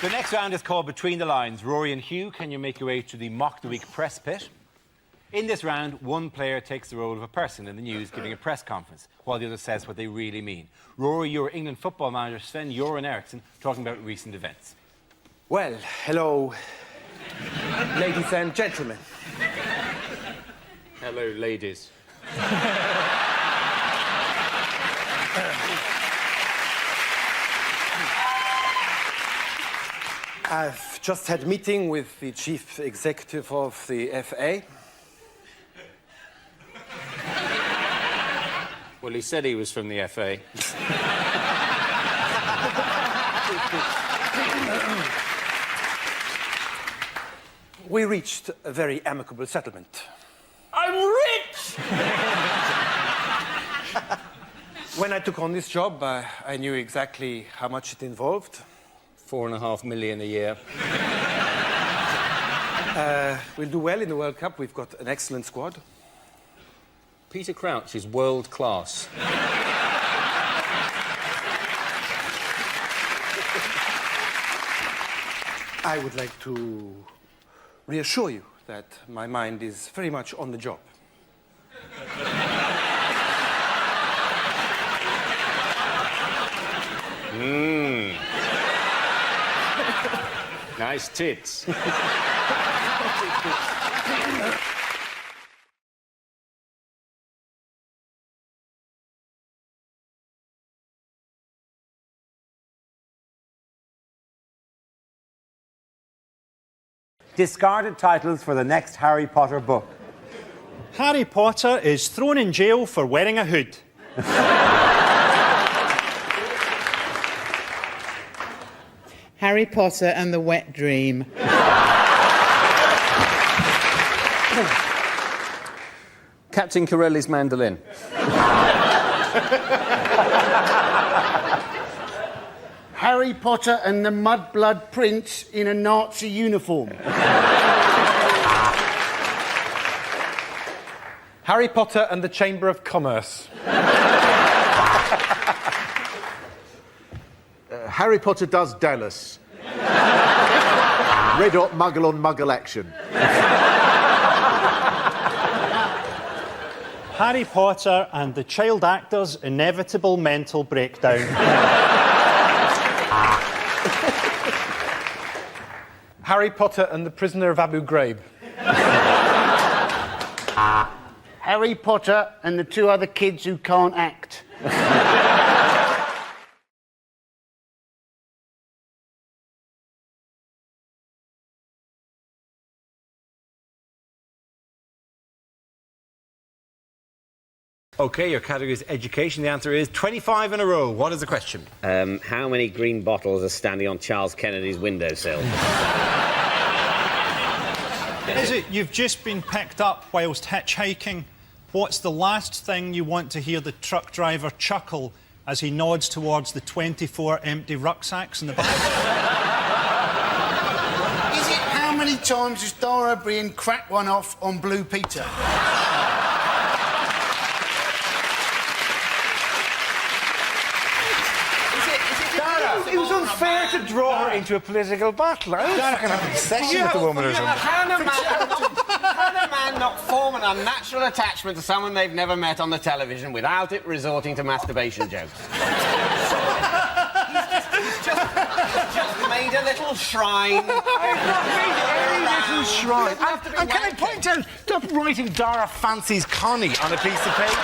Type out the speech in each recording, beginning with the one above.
The next round is called Between the Lines. Rory and Hugh, can you make your way to the Mock the Week press pit? In this round, one player takes the role of a person in the news giving a press conference, while the other says what they really mean. Rory, you're England football manager Sven-Göran Eriksson, talking about recent events. Well, hello, ladies and gentlemen. Hello, ladies. I've just had a meeting with the chief executive of the FA. Well, he said he was from the FA. We reached a very amicable settlement. I'm rich! When I took on this job, I knew exactly how much it involved. $4.5 million a year. We'll do well in the World Cup. We've got an excellent squad. Peter Crouch is world class. I would like to reassure you that my mind is very much on the job. Nice tits. Discarded titles for the next Harry Potter book. Harry Potter is thrown in jail for wearing a hood. Harry Potter and the Wet Dream. Captain Corelli's mandolin. Harry Potter and the Mudblood Prince in a Nazi uniform. Harry Potter and the Chamber of Commerce. Harry Potter does Dallas. Red hot muggle on muggle action. Harry Potter and the child actor's inevitable mental breakdown. Harry Potter and the Prisoner of Abu Ghraib. Harry Potter and the two other kids who can't act. OK, your category is education. The answer is 25 in a row. What is the question? How many green bottles are standing on Charles Kennedy's windowsill? Is it you've just been picked up whilst hitchhiking? What's the last thing you want to hear the truck driver chuckle as he nods towards the 24 empty rucksacks in the back? Is it how many times does Dara Breen crack one off on Blue Peter? It was unfair to draw her into a political battle. I was fucking having a session with the woman or something. Can a man not form an unnatural attachment to someone they've never met on the television without it resorting to masturbation jokes? He's just made a little shrine. A little shrine. And can I point out, stop writing Dara fancies Connie on a piece of paper.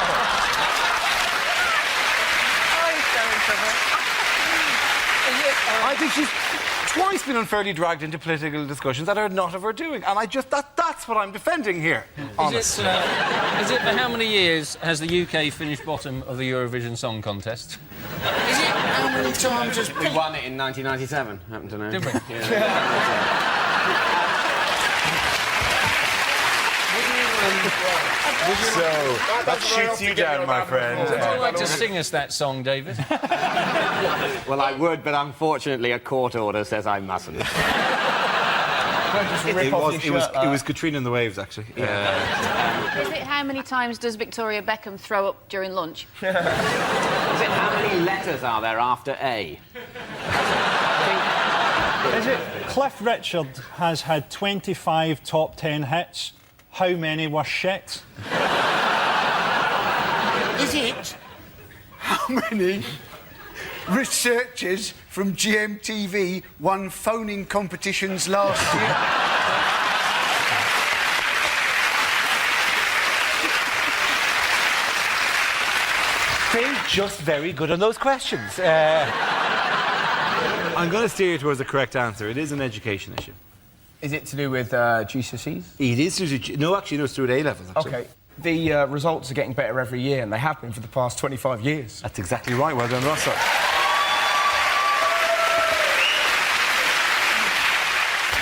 I think she's twice been unfairly dragged into political discussions that are not of her doing, and that's what I'm defending here. Is it for how many years has the UK finished bottom of the Eurovision Song Contest? Is it how many times has... We won it in 1997, happen to know. Did we? Yeah. So, that shoots you down, my friend. Would you like to sing us that song, David? Well, I would, but unfortunately a court order says I mustn't. It was Katrina and the Waves, actually. Is it how many times does Victoria Beckham throw up during lunch? Is it how many letters are there after A? Is it Cliff Richard has had 25 top 10 hits? How many were shit? Is it? How many researchers from GMTV won phoning competitions last year? They're just very good on those questions. I'm going to steer you towards the correct answer. It is an education issue. Is it to do with GCSEs? It is to do... No, actually, no, it's through A-levels, actually. OK. The results are getting better every year, and they have been for the past 25 years. That's exactly right. Well done, Russell.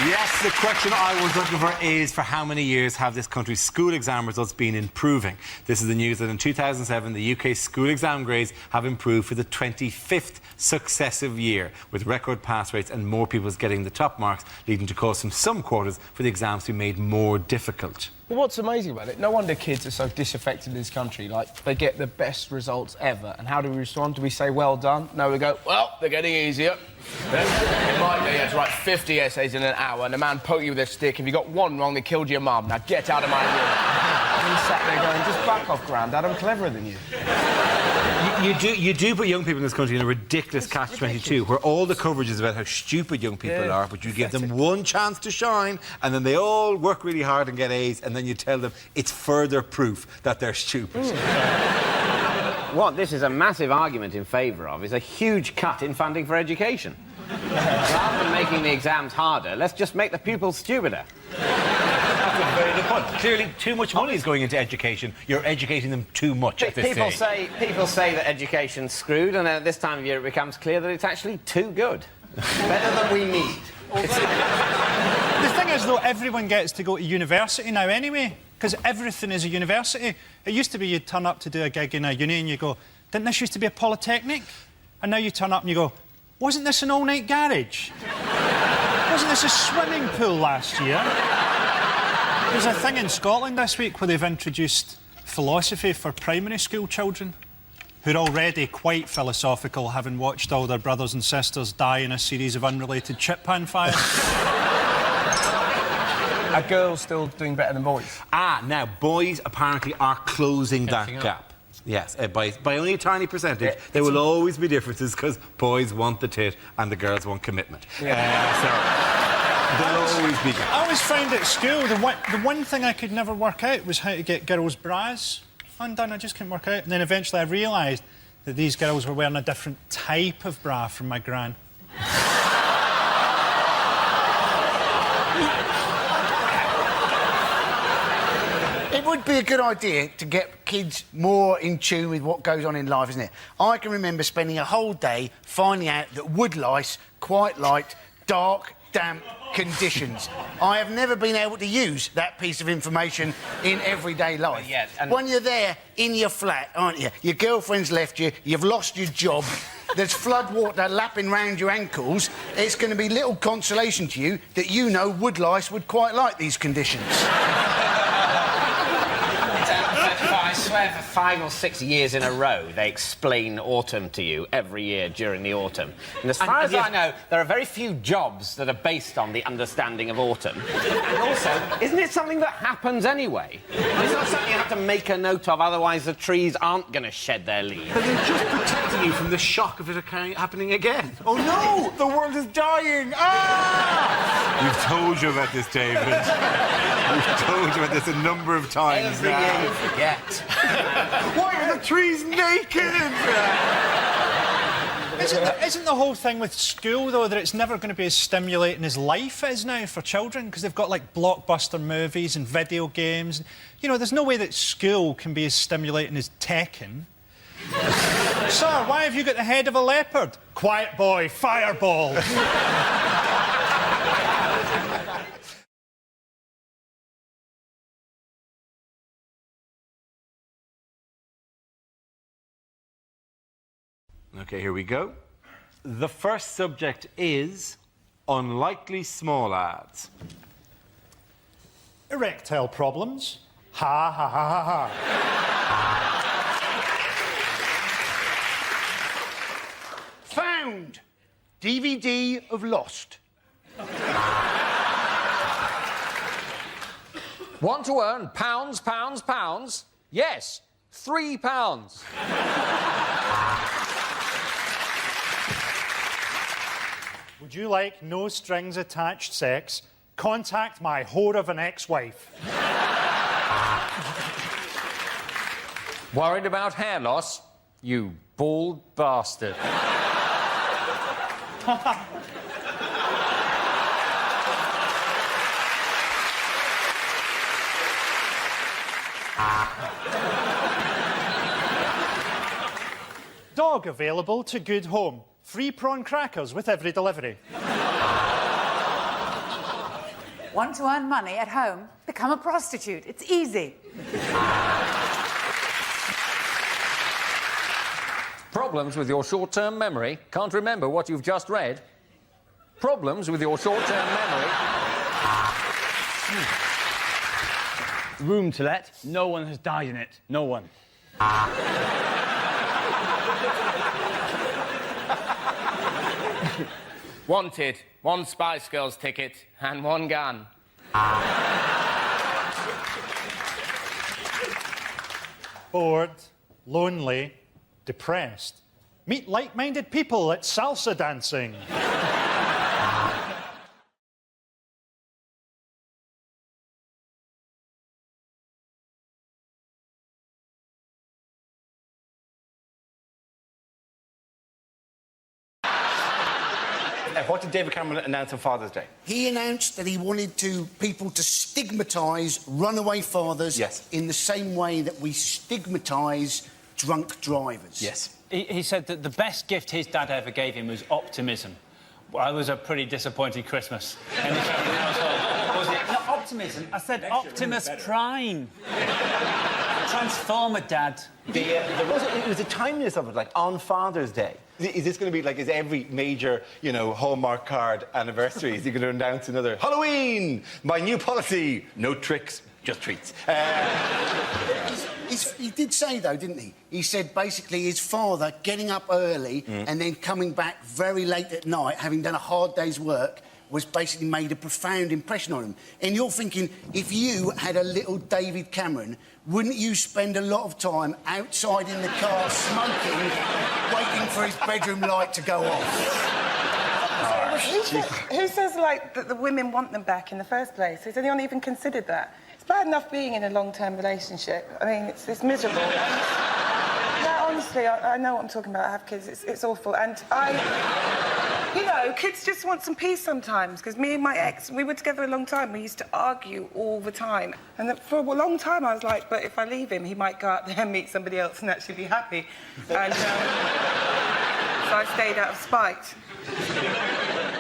Yes, the question I was looking for is for how many years have this country's school exam results been improving? This is the news that in 2007, the UK's school exam grades have improved for the 25th successive year, with record pass rates and more pupils getting the top marks, leading to calls from some quarters for the exams to be made more difficult. Well, what's amazing about it, no wonder kids are so disaffected in this country. Like, they get the best results ever. And how do we respond? Do we say, well done? No, we go, well, they're getting easier. In my day, you had to write 50 essays in an hour, and a man poked you with a stick. If you got one wrong, they killed your mum. Now get out of my room. And you sat there going, just back off, Grandad, I'm cleverer than you. You do put young people in this country in a ridiculous catch-22, where all the coverage is about how stupid young people are, but you give them one chance to shine, and then they all work really hard and get A's, and then you tell them it's further proof that they're stupid. What this is a massive argument in favour of is a huge cut in funding for education. Rather than making the exams harder, let's just make the pupils stupider. That's a very good point. Clearly, too much money is going into education. You're educating them too much at this stage. People say that education's screwed, and then at this time of year it becomes clear that it's actually too good. Better than we need. The thing is, though, everyone gets to go to university now anyway, because everything is a university. It used to be you'd turn up to do a gig in a uni and you go, didn't this used to be a polytechnic? And now you turn up and you go, wasn't this an all-night garage? Wasn't this a swimming pool last year? There's a thing in Scotland this week where they've introduced philosophy for primary school children, who are already quite philosophical, having watched all their brothers and sisters die in a series of unrelated chip pan fires. Are girls still doing better than boys? Now, boys apparently are closing that gap. Yes, by only a tiny percentage. There will always be differences because boys want the tit and the girls want commitment. So there'll always be gaps. I always found at school the one thing I could never work out was how to get girls' bras undone. I just couldn't work out. And then eventually I realised that these girls were wearing a different type of bra from my gran. It would be a good idea to get kids more in tune with what goes on in life, isn't it? I can remember spending a whole day finding out that woodlice quite liked dark, damp conditions. I have never been able to use that piece of information in everyday life. Yes, and when you're there in your flat, aren't you? Your girlfriend's left you, you've lost your job, there's flood water lapping round your ankles. It's going to be little consolation to you that you know woodlice would quite like these conditions. I swear for 5 or 6 years in a row they explain autumn to you every year during the autumn. And as far as I know, there are very few jobs that are based on the understanding of autumn. And also, isn't it something that happens anyway? It's not something you have to make a note of, otherwise the trees aren't going to shed their leaves. But they're just protecting you from the shock of it happening again. Oh no! The world is dying! Ah! We've told you about this, David. We've told you about this a number of times Every year you forget. Why are the trees naked? Isn't the whole thing with school, though, that it's never going to be as stimulating as life is now for children, because they've got, like, blockbuster movies and video games. You know, there's no way that school can be as stimulating as Tekken. Sir, why have you got the head of a leopard? Quiet boy, fireball. OK, here we go. The first subject is unlikely small ads. Erectile problems. Ha, ha, ha, ha, ha. Found DVD of Lost. Want to earn pounds, pounds, pounds? Yes, £3. Would you like no strings attached sex? Contact my whore of an ex-wife. Worried about hair loss? You bald bastard. Dog available to good home. Free prawn crackers with every delivery. Want to earn money at home? Become a prostitute. It's easy. Problems with your short-term memory? Can't remember what you've just read? Problems with your short-term memory? Room to let. No one has died in it. No one. Wanted, 1 Spice Girls ticket and 1 gun. Bored, lonely, depressed. Meet like-minded people at salsa dancing. What did David Cameron announce on Father's Day? He announced that he wanted people to stigmatise runaway fathers in the same way that we stigmatise drunk drivers. Yes. He said that the best gift his dad ever gave him was optimism. Well, it was a pretty disappointing Christmas. In the family household. Was it? Not optimism. I said Optimus Prime. Transformer, Dad. It was the timeliness of it, like on Father's Day. Is this going to be like, is every major, you know, Hallmark card anniversary, is he going to announce another Halloween, my new policy, no tricks, just treats? He did say, though, didn't he? He said basically his father getting up early and then coming back very late at night, having done a hard day's work, was basically made a profound impression on him. And you're thinking, if you had a little David Cameron, wouldn't you spend a lot of time outside in the car smoking, waiting for his bedroom light to go off? Who says, like, that the women want them back in the first place? Has anyone even considered that? It's bad enough being in a long-term relationship. I mean, it's miserable. Yeah, honestly, I know what I'm talking about. I have kids. It's awful. And you know, kids just want some peace sometimes, because me and my ex, we were together a long time. We used to argue all the time. And for a long time, I was like, but if I leave him, he might go out there and meet somebody else and actually be happy. And so I stayed out of spite.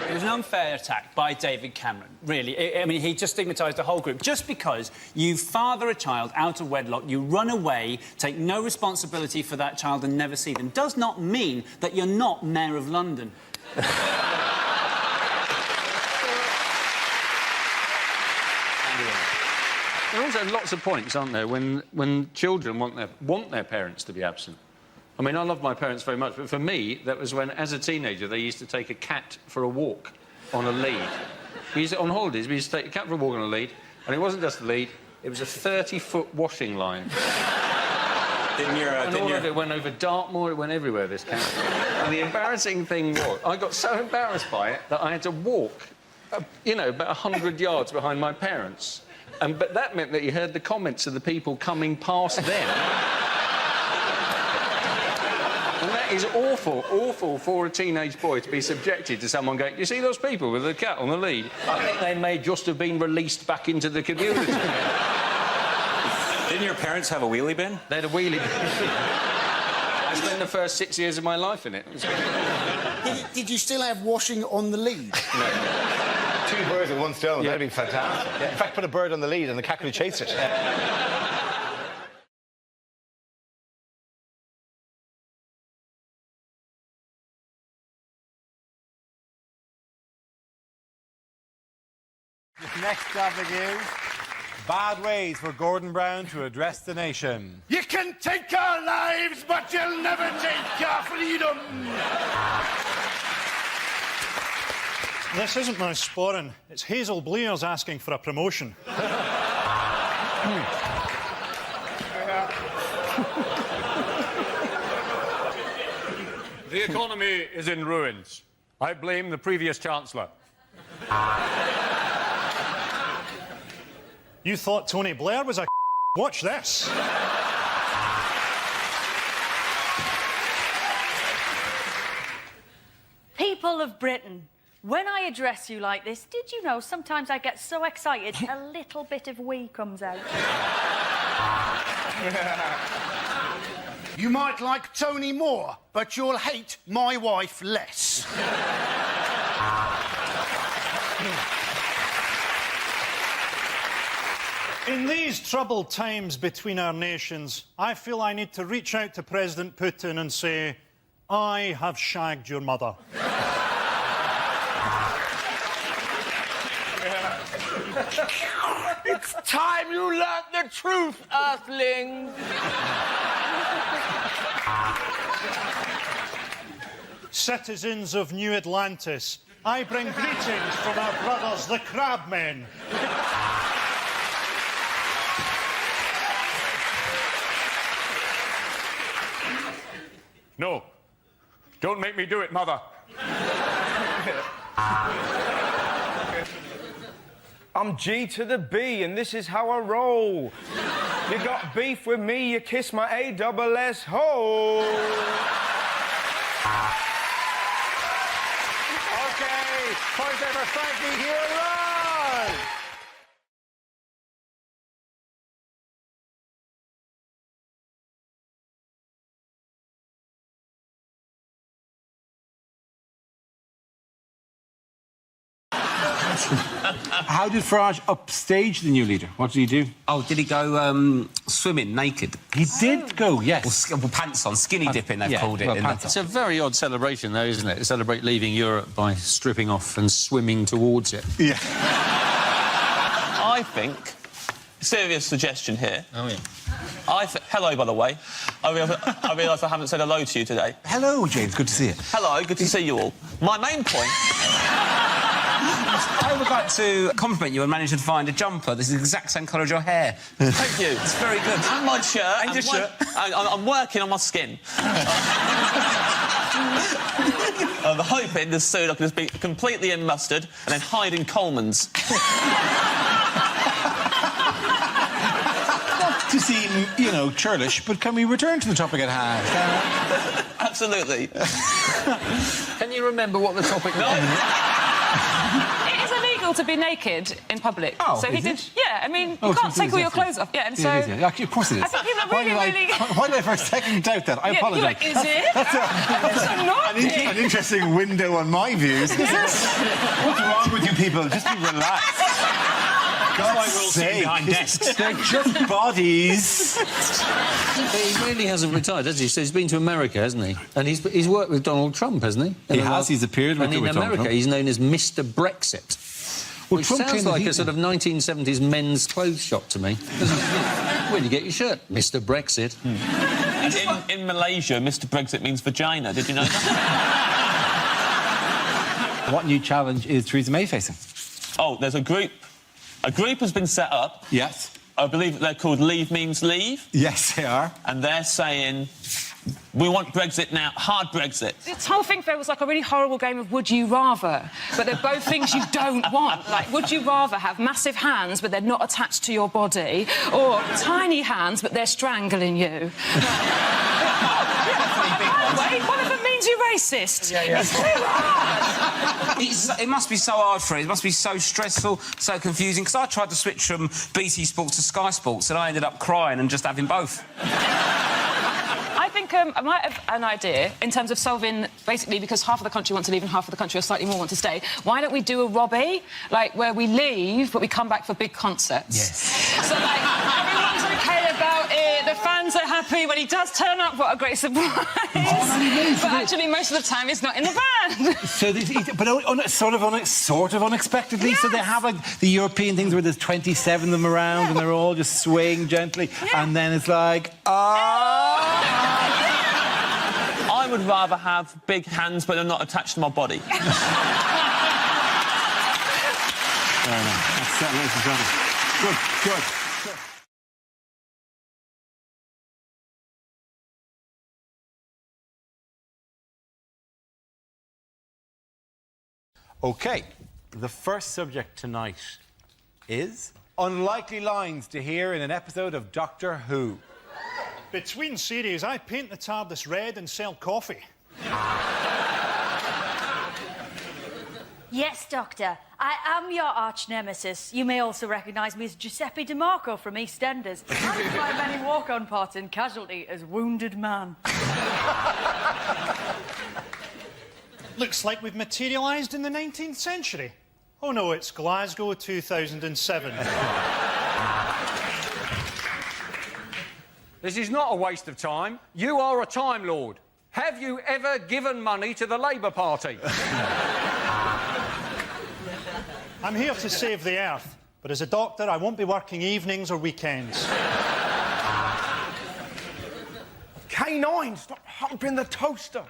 It was an unfair attack by David Cameron, really. I mean, he just stigmatised the whole group. Just because you father a child out of wedlock, you run away, take no responsibility for that child and never see them, does not mean that you're not Mayor of London. There are also lots of points, aren't there, when children want their parents to be absent. I mean, I love my parents very much, but for me, that was when, as a teenager, they used to take a cat for a walk on a lead. On holidays, we used to take a cat for a walk on a lead, and it wasn't just a lead, it was a 30-foot washing line. It went over Dartmoor, it went everywhere, this cat. And the embarrassing thing was, I got so embarrassed by it that I had to walk, you know, about 100 yards behind my parents. But that meant that you heard the comments of the people coming past them. And that is awful, awful for a teenage boy to be subjected to someone going, you see those people with the cat on the lead? I think they may just have been released back into the community. Didn't your parents have a wheelie bin? They had a wheelie bin. I spent the first 6 years of my life in it. Did you still have washing on the lead? No. 2 birds with 1 stone, that'd be fantastic. Yeah. In fact, put a bird on the lead and the cat could chase it. This next topic is bad ways for Gordon Brown to address the nation. You can take our lives, but you'll never take our freedom. This isn't my sporran. It's Hazel Blears asking for a promotion. The economy is in ruins. I blame the previous Chancellor. You thought Tony Blair was a Watch this. People of Britain, when I address you like this, did you know sometimes I get so excited a little bit of wee comes out? You might like Tony more, but you'll hate my wife less. In these troubled times between our nations, I feel I need to reach out to President Putin and say, I have shagged your mother. It's time you learnt the truth, Earthling. Citizens of New Atlantis, I bring greetings from our brothers, the Crabmen. No. Don't make me do it, Mother. I'm G to the B, and this is how I roll. You got beef with me, you kiss my A-double-S hole. OK, point over Frankie here live. How did Farage upstage the new leader? What did he do? Oh, did he go swimming naked? He did go, yes. Well, pants on, skinny dipping, they've called it. Well, it's a very odd celebration, though, isn't it? To celebrate leaving Europe by stripping off and swimming towards it. Yeah. I think... Serious suggestion here. Oh, yeah. Hello, by the way. I realise I haven't said hello to you today. Hello, James. Good to see you. Hello, good to see you all. My main point... I would like to compliment you on managing to find a jumper. This is the exact same colour as your hair. Thank you. It's very good. And my shirt. And your shirt. I'm working on my skin. I'm hoping this suit I can just be completely in mustard and then hide in Coleman's. Not to seem, you know, churlish, but can we return to the topic at hand? Absolutely. Can you remember what the topic was? It is illegal to be naked in public. Oh, so he is did. it? Yeah, I mean, Oh, you can't so take all your clothes off. Yeah, and so. Yeah, it is, yeah. Actually, of course it is. I think people are really, Why did I for a second doubt that? I apologise. Like, is it? That's an interesting window on my views. What's wrong with you people? Just be relaxed. God's sake. Behind desks. They're just bodies. He really hasn't retired, has he? So he's been to America, hasn't he? And he's worked with Donald Trump, hasn't he? He has. He's appeared with Donald Trump. And in America, he's known as Mr. Brexit. Well, Which Trump sounds like a sort of 1970s men's clothes shop to me. Where do you get your shirt? Mr. Brexit. In Malaysia, Mr. Brexit means vagina. Did you know that? What new challenge is Theresa May facing? Oh, there's a group. A group has been set up. Yes. I believe that they're called Leave Means Leave. Yes, they are. And they're saying, we want Brexit now, hard Brexit. This whole thing feels like a really horrible game of would you rather, but they're both things you don't want. Like, would you rather have massive hands but they're not attached to your body, or tiny hands but they're strangling you? Wait, one of them means you're racist. Yeah. It must be so hard for him. It must be so stressful, so confusing. Because I tried to switch from BT Sports to Sky Sports, and I ended up crying and just having both. I think I might have an idea in terms of solving, basically, because half of the country want to leave and half of the country, or slightly more, want to stay. Why don't we do a Robbie, like, where we leave, but we come back for big concerts? Yes. So, like, everyone's OK about it, the fans are happy. When he does turn up, what a great surprise. But actually, most of the time, he's not in the band. So, sort of unexpectedly. Yes. So they have, like, the European things where there's 27 of them around and they're all just swaying gently. Yeah. And then it's like, I would rather have big hands, but they're not attached to my body. Fair enough. That's that, ladies and gentlemen. Good. OK, the first subject tonight is unlikely lines to hear in an episode of Doctor Who. Between series, I paint the TARDIS red and sell coffee. Yes, Doctor. I am your arch nemesis. You may also recognise me as Giuseppe DeMarco from EastEnders. And my many walk-on parts in Casualty as Wounded Man. Looks like we've materialised in the 19th century. Oh no, it's Glasgow 2007. This is not a waste of time. You are a Time Lord. Have you ever given money to the Labour Party? I'm here to save the Earth, but as a doctor, I won't be working evenings or weekends. K9, stop humping the toaster.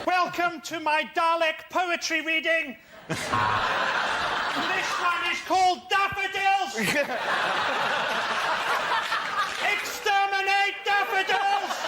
Welcome to my Dalek poetry reading. This one is called Daffodils. Exterminate daffodils!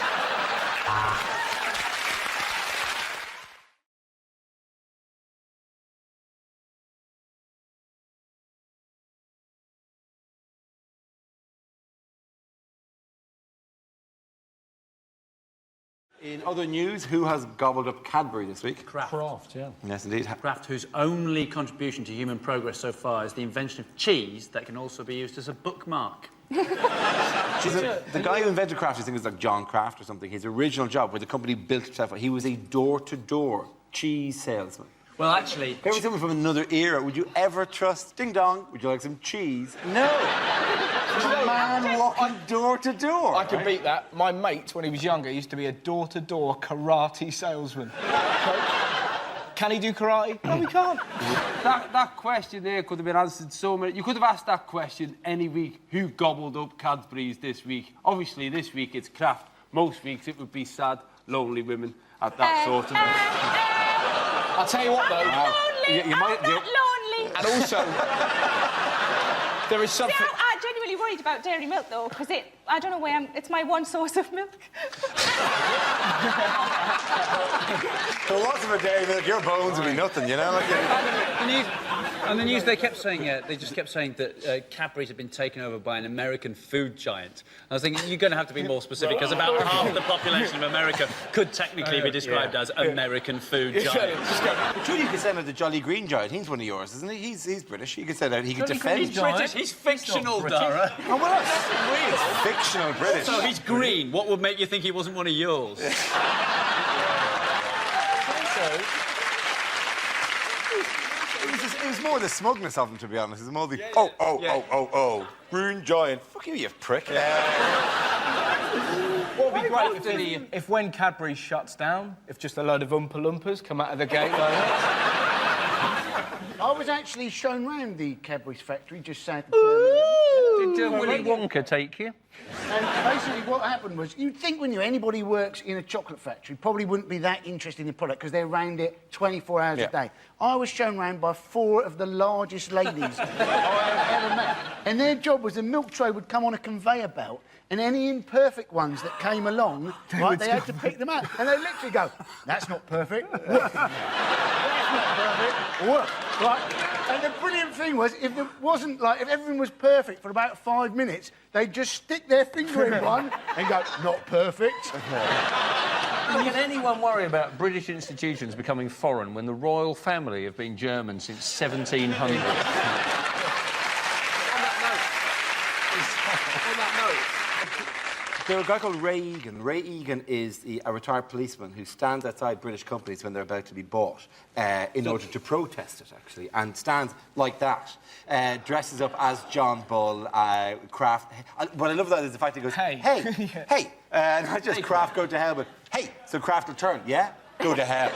In other news, who has gobbled up Cadbury this week? Kraft, yeah. Yes, indeed. Kraft, whose only contribution to human progress so far is the invention of cheese that can also be used as a bookmark. The guy who invented Kraft, I think it was like John Kraft or something, his original job, where the company built itself, he was a door-to-door cheese salesman. Well, actually... Here was someone from another era. Would you ever trust... Ding dong, would you like some cheese? No! A man walking door to door. I could beat that. My mate, when he was younger, used to be a door-to-door karate salesman. Can he do karate? No, he can't. That question there could have been answered so many... You could have asked that question any week. Who gobbled up Cadbury's this week? Obviously, this week it's Kraft. Most weeks it would be sad, lonely women at that sort of... I'll tell you what, though... Lonely. You might... I'm not lonely. And also... there is something... I'm genuinely worried about dairy milk, though, because I don't know why it's my one source of milk. So what's for dairy milk? Your bones would be nothing, you know? On the news, they kept saying, they just kept saying that Cadbury's had been taken over by an American food giant. I was thinking, you're going to have to be more specific, because about half the population of America could technically be described as American food giants. Trudy could send out the Jolly Green Giant. He's one of yours, isn't he? He's British. He could send out... He could defend... He's British. He's fictional, Dara. Oh, well, that's real. Fictional British. So he's green. What would make you think he wasn't one of yours? It was more the smugness of him, to be honest. It was more the... Oh. Green Giant. Fuck you prick. What would be great if when Cadbury shuts down, if just a load of Oompa Loompas come out of the gate like that. I was actually shown round the Cadbury's factory just south of Did Willy Wonka take you? And basically what happened was, you'd think when anybody works in a chocolate factory probably wouldn't be that interested in the product because they're around it 24 hours a day. I was shown round by 4 of the largest ladies I have ever met. And their job was the milk tray would come on a conveyor belt and any imperfect ones that came along, they had to pick them up. And they'd literally go, that's not perfect. That's not perfect. What? Right. And the brilliant thing was, if everything was perfect for about 5 minutes, they'd just stick their finger in one and go, not perfect. Can anyone worry about British institutions becoming foreign when the royal family have been German since 1700? There's a guy called Ray Egan. Ray Egan is a retired policeman who stands outside British companies when they're about to be bought in order to protest it, actually, and stands like that, dresses up as John Bull, Kraft. What I love about it is the fact he goes, hey, and not just Kraft go to hell, but hey, so Kraft will turn, yeah? Go to hell.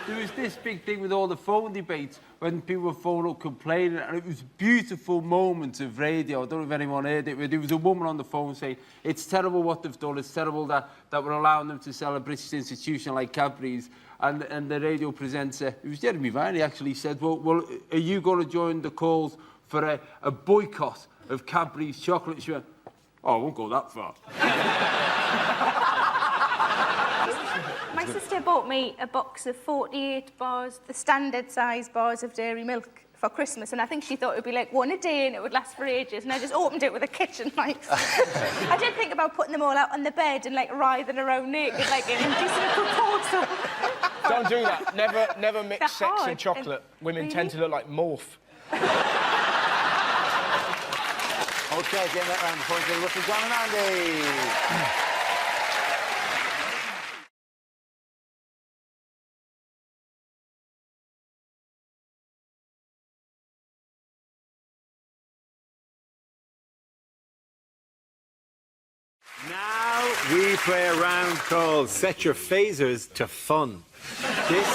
There was this big thing with all the phone debates when people were phoning up complaining, and it was a beautiful moment of radio. I don't know if anyone heard it, but there was a woman on the phone saying, it's terrible what they've done, it's terrible that we're allowing them to sell a British institution like Cadbury's. and the radio presenter, it was Jeremy Vine, he actually said, well, are you going to join the calls for a boycott of Cadbury's chocolate? She went, oh, I won't go that far. My sister bought me a box of 48 bars, the standard size bars of dairy milk for Christmas, and I think she thought it would be like one a day and it would last for ages, and I just opened it with a kitchen knife. I did think about putting them all out on the bed and like writhing around naked like an indecent proposal. Don't do that. Never mix They're sex hard. and chocolate. Women Really? tend to look like morph. OK, getting that round the point there with John and Andy. Now we play a round called Set Your Phasers to Fun. This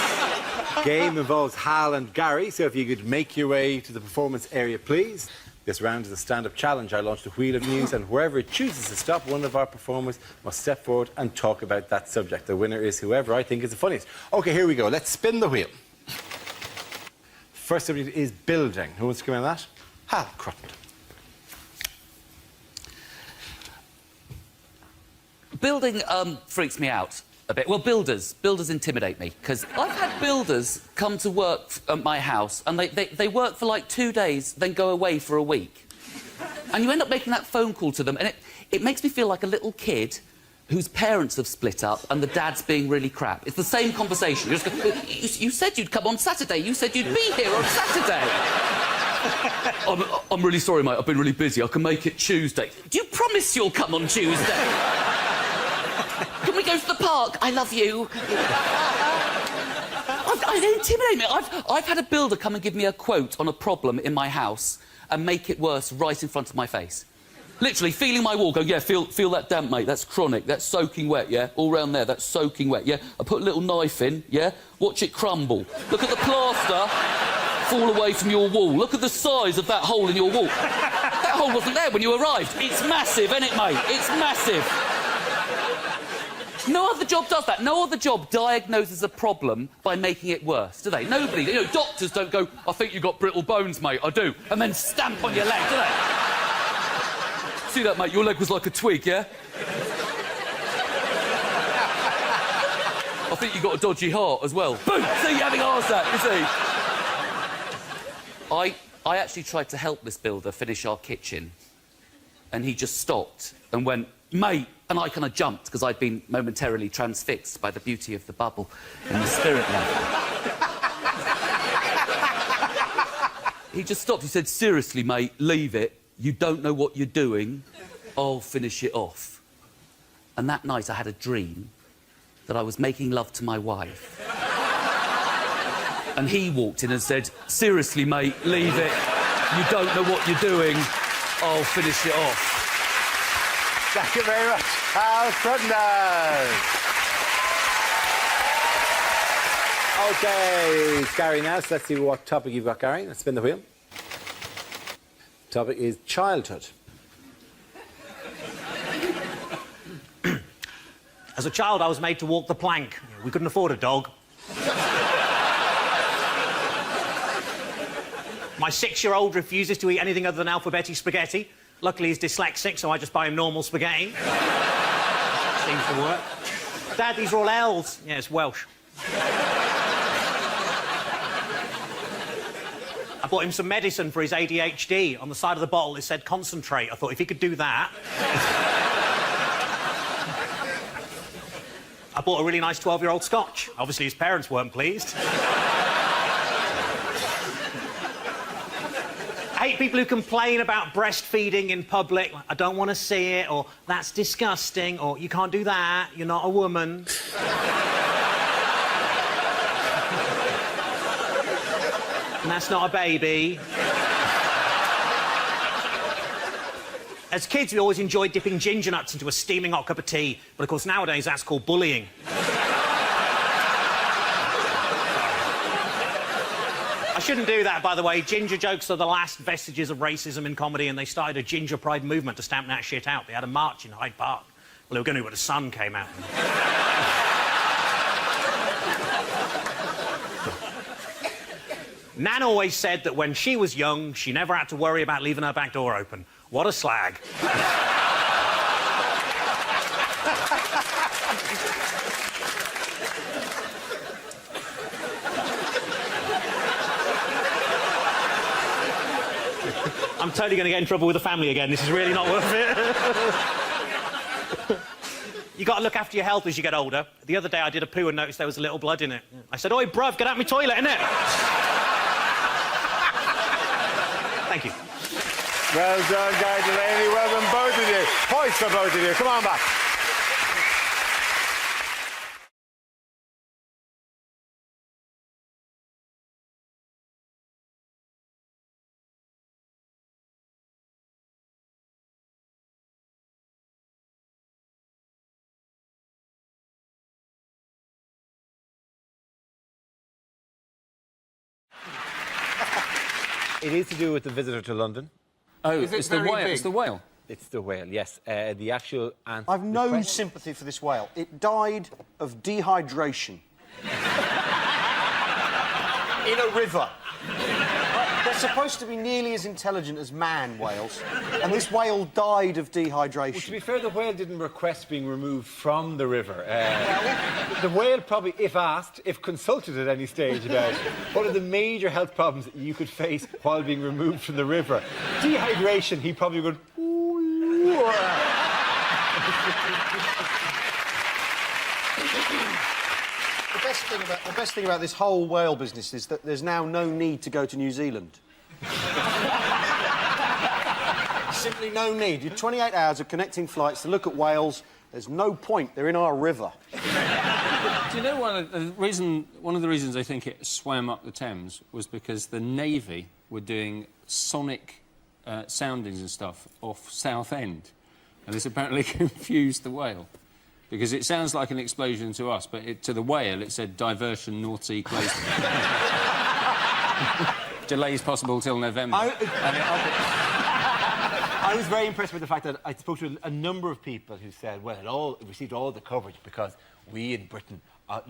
game involves Hal and Gary, so if you could make your way to the performance area, please. This round is a stand-up challenge. I launched a wheel of news, and wherever it chooses to stop, one of our performers must step forward and talk about that subject. The winner is whoever I think is the funniest. OK, here we go. Let's spin the wheel. First subject is building. Who wants to come in on that? Hal Crutton. Building freaks me out a bit. Well, builders intimidate me, because I've had builders come to work at my house and they work for like 2 days, then go away for a week. And you end up making that phone call to them, and it makes me feel like a little kid whose parents have split up and the dad's being really crap. It's the same conversation. You just go, you said you'd come on Saturday. You said you'd be here on Saturday. I'm really sorry, mate. I've been really busy. I can make it Tuesday. Do you promise you'll come on Tuesday? Can we go to the park? I love you. They intimidate me. I've had a builder come and give me a quote on a problem in my house and make it worse right in front of my face. Literally, feeling my wall, going, yeah, feel that damp, mate. That's chronic. That's soaking wet, yeah? All round there, that's soaking wet, yeah? I put a little knife in, yeah? Watch it crumble. Look at the plaster fall away from your wall. Look at the size of that hole in your wall. That hole wasn't there when you arrived. It's massive, isn't it, mate? It's massive. No other job does that. No other job diagnoses a problem by making it worse, do they? Nobody. You know, doctors don't go, I think you've got brittle bones, mate, I do, and then stamp on your leg, do they? See that, mate? Your leg was like a twig, yeah? I think you've got a dodgy heart as well. Boom! See, you're having a heart attack, you see? I actually tried to help this builder finish our kitchen, and he just stopped and went, mate, and I kind of jumped because I'd been momentarily transfixed by the beauty of the bubble and the spirit level. He just stopped. He said, seriously, mate, leave it. You don't know what you're doing. I'll finish it off. And that night I had a dream that I was making love to my wife. And he walked in and said, seriously, mate, leave it. You don't know what you're doing. I'll finish it off. Thank you very much, Hal Crutton. OK, it's Gary now, so let's see what topic you've got, Gary. Let's spin the wheel. Topic is childhood. As a child, I was made to walk the plank. We couldn't afford a dog. My 6-year-old refuses to eat anything other than alphabeti spaghetti. Luckily, he's dyslexic, so I just buy him normal spaghetti. Seems to work. Dad, these are all L's. Yeah, it's Welsh. I bought him some medicine for his ADHD. On the side of the bottle, it said concentrate. I thought if he could do that... I bought a really nice 12-year-old Scotch. Obviously, his parents weren't pleased. I hate people who complain about breastfeeding in public. I don't want to see it, or that's disgusting, or you can't do that, you're not a woman. And that's not a baby. As kids, we always enjoyed dipping ginger nuts into a steaming hot cup of tea, but of course nowadays that's called bullying. I shouldn't do that, by the way. Ginger jokes are the last vestiges of racism in comedy, and they started a ginger pride movement to stamp that shit out. They had a march in Hyde Park. Well, they were going to, but the sun came out. Nan always said that when she was young, she never had to worry about leaving her back door open. What a slag. I'm totally going to get in trouble with the family again. This is really not worth it. You got to look after your health as you get older. The other day I did a poo and noticed there was a little blood in it. I said, "Oi, bruv, get out my toilet, innit?" Thank you. Well done, Guy Delaney. Well done, both of you. Points for both of you. Come on back. It is to do with the visitor to London. Oh, it's the whale. It's the whale. It's the whale, yes. The actual answer... I've no sympathy for this whale. It died of dehydration. In a river. They're supposed to be nearly as intelligent as man, whales. And this whale died of dehydration. Well, to be fair, the whale didn't request being removed from the river. The whale probably, if asked, if consulted at any stage about one of the major health problems that you could face while being removed from the river, dehydration, he probably would... The best thing about this whole whale business is that there's now no need to go to New Zealand. Simply no need. You're 28 hours of connecting flights to look at whales. There's no point. They're in our river. Do you know one of the reasons I think it swam up the Thames was because the Navy were doing sonic soundings and stuff off Southend, and this apparently confused the whale. Because it sounds like an explosion to us, but to the whale it said diversion, North Sea closed. Delays possible till November. I was very impressed with the fact that I spoke to a number of people who said, well, it received all the coverage because we in Britain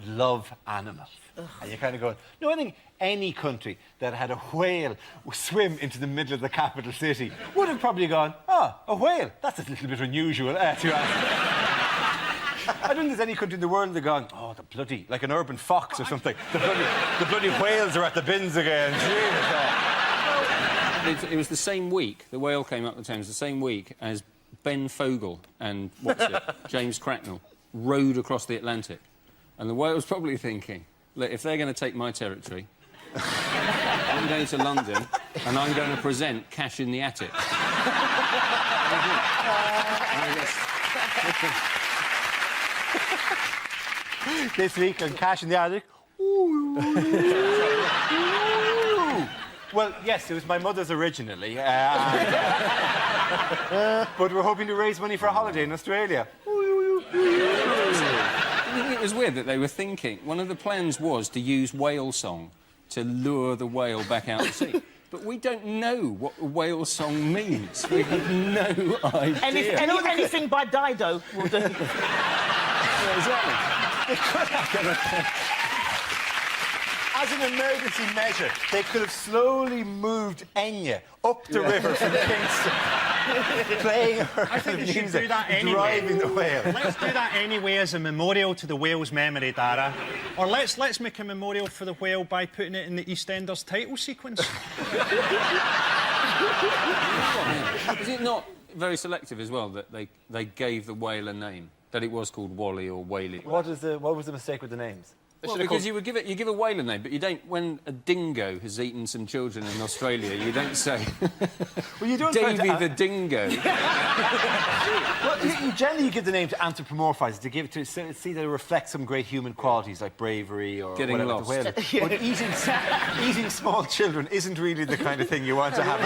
love animals. And you're kind of going, no, I think any country that had a whale swim into the middle of the capital city would have probably gone, a whale, that's a little bit unusual to ask. I don't think there's any country in the world that gone, the bloody, like an urban fox or something. The bloody whales are at the bins again. It was the same week, the whale came up the Thames, the same week as Ben Fogle and, James Cracknell rowed across the Atlantic. And the whale was probably thinking, look, if they're going to take my territory, I'm going to London and I'm going to present Cash in the Attic. This week on Cash in the Attic. Well, yes, it was my mother's originally. But we're hoping to raise money for a holiday in Australia. It was weird that they were thinking... One of the plans was to use whale song to lure the whale back out to sea. But we don't know what a whale song means. We have no idea. Anything by Dido will do. Yeah, exactly. As an emergency measure, they could have slowly moved Enya up the river from Kingston, playing her I think they should music, do that anyway. driving the whale. Let's do that anyway as a memorial to the whale's memory, Dara. Or let's make a memorial for the whale by putting it in the EastEnders title sequence. Is it not very selective as well that they gave the whale a name? That it was called Wally or Whaley? What was the mistake with the names? Well, because you give a whale a name, but you don't. When a dingo has eaten some children in Australia, you don't say. Well, you don't. Davy the dingo. Well, you generally give the name to anthropomorphise, to give to see that it reflects some great human qualities like bravery or getting whatever. lost. The whale. But eating small children isn't really the kind of thing you want to have.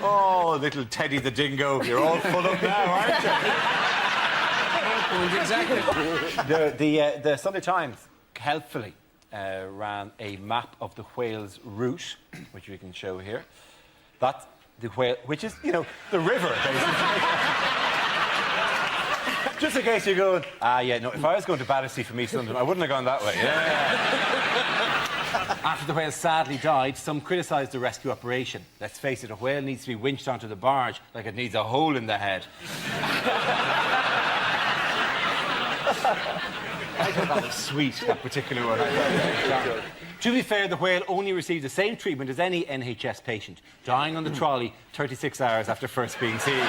Oh, little Teddy the dingo, you're all full up now, aren't you? Exactly. The Sunday Times helpfully ran a map of the whale's route, which we can show here. That's the whale, which is, the river, basically. Just in case you're going, if I was going to Battersea from East London, I wouldn't have gone that way. Yeah. After the whale sadly died, some criticised the rescue operation. Let's face it, a whale needs to be winched onto the barge like it needs a hole in the head. I thought that was sweet, that particular one. To be fair, the whale only received the same treatment as any NHS patient, dying on the trolley 36 hours after first being seen.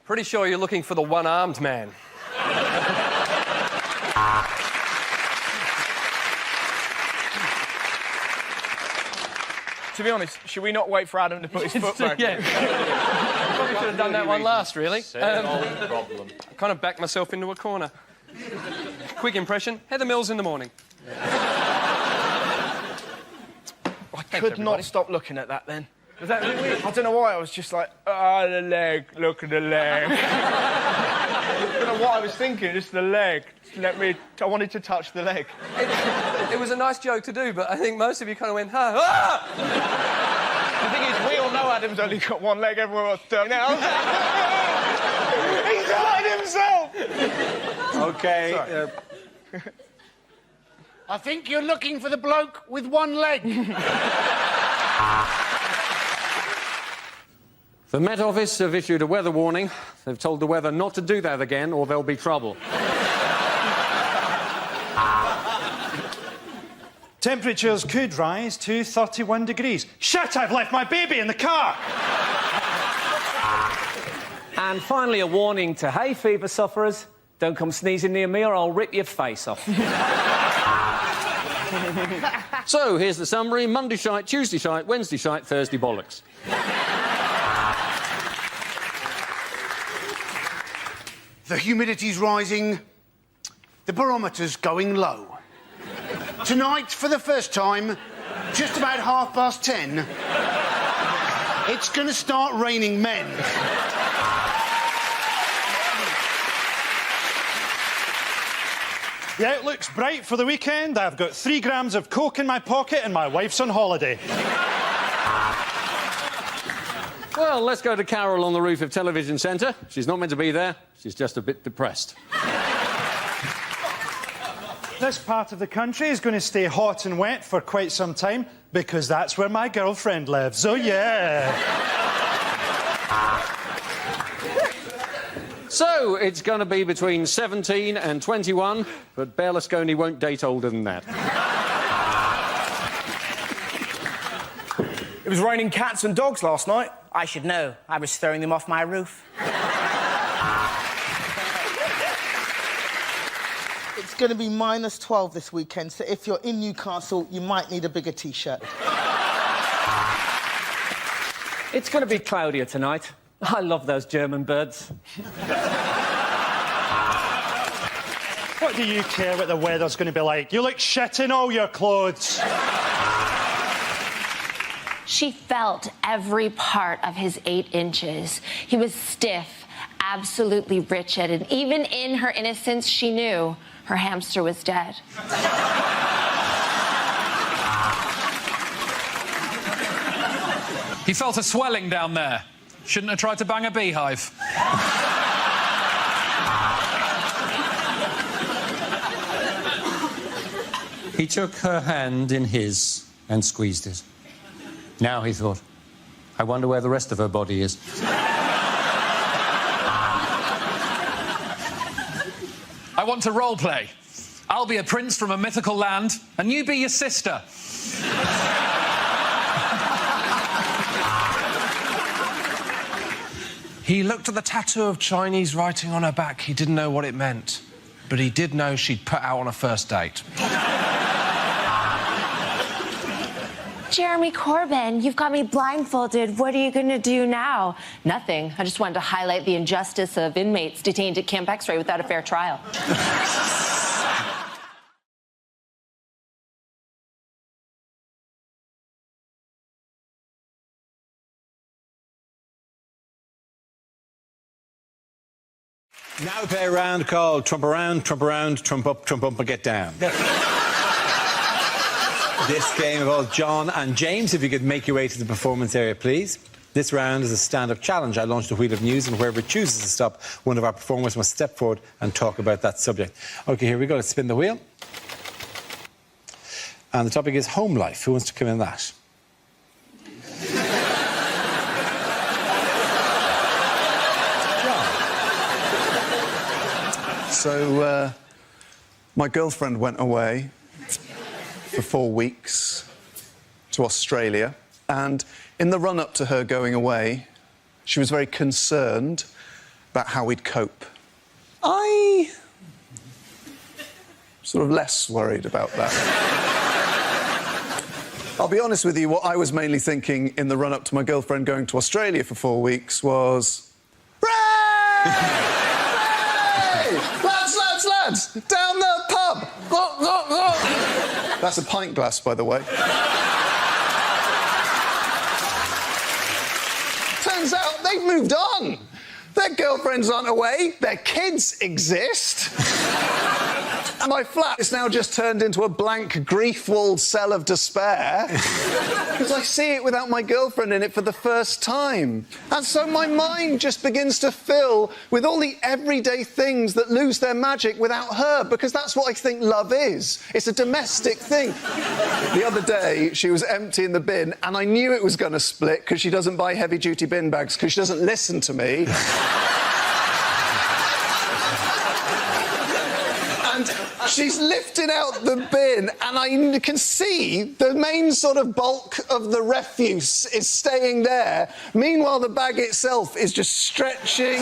Pretty sure you're looking for the one-armed man. To be honest, should we not wait for Adam to put his foot back? Yeah. Probably should have done that one last, really. Same old problem. I kind of backed myself into a corner. Quick impression, Heather Mills in the morning. I could not stop looking at that then. Was that really weird? I don't know why, I was just like, ah, the leg, look at the leg. I don't know what I was thinking, just the leg. I wanted to touch the leg. It was a nice joke to do, but I think most of you kind of went, ah! The thing is, we all know Adam's only got one leg, everyone else does now. He's hurting himself! OK. I think you're looking for the bloke with one leg. The Met Office have issued a weather warning. They've told the weather not to do that again or there'll be trouble. Temperatures could rise to 31 degrees. Shit, I've left my baby in the car! And finally, a warning to hay fever sufferers. Don't come sneezing near me or I'll rip your face off. So, here's the summary. Monday shite, Tuesday shite, Wednesday shite, Thursday bollocks. The humidity's rising, the barometer's going low. Tonight, for the first time, just about 10:30, it's going to start raining men. The outlook's bright for the weekend. I've got 3 grams of coke in my pocket and my wife's on holiday. Well, let's go to Carol on the roof of Television Centre. She's not meant to be there. She's just a bit depressed. This part of the country is going to stay hot and wet for quite some time because that's where my girlfriend lives. Oh, yeah. So, it's going to be between 17 and 21, but Berlusconi won't date older than that. It was raining cats and dogs last night. I should know. I was throwing them off my roof. It's going to be -12 this weekend, so if you're in Newcastle, you might need a bigger T-shirt. It's going to be cloudier tonight. I love those German birds. What do you care what the weather's going to be like? You look shit in all your clothes. She felt every part of his 8 inches. He was stiff, absolutely wretched, and even in her innocence, she knew her hamster was dead. He felt a swelling down there. Shouldn't have tried to bang a beehive. He took her hand in his and squeezed it. Now, he thought, I wonder where the rest of her body is. I want to role play. I'll be a prince from a mythical land, and you be your sister. He looked at the tattoo of Chinese writing on her back. He didn't know what it meant, but he did know she'd put out on a first date. Jeremy Corbyn, you've got me blindfolded. What are you going to do now? Nothing. I just wanted to highlight the injustice of inmates detained at Camp X-Ray without a fair trial. Now we play a round called Trump Around, Trump Up, and Get Down. This game involves John and James. If you could make your way to the performance area, please. This round is a stand-up challenge. I launched a wheel of news, and whoever chooses to stop, one of our performers must step forward and talk about that subject. OK, here we go. Let's spin the wheel. And the topic is home life. Who wants to come in that? So, my girlfriend went away for 4 weeks to Australia, and in the run-up to her going away, she was very concerned about how we'd cope. I sort of less worried about that. I'll be honest with you, what I was mainly thinking in the run-up to my girlfriend going to Australia for 4 weeks was... Lads, down the pub! That's a pint glass, by the way. Turns out they've moved on. Their girlfriends aren't away, their kids exist. And my flat is now just turned into a blank, grief-walled cell of despair because I see it without my girlfriend in it for the first time. And so my mind just begins to fill with all the everyday things that lose their magic without her, because that's what I think love is. It's a domestic thing. The other day, she was emptying the bin, and I knew it was going to split because she doesn't buy heavy-duty bin bags because she doesn't listen to me. And she's lifting out the bin, and I can see the main sort of bulk of the refuse is staying there. Meanwhile, the bag itself is just stretching,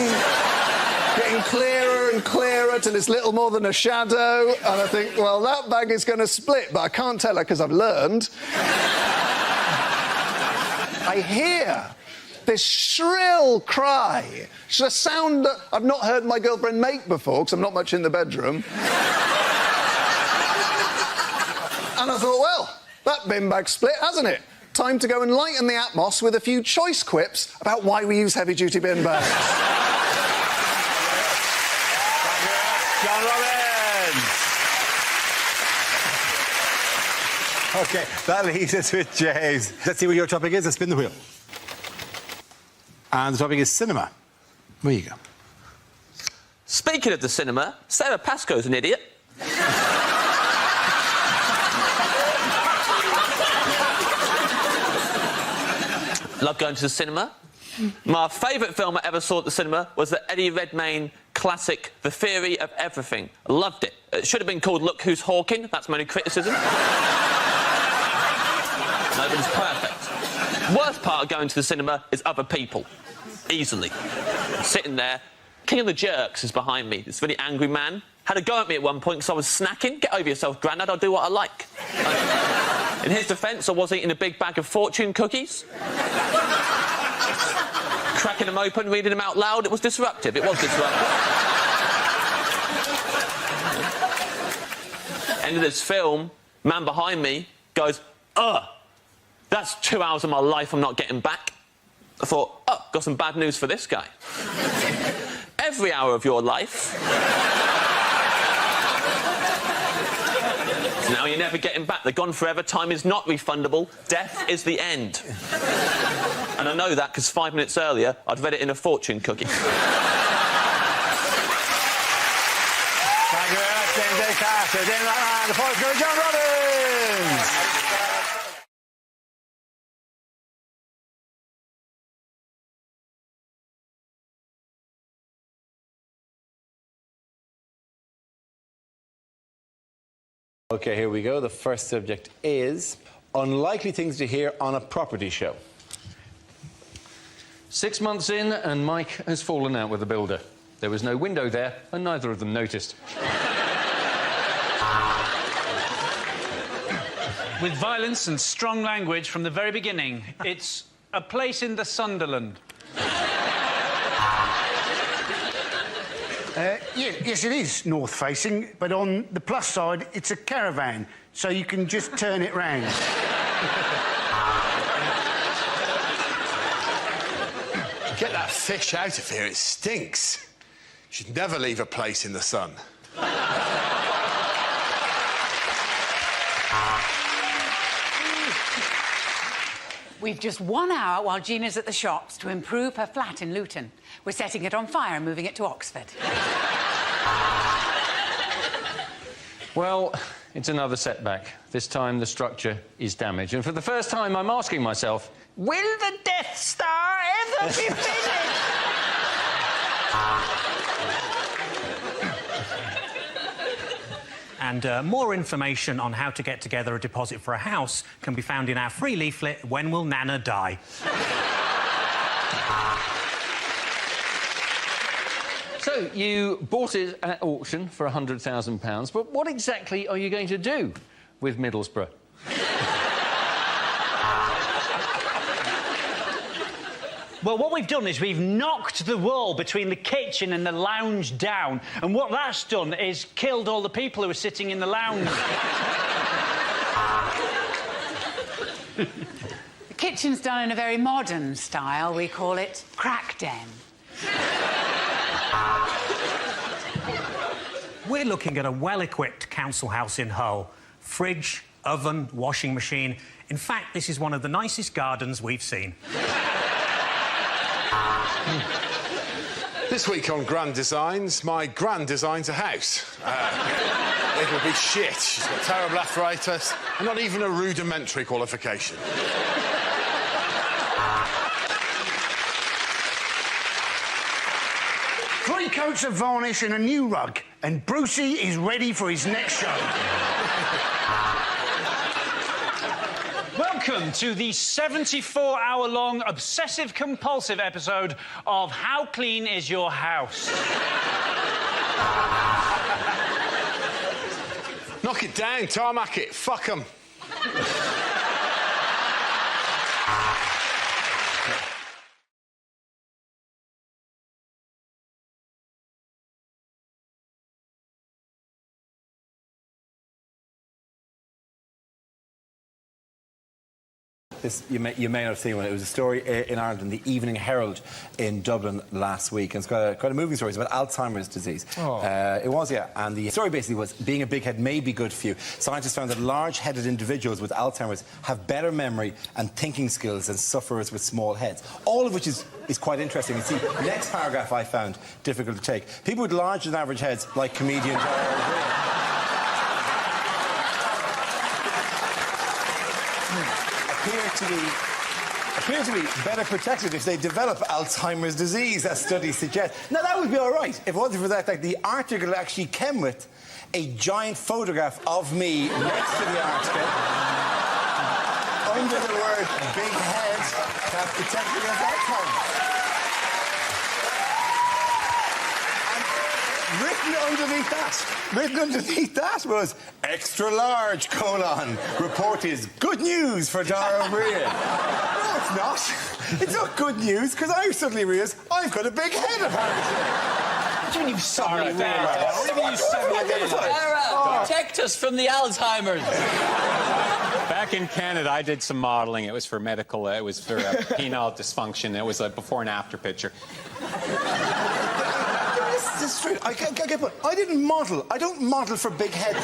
getting clearer and clearer till it's little more than a shadow. And I think, well, that bag is going to split, but I can't tell her because I've learned. I hear this shrill cry. It's a sound that I've not heard my girlfriend make before, because I'm not much in the bedroom. And I thought, well, that bin bag split, hasn't it? Time to go and lighten the atmos with a few choice quips about why we use heavy-duty bin bags. John Robbins. OK, that leaves us with James. Let's see what your topic is. Let's spin the wheel. And the topic is cinema. Where you go? Speaking of the cinema, Sarah Pascoe's an idiot. Love going to the cinema. My favourite film I ever saw at the cinema was the Eddie Redmayne classic, The Theory of Everything. I loved it. It should have been called Look Who's Hawking. That's my only criticism. No, but it's perfect. Worst part of going to the cinema is other people. Easily. Sitting there. King of the Jerks is behind me. This really angry man. Had a go at me at one point because I was snacking. Get over yourself, Grandad. I'll do what I like. In his defence, I was eating a big bag of fortune cookies. Cracking them open, reading them out loud. It was disruptive. It was disruptive. End of this film, man behind me goes, ugh. That's 2 hours of my life I'm not getting back. I thought, oh, got some bad news for this guy. Every hour of your life. Now you're never getting back. They're gone forever. Time is not refundable. Death is the end. And I know that because 5 minutes earlier, I'd read it in a fortune cookie. Thank you very much, James A. Carter. And the points go to John Robbins. OK, here we go. The first subject is unlikely things to hear on a property show. 6 months in, and Mike has fallen out with the builder. There was no window there, and neither of them noticed. With violence and strong language from the very beginning, it's a place in the Sunderland. Yes, it is north-facing, but on the plus side, it's a caravan, so you can just turn it round. Get that fish out of here, it stinks. should never leave a place in the sun. We've just 1 hour while Gina's at the shops to improve her flat in Luton. We're setting it on fire and moving it to Oxford. Well, it's another setback. This time the structure is damaged. And for the first time, I'm asking myself, will the Death Star ever be finished? And more information on how to get together a deposit for a house can be found in our free leaflet, When Will Nana Die? So, you bought it at auction for £100,000, but what exactly are you going to do with Middlesbrough? Well, what we've done is we've knocked the wall between the kitchen and the lounge down, and what that's done is killed all the people who were sitting in the lounge. The kitchen's done in a very modern style. We call it crack den. We're looking at a well-equipped council house in Hull. Fridge, oven, washing machine. In fact, this is one of the nicest gardens we've seen. This week on Grand Designs, my gran designs a house. It'll be shit. She's got terrible arthritis and not even a rudimentary qualification. 3 coats of varnish and a new rug, and Brucey is ready for his next show. Welcome to the 74-hour-long obsessive-compulsive episode of How Clean Is Your House? Knock it down, tarmac it, fuck 'em. This, you may not have seen one. It was a story in Ireland in the Evening Herald in Dublin last week. And it's quite a moving story. It's about Alzheimer's disease. Oh. It was, yeah. And the story basically was being a big head may be good for you. Scientists found that large-headed individuals with Alzheimer's have better memory and thinking skills than sufferers with small heads. All of which is quite interesting. You see, the next paragraph I found difficult to take. People with larger than average heads, like comedian appear to be better protected if they develop Alzheimer's disease, as studies suggest. Now, that would be all right if it wasn't for that. Like, the article actually came with a giant photograph of me next to the article, under the word big head, that protects against Alzheimer's. Written underneath that was extra large, : report is good news for Dara O'Brien. No, it's not. It's not good news, because I suddenly realised I've got a big head, apparently. What do you mean you've suddenly realised? Protect us from the Alzheimer's. Back in Canada, I did some modelling. It was for medical, it was for penile dysfunction. It was a before and after picture. This is true. I get what. I didn't model. I don't model for big heads. I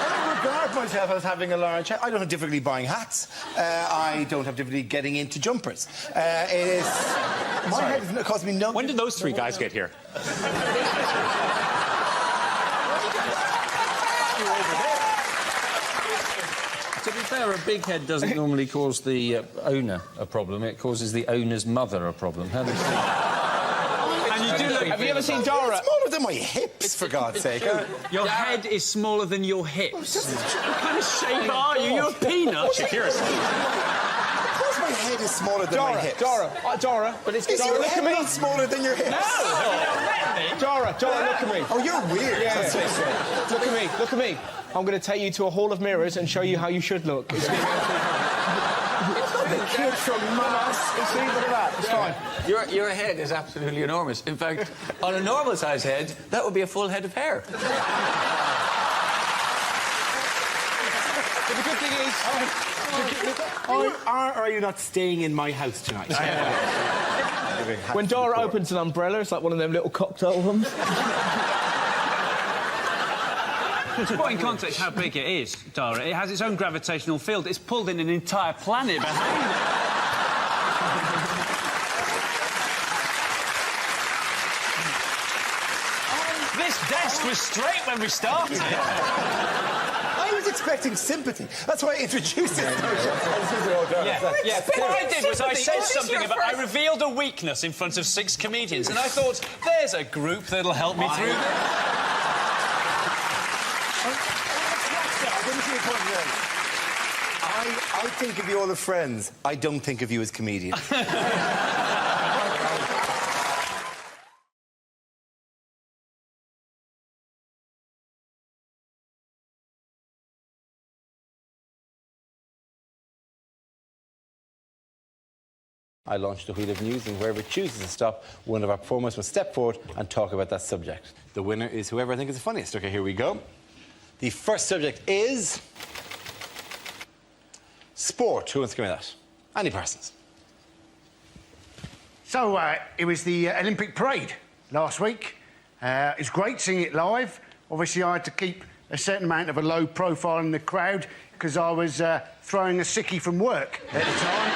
don't regard myself as having a large head. I don't have difficulty buying hats. I don't have difficulty getting into jumpers. My head has caused me no... When did those 3 guys get here? To be fair, a big head doesn't normally cause the owner a problem. It causes the owner's mother a problem. How does Have you ever seen Dara? It's smaller than my hips, for God's sake. Your head is smaller than your hips. What kind of shape are you? You're a peanut. Shakira. Of course my head is smaller than my hips. Dara, but it's... Is Dara, your look head at me. not smaller than your hips? No! Dara, look at me. Oh, you're weird. Yeah. Look at me. I'm going to take you to a hall of mirrors and show you how you should look. It's going to the kid from Mars. See, look at that. It's fine. Your head is absolutely enormous. In fact, on a normal-sized head, that would be a full head of hair. But the good thing is... Are you not staying in my house tonight? When Dara opens an umbrella, it's like one of them little cocktail ones. To put in context how big it is, Dara, it has its own gravitational field. It's pulled in an entire planet behind it. This desk was straight when we started. I was expecting sympathy. That's why I introduced it. What I did was I said something about... I revealed a weakness in front of 6 comedians, and I thought, there's a group that'll help me through this. I think of you all as friends. I don't think of you as comedians. I launched the Wheel of News, and wherever it chooses to stop, one of our performers will step forward and talk about that subject. The winner is whoever I think is the funniest. OK, here we go. The first subject is... sport. Who wants to give me that? Any persons? So, it was the Olympic parade last week. It was great seeing it live. Obviously, I had to keep a certain amount of a low profile in the crowd because I was throwing a sickie from work at the time.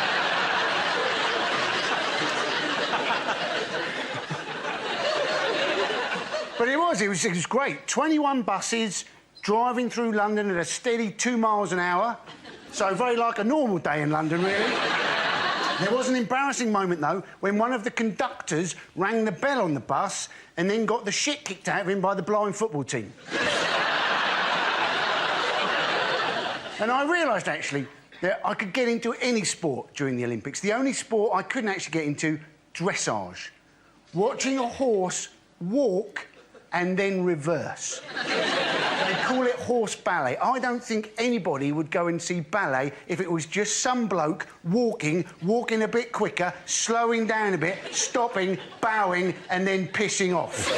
But it was great. 21 buses driving through London at a steady 2 miles an hour. So very like a normal day in London, really. There was an embarrassing moment, though, when one of the conductors rang the bell on the bus and then got the shit kicked out of him by the blind football team. And I realised, actually, that I could get into any sport during the Olympics. The only sport I couldn't actually get into, dressage. Watching a horse walk and then reverse. They call it horse ballet. I don't think anybody would go and see ballet if it was just some bloke walking a bit quicker, slowing down a bit, stopping, bowing, and then pissing off.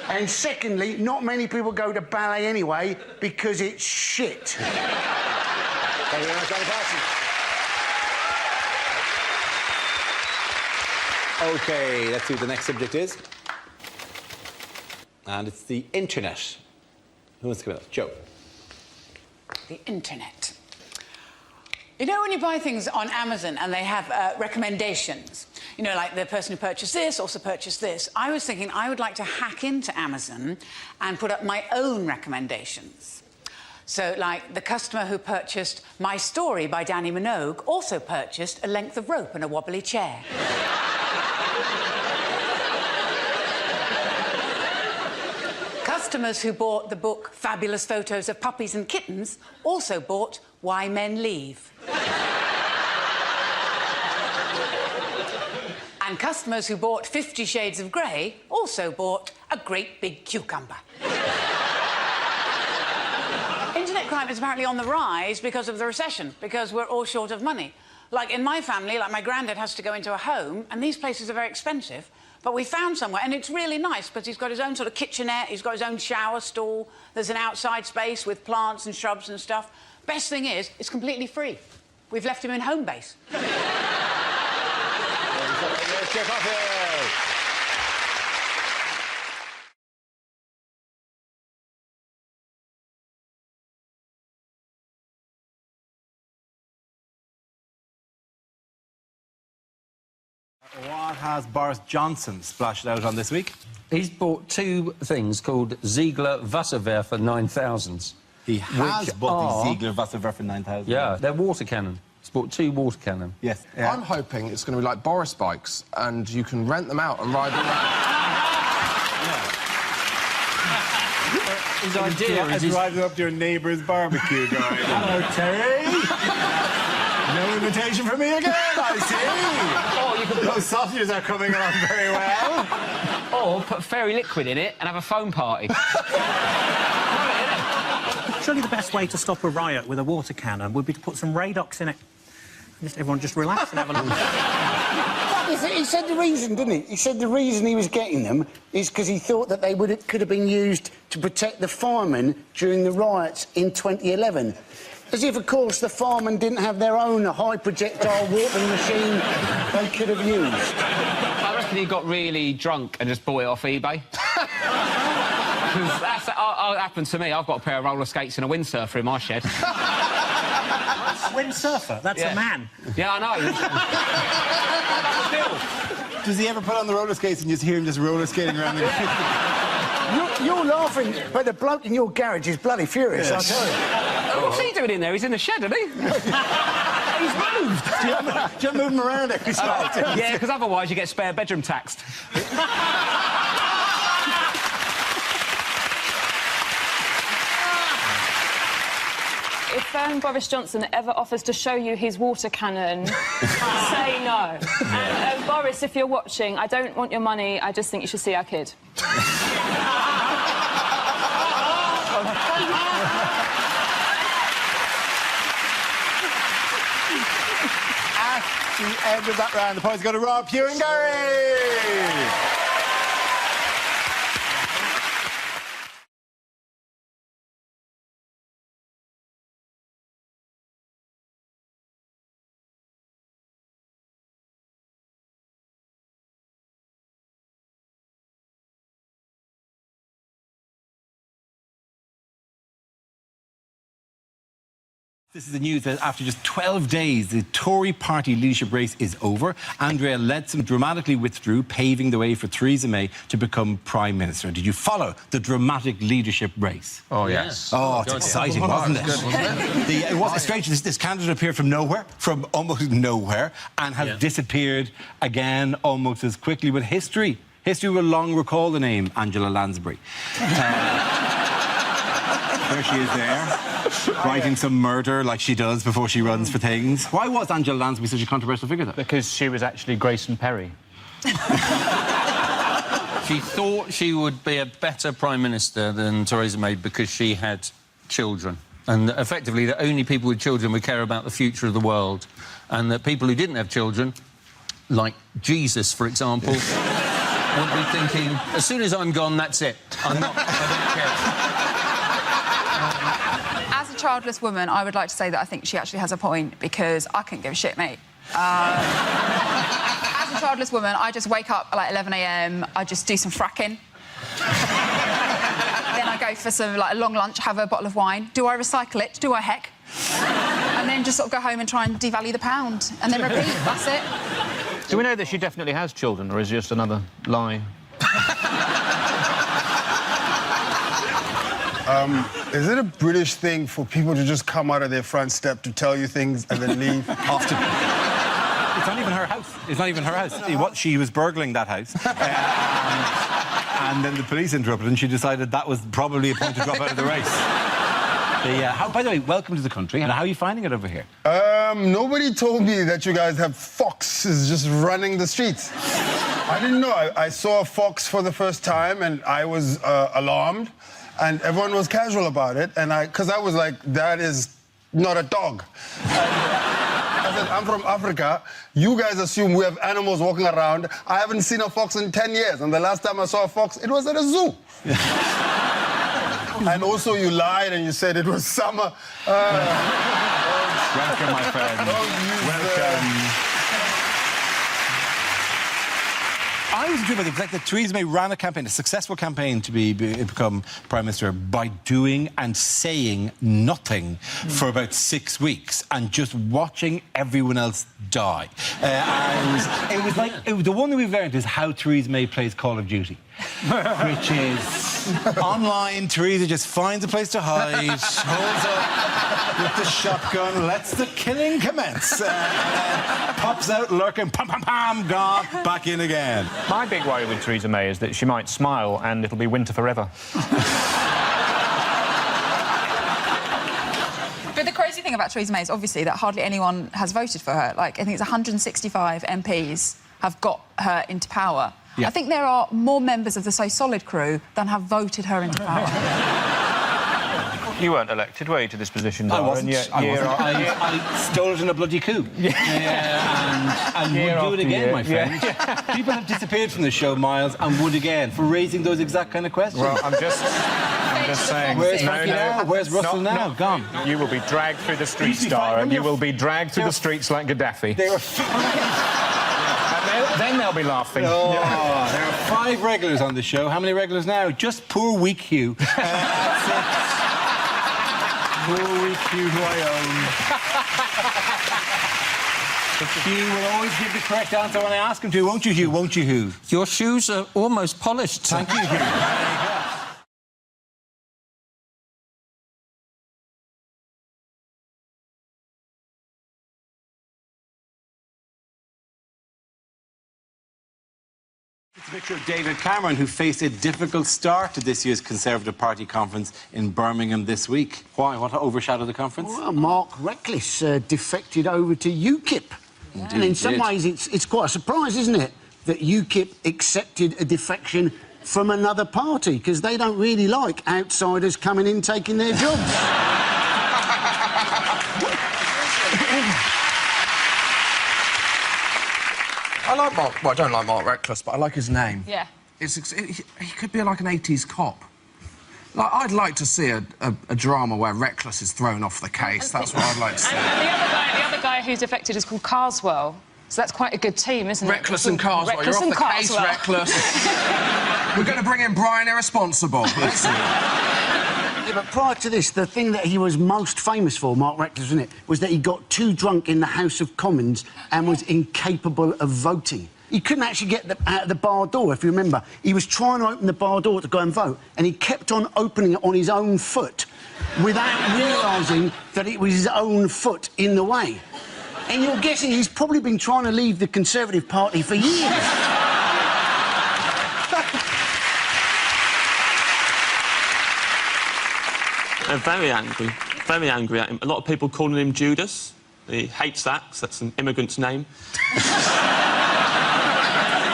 And secondly, not many people go to ballet anyway because it's shit. Thank you very much, Johnny Parsons. OK, let's see what the next subject is. And it's the internet. Who wants to come out? Joe. The internet. You know when you buy things on Amazon and they have recommendations? You know, like the person who purchased this also purchased this. I was thinking I would like to hack into Amazon and put up my own recommendations. So, like, the customer who purchased My Story by Danny Minogue also purchased a length of rope and a wobbly chair. Customers who bought the book Fabulous Photos of Puppies and Kittens also bought Why Men Leave. And customers who bought 50 Shades of Grey also bought a great big cucumber. Internet crime is apparently on the rise because of the recession, because we're all short of money. Like, in my family, like, my granddad has to go into a home, and these places are very expensive, but we found somewhere, and it's really nice, because he's got his own sort of kitchenette, he's got his own shower stall, there's an outside space with plants and shrubs and stuff. Best thing is, it's completely free. We've left him in home base. What has Boris Johnson splashed out on this week? He's bought 2 things called Ziegler Wasserwerfer 9000s. He has bought the Ziegler Wasserwerfer 9000. Yeah, they're water cannon. He's bought 2 water cannon. Yes. Yeah. I'm hoping it's going to be like Boris bikes, and you can rent them out and ride them His idea is... driving up to your neighbour's barbecue, guy. Hello, Terry. No invitation for me again, I see. Oh, you could... Those sausages are coming along very well. Or put fairy liquid in it and have a foam party. Surely the best way to stop a riot with a water cannon would be to put some Radox in it. Everyone just relax and have a look. He said the reason, didn't he? He said the reason he was getting them is because he thought that they could have been used to protect the firemen during the riots in 2011. As if, of course, the firemen didn't have their own high projectile warping machine they could have used. I reckon he got really drunk and just bought it off eBay. Because that's happened to me. I've got a pair of roller skates and a windsurfer in my shed. Windsurfer? That's a man. Yeah, I know. Does he ever put on the roller skates and you just hear him just roller skating around the... You're laughing, but the bloke in your garage is bloody furious, I'll tell you. What's he doing in there? He's in the shed, isn't he? He's moved. Do you move him around every so often? Yeah, because otherwise you get spare bedroom taxed. If Boris Johnson ever offers to show you his water cannon, say no. And Boris, if you're watching, I don't want your money, I just think you should see our kid. At the end of that round, the points go to Rob, Hugh and Gary! This is the news that after just 12 days, the Tory party leadership race is over. Andrea Leadsom dramatically withdrew, paving the way for Theresa May to become Prime Minister. Did you follow the dramatic leadership race? Oh, yes. Oh, it's exciting, wasn't it? It was strange. This candidate appeared from nowhere, from almost nowhere, and has disappeared again almost as quickly. But history will long recall the name Angela Lansbury. There she is there. Writing some murder like she does before she runs for things. Why was Angela Lansbury such a controversial figure, though? Because she was actually Grayson Perry. She thought she would be a better Prime Minister than Theresa May because she had children. And effectively, the only people with children would care about the future of the world. And that people who didn't have children, like Jesus, for example, would be thinking, as soon as I'm gone, that's it. I don't care. As a childless woman, I would like to say that I think she actually has a point, because I couldn't give a shit, mate. As a childless woman, I just wake up at like 11 a.m, I just do some fracking. Then I go for some, like, a long lunch, have a bottle of wine. Do I recycle it? Do I heck? And then just sort of go home and try and devalue the pound. And then repeat, that's it. Do we know that she definitely has children, or is it just another lie? Is it a British thing for people to just come out of their front step to tell you things and then leave? Often. It's not even her house. It's not even her house. She was burgling that house. And then the police interrupted and she decided that was probably a point to drop out of the race. By the way, welcome to the country. And how are you finding it over here? Nobody told me that you guys have foxes just running the streets. I didn't know. I saw a fox for the first time and I was alarmed. And everyone was casual about it, and because I was like, that is not a dog. I said, I'm from Africa. You guys assume we have animals walking around. I haven't seen a fox in 10 years, and the last time I saw a fox, it was at a zoo. And also, you lied and you said it was summer. Welcome, my friend. Welcome. I was intrigued by the fact that Theresa May ran a campaign, a successful campaign to become Prime Minister by doing and saying nothing for about 6 weeks and just watching everyone else die. It was like the one that we've learned is how Theresa May plays Call of Duty, which is online. Theresa just finds a place to hide, holds up with the shotgun, lets the killing commence, pops out lurking, pam, pam, pam, gone, back in again. My big worry with Theresa May is that she might smile and it'll be winter forever. But the crazy thing about Theresa May is obviously that hardly anyone has voted for her. Like, I think it's 165 MPs have got her into power. Yeah. I think there are more members of the So Solid crew than have voted her into power. You weren't elected, were you, to this position, I Dara? wasn't. And yet, I stole it in a bloody coup. And Year would do it after again, year. my friend. People have disappeared from the show, Miles, and would again, for raising those exact kind of questions. Well, I'm just saying... Where's Frankie now? Where's Russell now? Gone. You will be dragged through the streets, Dara, and you will be dragged through the streets like Gaddafi. There were then they'll be laughing. Oh, there are 5 regulars on the show. How many regulars now? Just poor weak Hugh. Poor weak Hugh, who I own. Hugh will always give the correct answer when I ask him to, won't you, Hugh? Won't you, Hugh? Your shoes are almost polished. Thank you, Hugh. There you go. It's a picture of David Cameron, who faced a difficult start to this year's Conservative Party conference in Birmingham this week. Why? What overshadowed the conference? Well, Mark Reckless defected over to UKIP. Indeed, and in some did. ways, it's quite a surprise, isn't it, that UKIP accepted a defection from another party, because they don't really like outsiders coming in taking their jobs. I like Mark... Well, I don't like Mark Reckless, but I like his name. Yeah. He could be like an 80s cop. Like, I'd like to see a drama where Reckless is thrown off the case. That's what I'd like to see. And the other guy who's defected is called Carswell. So that's quite a good team, isn't it? Reckless and Carswell. Reckless You're and off the Carswell. case, Reckless. We're going to bring in Brian Irresponsible. Yeah, but prior to this, the thing that he was most famous for, Mark Reckless, wasn't it, was that he got too drunk in the House of Commons and was incapable of voting. He couldn't actually get out of the bar door, if you remember. He was trying to open the bar door to go and vote, and he kept on opening it on his own foot without realising that it was his own foot in the way. And you're guessing he's probably been trying to leave the Conservative Party for years. They're very angry at him. A lot of people calling him Judas. He hates that, 'cause that's an immigrant's name.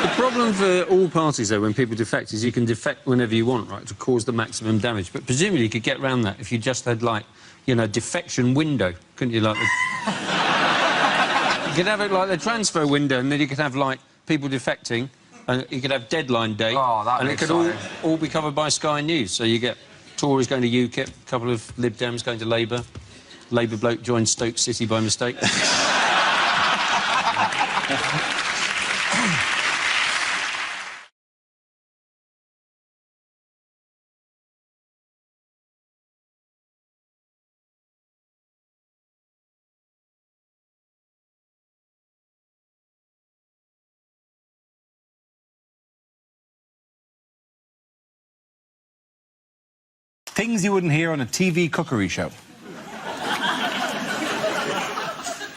The problem for all parties, though, when people defect, is you can defect whenever you want, right, to cause the maximum damage. But presumably you could get around that if you just had, like, you know, defection window, couldn't you? Like, you could have it like the transfer window, and then you could have, like, people defecting, and you could have deadline day, and it could all be covered by Sky News. So you get Tories going to UKIP, a couple of Lib Dems going to Labour, Labour bloke joined Stoke City by mistake. Things you wouldn't hear on a TV cookery show.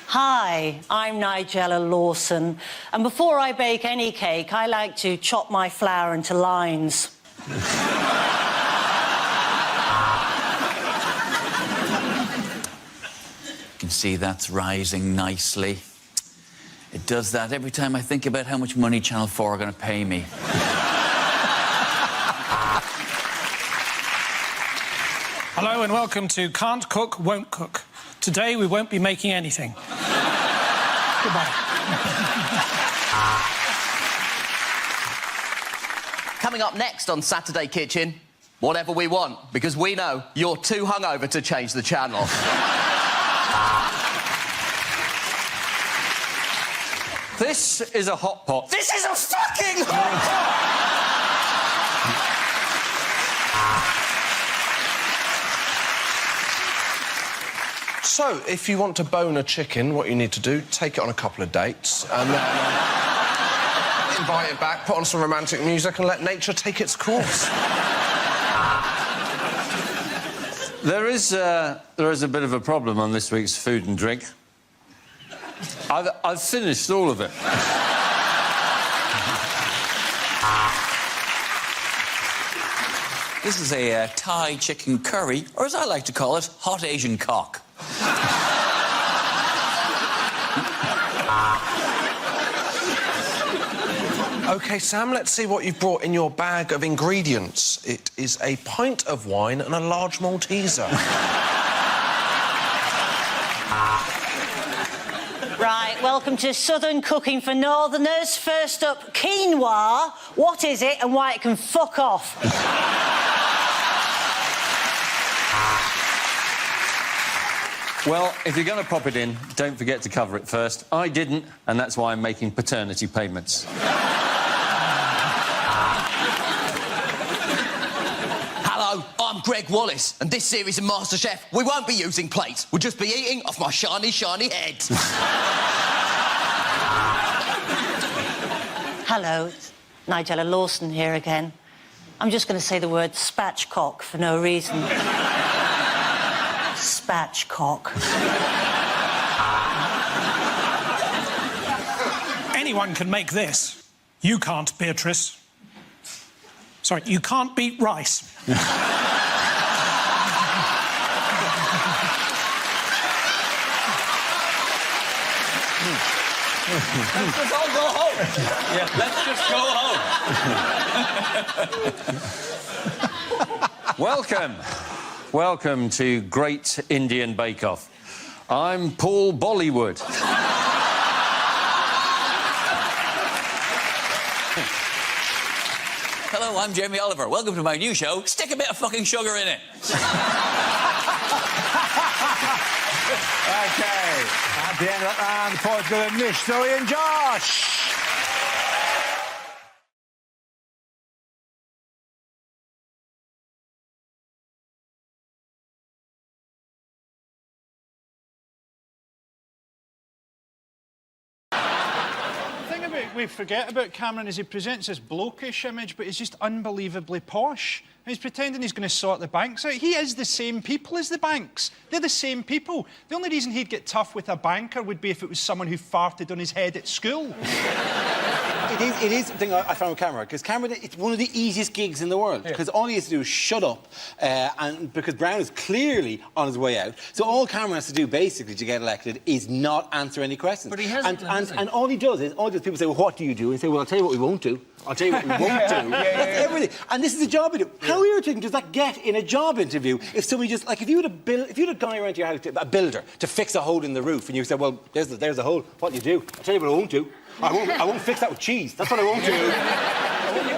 Hi, I'm Nigella Lawson, and before I bake any cake, I like to chop my flour into lines. You can see that's rising nicely. It does that every time I think about how much money Channel 4 are going to pay me. Hello and welcome to Can't Cook, Won't Cook. Today we won't be making anything. Goodbye. Coming up next on Saturday Kitchen, whatever we want, because we know you're too hungover to change the channel. This is a hot pot. This is a fucking hot pot! So, if you want to bone a chicken, what you need to do, take it on a couple of dates, and then invite it back, put on some romantic music, and let nature take its course. There is a bit of a problem on this week's food and drink. I've finished all of it. This is a Thai chicken curry, or as I like to call it, hot Asian cock. OK, Sam, let's see what you've brought in your bag of ingredients. It is a pint of wine and a large Malteser. Right, welcome to Southern Cooking for Northerners. First up, quinoa. What is it and why it can fuck off? Well, if you're going to pop it in, don't forget to cover it first. I didn't, and that's why I'm making paternity payments. Hello, I'm Greg Wallace, and this series of MasterChef, we won't be using plates. We'll just be eating off my shiny, shiny head. Hello, it's Nigella Lawson here again. I'm just going to say the word spatchcock for no reason. Spatchcock. Anyone can make this. You can't, Beatrice. Sorry, you can't beat rice. Let's just all go home. Yeah, let's just go home. Welcome. Welcome to Great Indian Bake Off. I'm Paul Bollywood. Hello, I'm Jamie Oliver. Welcome to my new show. Stick a bit of fucking sugar in it. OK, at the end of that round, the points go to Nish, Zoe and Josh. We forget about Cameron is he presents this blokish image, but he's just unbelievably posh. He's pretending he's going to sort the banks out. He is the same people as the banks. They're the same people. The only reason he'd get tough with a banker would be if it was someone who farted on his head at school. It is the thing I found with Cameron, because Cameron, it's one of the easiest gigs in the world, because all he has to do is shut up, and because Brown is clearly on his way out, so all Cameron has to do, basically, to get elected, is not answer any questions. But he hasn't, and all he does is, people say, well, what do you do? And he say, well, I'll tell you what we won't do. I'll tell you what we won't do. That's everything. And this is the job interview. How irritating does that get in a job interview if somebody just, like, if you had a guy around to your house, a builder, to fix a hole in the roof, and you said, well, there's a hole, what do you do? I'll tell you what I won't do. I won't fix that with cheese. That's what I won't do.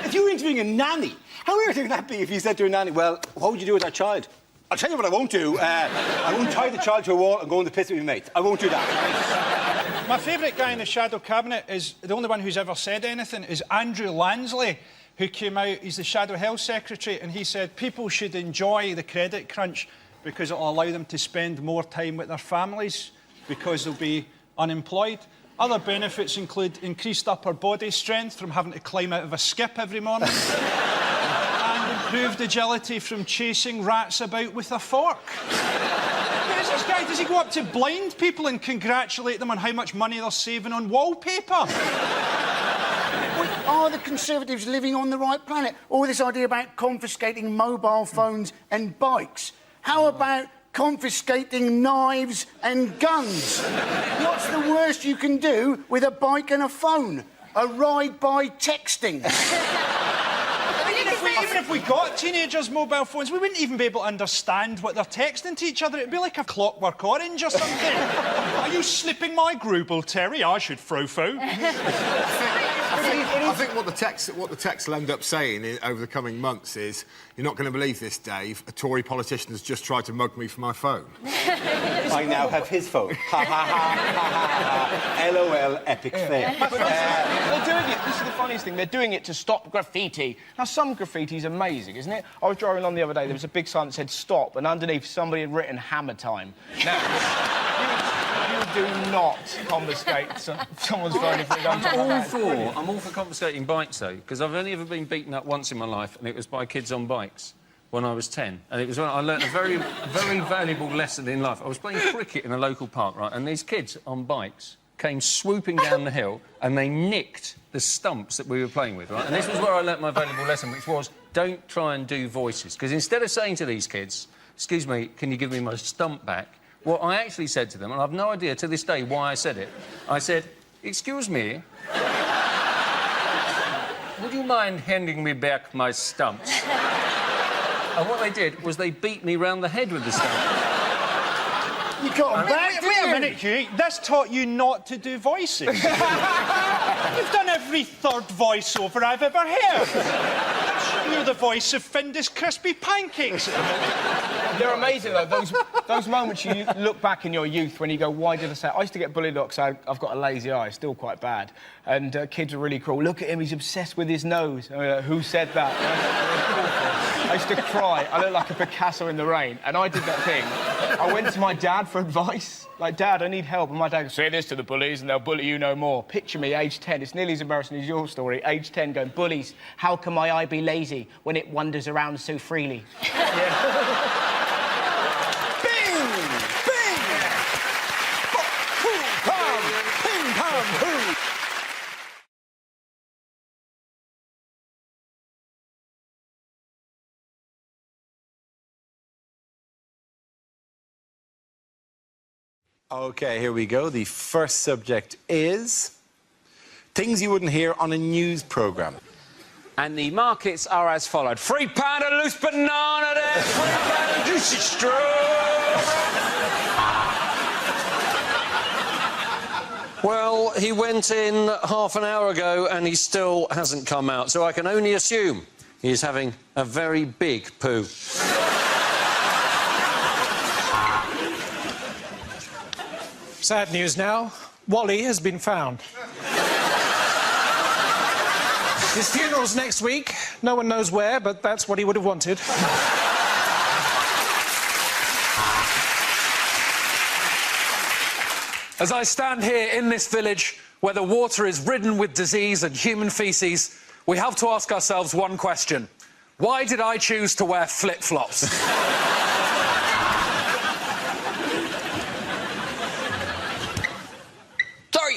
If you were interviewing a nanny, how irritating would that be if you said to a nanny, well, what would you do with that child? I'll tell you what I won't do. I won't tie the child to a wall and go in the piss with my mates. I won't do that. My favourite guy in the shadow cabinet is, the only one who's ever said anything, is Andrew Lansley, who came out, he's the Shadow Health Secretary, and he said people should enjoy the credit crunch because it'll allow them to spend more time with their families because they'll be unemployed. Other benefits include increased upper body strength from having to climb out of a skip every morning and improved agility from chasing rats about with a fork. Who's this guy? Does he go up to blind people and congratulate them on how much money they're saving on wallpaper? Are the Conservatives living on the right planet? All this idea about confiscating mobile phones and bikes. How about confiscating knives and guns? What's the worst you can do with a bike and a phone? A ride by texting. Even if we got teenagers' mobile phones, we wouldn't even be able to understand what they're texting to each other. It'd be like a Clockwork Orange or something. Are you slipping my Grubel, Terry? I should fro-fo. I think what the text will end up saying over the coming months is, you're not going to believe this, Dave, a Tory politician has just tried to mug me for my phone. I now have his phone. Ha, ha, ha, ha, ha, ha. LOL, epic fail. But they're doing it, this is the funniest thing, they're doing it to stop graffiti. Now, some graffiti's amazing, isn't it? I was driving along the other day, there was a big sign that said stop, and underneath somebody had written hammer time. Now, you do not confiscate someone's phone if they don't. I'm all for confiscating bikes, though, because I've only ever been beaten up once in my life, and it was by kids on bikes when I was 10. And it was when I learnt a very, very valuable lesson in life. I was playing cricket in a local park, right, and these kids on bikes came swooping down the hill, and they nicked the stumps that we were playing with, right? And this was where I learnt my valuable lesson, which was, don't try and do voices. Because instead of saying to these kids, excuse me, can you give me my stump back? What I actually said to them, and I've no idea to this day why I said it, I said, excuse me, would you mind handing me back my stumps? And what they did was they beat me round the head with the stump. You got him back, Wait a minute, Hugh. This taught you not to do voices. You've done every third voiceover I've ever heard. You're the voice of Findus Crispy Pancakes. They're amazing, though. Those moments you look back in your youth when you go, why did I say it? I used to get bullied because I've got a lazy eye, still quite bad. And kids were really cruel. Look at him, he's obsessed with his nose. Who said that? I used to cry. I looked like a Picasso in the rain. And I did that thing. I went to my dad for advice. Like, Dad, I need help. And my dad goes, say this to the bullies and they'll bully you no more. Picture me, age 10. It's nearly as embarrassing as your story. Age 10 going, bullies, how can my eye be lazy when it wanders around so freely? Yeah. OK, here we go. The first subject is things you wouldn't hear on a news programme. And the markets are as followed. £3 a loose banana there, £3 a juicy straw. Well, he went in half an hour ago and he still hasn't come out, so I can only assume he's having a very big poo. Sad news now. Wally has been found. His funeral's next week. No one knows where, but that's what he would have wanted. As I stand here in this village where the water is ridden with disease and human faeces, we have to ask ourselves one question. Why did I choose to wear flip-flops?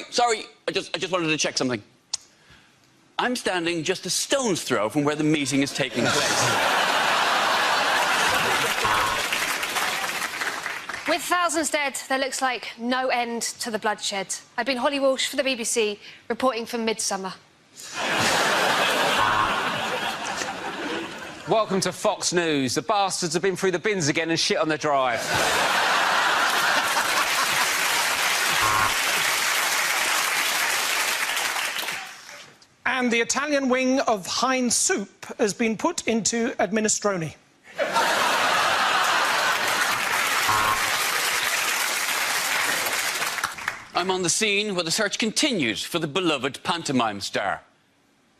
Sorry, I just wanted to check something. I'm standing just a stone's throw from where the meeting is taking place. With thousands dead, there looks like no end to the bloodshed. I've been Holly Walsh for the BBC, reporting from Midsummer. Welcome to Fox News. The bastards have been through the bins again and shit on the drive. And the Italian wing of Heinz soup has been put into administroni. I'm on the scene where the search continues for the beloved pantomime star.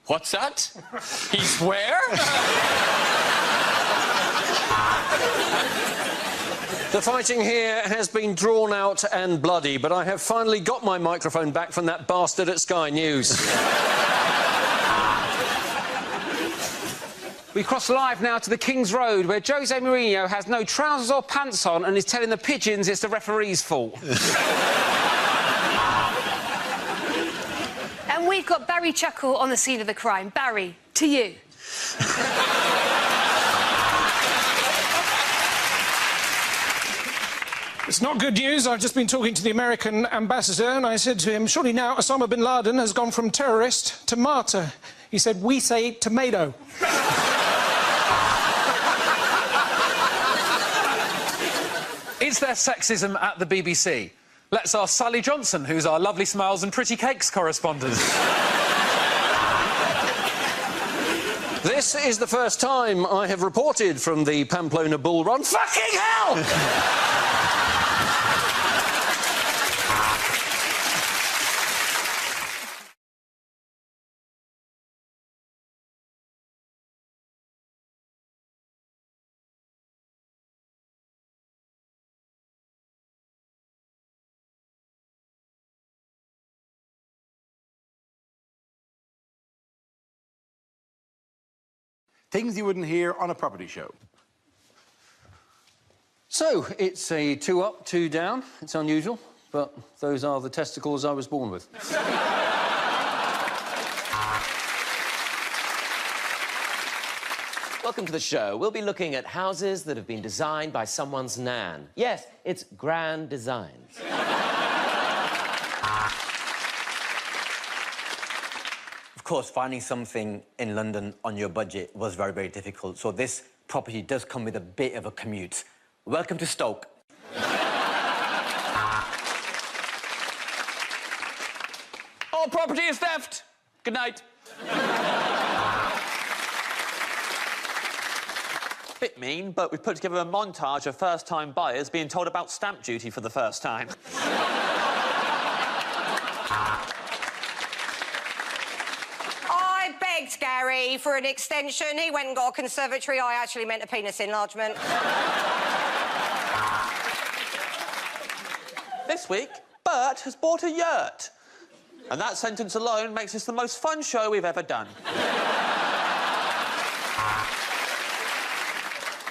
What's that? He's where? The fighting here has been drawn out and bloody, but I have finally got my microphone back from that bastard at Sky News. We cross live now to the King's Road, where Jose Mourinho has no trousers or pants on and is telling the pigeons it's the referee's fault. And we've got Barry Chuckle on the scene of the crime. Barry, to you. It's not good news. I've just been talking to the American ambassador and I said to him, surely now Osama bin Laden has gone from terrorist to martyr. He said, we say tomato. Is there sexism at the BBC? Let's ask Sally Johnson, who's our lovely smiles and pretty cakes correspondent. This is the first time I have reported from the Pamplona Bull Run. Fucking hell! Things you wouldn't hear on a property show. So, it's a 2 up, 2 down. It's unusual, but those are the testicles I was born with. Welcome to the show. We'll be looking at houses that have been designed by someone's nan. Yes, it's grand designs. Of course, finding something in London on your budget was very, very difficult. So this property does come with a bit of a commute. Welcome to Stoke. All property is theft. Good night. Bit mean, but we've put together a montage of first-time buyers being told about stamp duty for the first time. I begged Gary for an extension. He went and got a conservatory. I actually meant a penis enlargement. This week, Bert has bought a yurt. And that sentence alone makes this the most fun show we've ever done.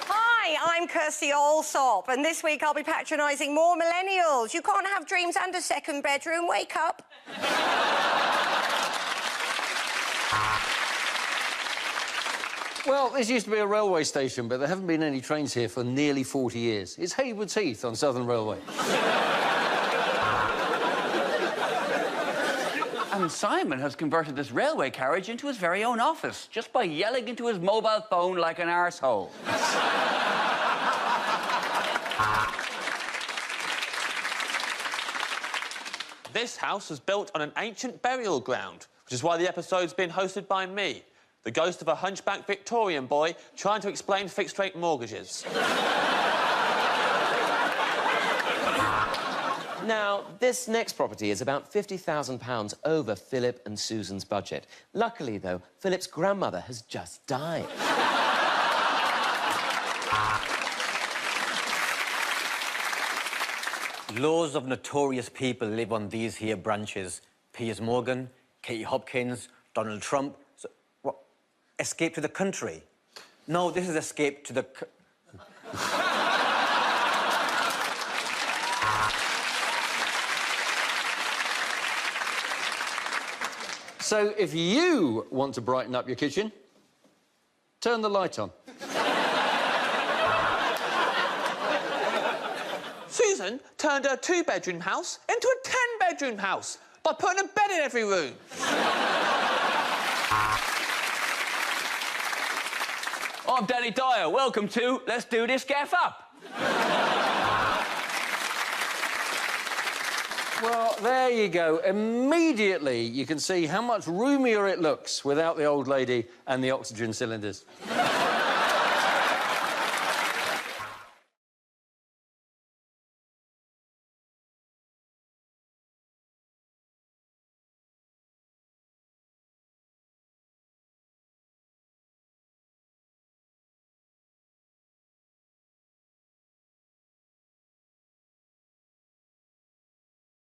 Hi, I'm Kirsty Allsop, and this week I'll be patronising more millennials. You can't have dreams and a second bedroom. Wake up. Well, this used to be a railway station, but there haven't been any trains here for nearly 40 years. It's Haywards Heath on Southern Railway. And Simon has converted this railway carriage into his very own office, just by yelling into his mobile phone like an arsehole. This house was built on an ancient burial ground, which is why the episode's been hosted by me, the ghost of a hunchback Victorian boy trying to explain fixed-rate mortgages. Now, this next property is about £50,000 over Philip and Susan's budget. Luckily, though, Philip's grandmother has just died. Loads of notorious people live on these here branches. Piers Morgan, Katie Hopkins, Donald Trump. So, what? Escape to the country? No, this is escape to the... So, if you want to brighten up your kitchen, turn the light on. Susan turned her two-bedroom house into a 10-bedroom house by putting a bed in every room. I'm Danny Dyer. Welcome to Let's Do This Gaff Up. Well, there you go. Immediately, you can see how much roomier it looks without the old lady and the oxygen cylinders.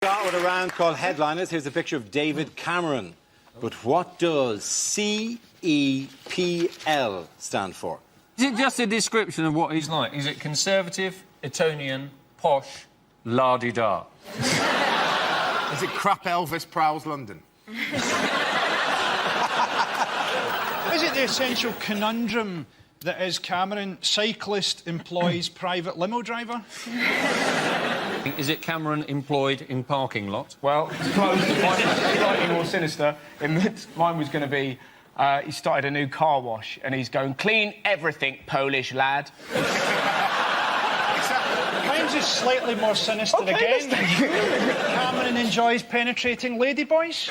Start with a round called Headliners. Here's a picture of David Cameron. But what does CEPL stand for? Is it just a description of what he's like? Is it conservative, Etonian, posh, la-di-da? Is it crap Elvis prowls London? Is it the essential conundrum that is Cameron, cyclist employs private limo driver? Is it Cameron employed in parking lot? Well, it's close. Mine's slightly more sinister. Mine was going to be, he started a new car wash and he's going, clean everything, Polish lad. Mine's just slightly more sinister again. Cameron enjoys penetrating ladyboys.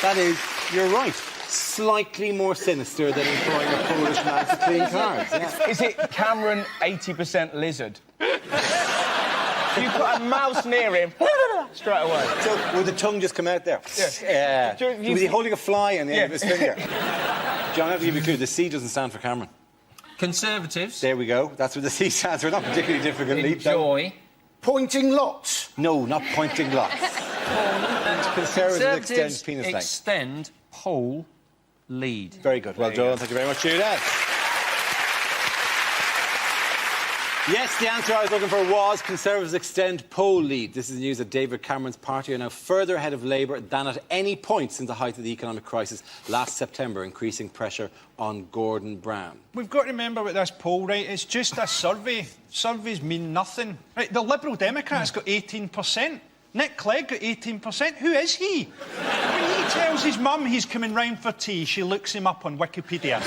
That is, you're right. Slightly more sinister than employing a Polish man to clean cars. Yeah. Is it Cameron 80% lizard? You put a mouse near him, straight away. So, would the tongue just come out there? Yes. Was he holding a fly on the end of his finger? John, I have to give you a clue. The C doesn't stand for Cameron. Conservatives. There we go. That's what the C stands for. Not particularly difficult. Enjoy. Pointing lots. No, not pointing lots. Conservatives extend penis length. Extend pole lead. Very good. Well done. Thank you very much, Judith. Yes, the answer I was looking for was Conservatives extend poll lead. This is news that David Cameron's party are now further ahead of Labour than at any point since the height of the economic crisis last September, increasing pressure on Gordon Brown. We've got to remember with this poll, right, it's just a survey. Surveys mean nothing. Right, the Liberal Democrats got 18%. Nick Clegg got 18%. Who is he? When he tells his mum he's coming round for tea, she looks him up on Wikipedia.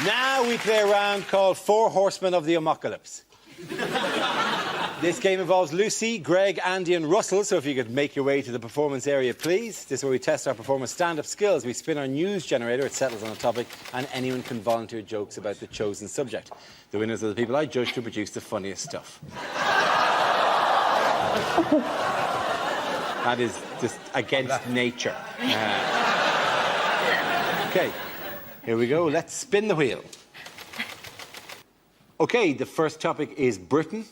Now we play a round called Four Horsemen of the Apocalypse. This game involves Lucy, Greg, Andy and Russell, so if you could make your way to the performance area, please. This is where we test our performance stand-up skills. We spin our news generator, it settles on a topic, and anyone can volunteer jokes about the chosen subject. The winners are the people I judge to produce the funniest stuff. That is just against nature. OK, here we go. Let's spin the wheel. OK, the first topic is Britain.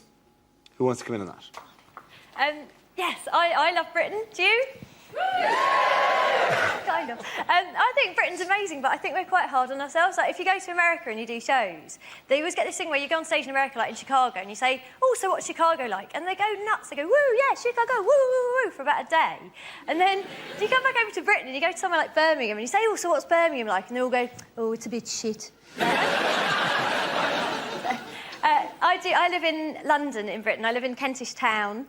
Who wants to come in on that? Yes, I love Britain. Do you? Kind of. I think Britain's amazing, but I think we're quite hard on ourselves. Like, if you go to America and you do shows, they always get this thing where you go on stage in America, like in Chicago, and you say, oh, so what's Chicago like? And they go nuts. They go, woo, yeah, Chicago, woo, woo, woo, for about a day. And then you come back over to Britain and you go to somewhere like Birmingham and you say, oh, so what's Birmingham like? And they all go, oh, it's a bit shit. I live in London, in Britain. I live in Kentish Town,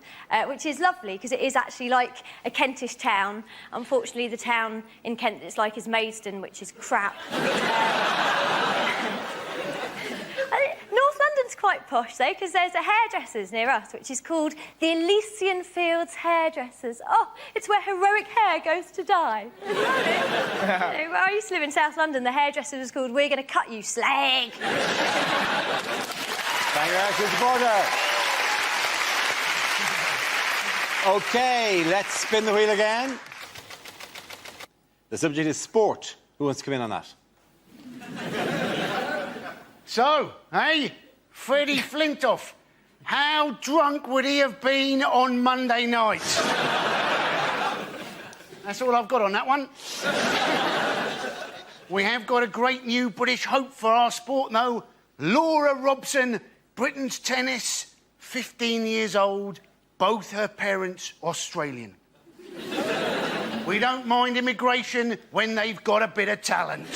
which is lovely because it is actually like a Kentish town. Unfortunately, the town in Kent it's like is Maidstone, which is crap. North London's quite posh, though, because there's a hairdresser's near us, which is called the Elysian Fields Hairdressers. Oh, it's where heroic hair goes to die. Isn't that it? Where I used to live in South London, the hairdresser was called We're Gonna Cut You, Slag. Thank you very much, Mr. Porter. OK, let's spin the wheel again. The subject is sport. Who wants to come in on that? So, hey, Freddie Flintoff, how drunk would he have been on Monday night? That's all I've got on that one. We have got a great new British hope for our sport, though. Laura Robson, Britain's tennis, 15 years old, both her parents Australian. We don't mind immigration when they've got a bit of talent.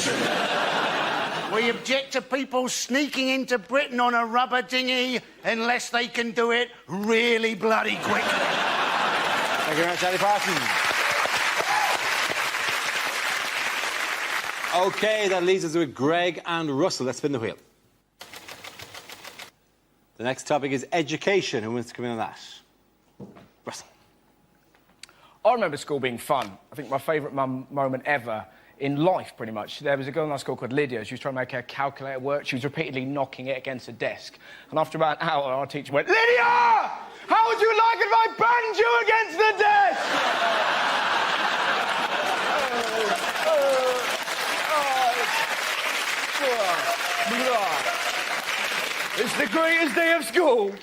We object to people sneaking into Britain on a rubber dinghy unless they can do it really bloody quickly. Thank you very much, Andy Parsons. OK, that leaves us with Greg and Russell. Let's spin the wheel. The next topic is education. Who wants to come in on that? Russell. I remember school being fun. I think my favourite moment ever in life, pretty much. There was a girl in our school called Lydia. She was trying to make her calculator work. She was repeatedly knocking it against a desk. And after about an hour, our teacher went, Lydia! How would you like if I banged you against the desk? It's the greatest day of school.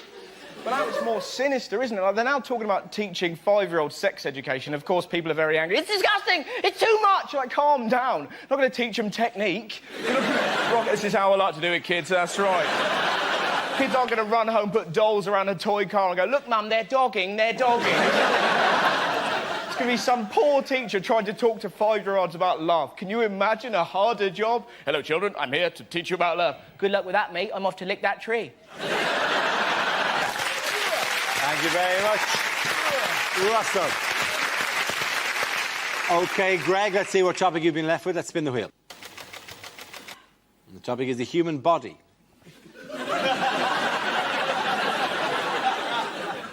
But now it's more sinister, isn't it? Like, they're now talking about teaching 5-year-olds sex education. Of course, people are very angry. It's disgusting! It's too much! Like, calm down. Not going to teach them technique. Right, this is how I like to do it, kids. That's right. Kids aren't going to run home, put dolls around a toy car and go, look, Mum, they're dogging, they're dogging. It's going to be some poor teacher trying to talk to 5-year-olds about love. Can you imagine a harder job? Hello, children. I'm here to teach you about love. Good luck with that, mate. I'm off to lick that tree. Thank you very much, Russell. OK, Greg, let's see what topic you've been left with. Let's spin the wheel. And the topic is the human body.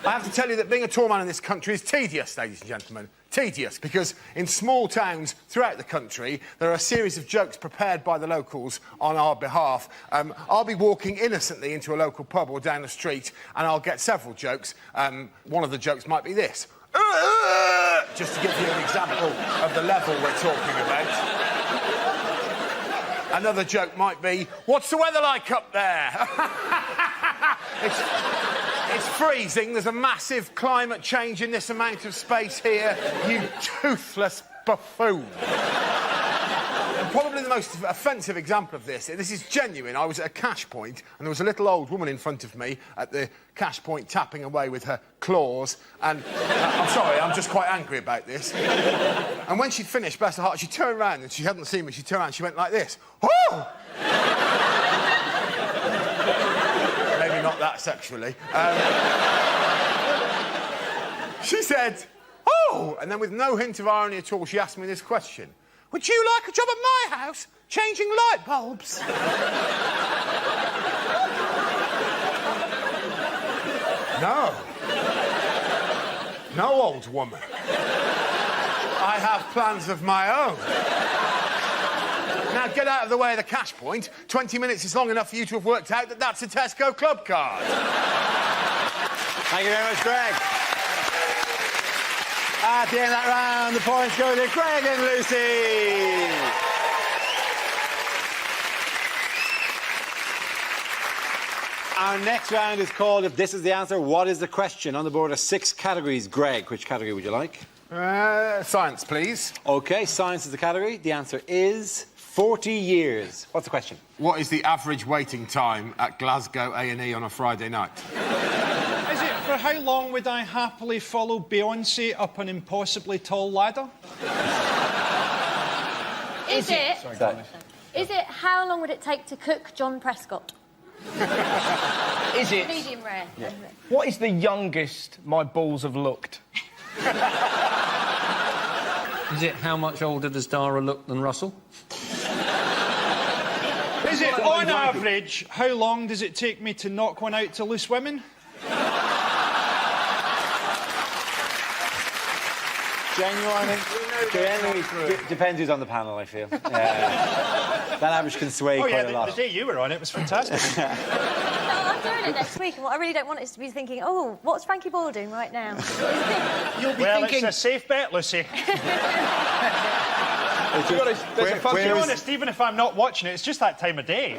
I have to tell you that being a tall man in this country is tedious, ladies and gentlemen. Tedious, because in small towns throughout the country, there are a series of jokes prepared by the locals on our behalf. I'll be walking innocently into a local pub or down the street, and I'll get several jokes. One of the jokes might be this. Just to give you an example of the level we're talking about. Another joke might be, what's the weather like up there? It's freezing. There's a massive climate change in this amount of space here, you toothless buffoon. most offensive example of this. This is genuine. I was at a cash point, and there was a little old woman in front of me at the cash point tapping away with her claws, and I'm sorry, I'm just quite angry about this. And when she'd finished, bless her heart, she turned around, and she hadn't seen me, she turned around and she went like this. Oh! Maybe not that sexually. She said, oh! And then with no hint of irony at all, she asked me this question. Would you like a job at my house, changing light bulbs? No. No, old woman. I have plans of my own. Now, get out of the way of the cash point. 20 minutes is long enough for you to have worked out that that's a Tesco club card. Thank you very much, Greg. At the end of that round, the points go to Greg and Lucy. Our next round is called If This Is the Answer, What is the Question? On the board are 6 categories. Greg, which category would you like? Science, please. OK, science is the category. The answer is 40 years. What's the question? What is the average waiting time at Glasgow A&E on a Friday night? Is it for how long would I happily follow Beyoncé up an impossibly tall ladder? Is it how long would it take to cook John Prescott? Is it? Medium rare. Yeah. What is the youngest my balls have looked? Is it how much older does Dara look than Russell? Is it, on average, how long does it take me to knock one out to loose women? Genuinely, depends who's on the panel, I feel. That average can sway quite a lot. The day you were on it was fantastic. I'm doing it next week, and what I really don't want is to be thinking, oh, what's Frankie Ball doing right now? You'll be thinking... it's a safe bet, Lucy. To be honest, even if I'm not watching it, it's just that time of day.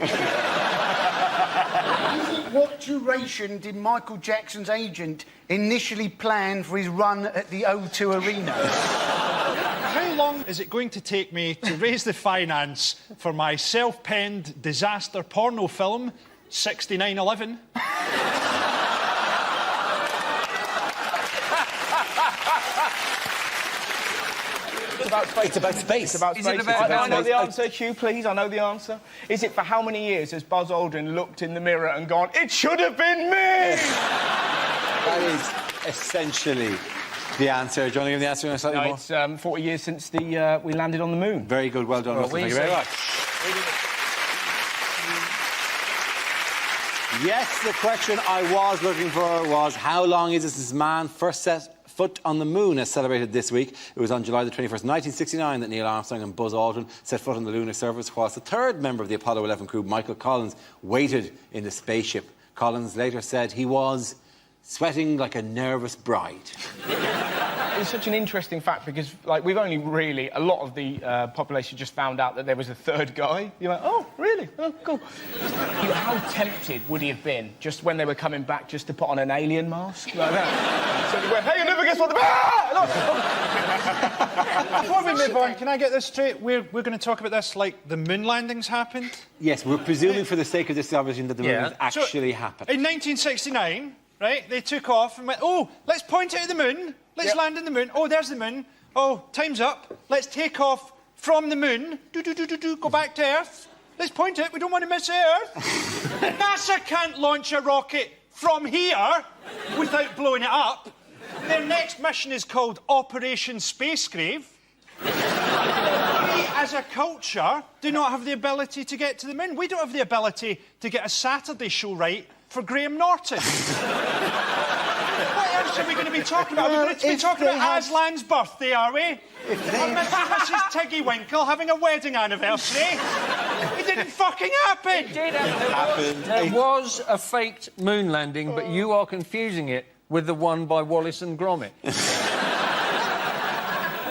What duration did Michael Jackson's agent initially plan for his run at the O2 Arena? How long is it going to take me to raise the finance for my self-penned disaster porno film, 6911? It's about space. It's about space. I know the answer, Hugh, please. I know the answer. Is it for how many years has Buzz Aldrin looked in the mirror and gone, it should have been me? That is essentially the answer. Do you want to give the answer slightly more? It's 40 years since we landed on the moon. Very good. Well done, Russell. Thank you very much. Yes, the question I was looking for was how long is it since man first set foot on the moon, as celebrated this week? It was on July the 21st, 1969, that Neil Armstrong and Buzz Aldrin set foot on the lunar surface, whilst the third member of the Apollo 11 crew, Michael Collins, waited in the spaceship. Collins later said he was sweating like a nervous bride. It's such an interesting fact because, like, we've only really... A lot of the population just found out that there was a third guy. You're like, oh, really? Oh, cool. How tempted would he have been just when they were coming back just to put on an alien mask? Like that. So he went, hey, you never guess what the... Before we move on, can I get this straight? We're going to talk about this like the moon landings happened? Yes, we're presuming for the sake of this establishing that the moon has actually happened. In 1969, right, they took off and went, oh, let's point it at the moon. Let's land on the moon. Oh, there's the moon. Oh, time's up. Let's take off from the moon. Go back to Earth. Let's point it. We don't want to miss Earth. NASA can't launch a rocket from here without blowing it up. Their next mission is called Operation Space Grave. We, as a culture, do not have the ability to get to the moon. We don't have the ability to get a Saturday show right for Graham Norton. What else are we going to be talking about? We're going to be talking about Aslan's birthday, are we? Mrs. Tiggy Winkle having a wedding anniversary. It didn't fucking happen. It did happen. There was a faked moon landing, but you are confusing it with the one by Wallace and Gromit.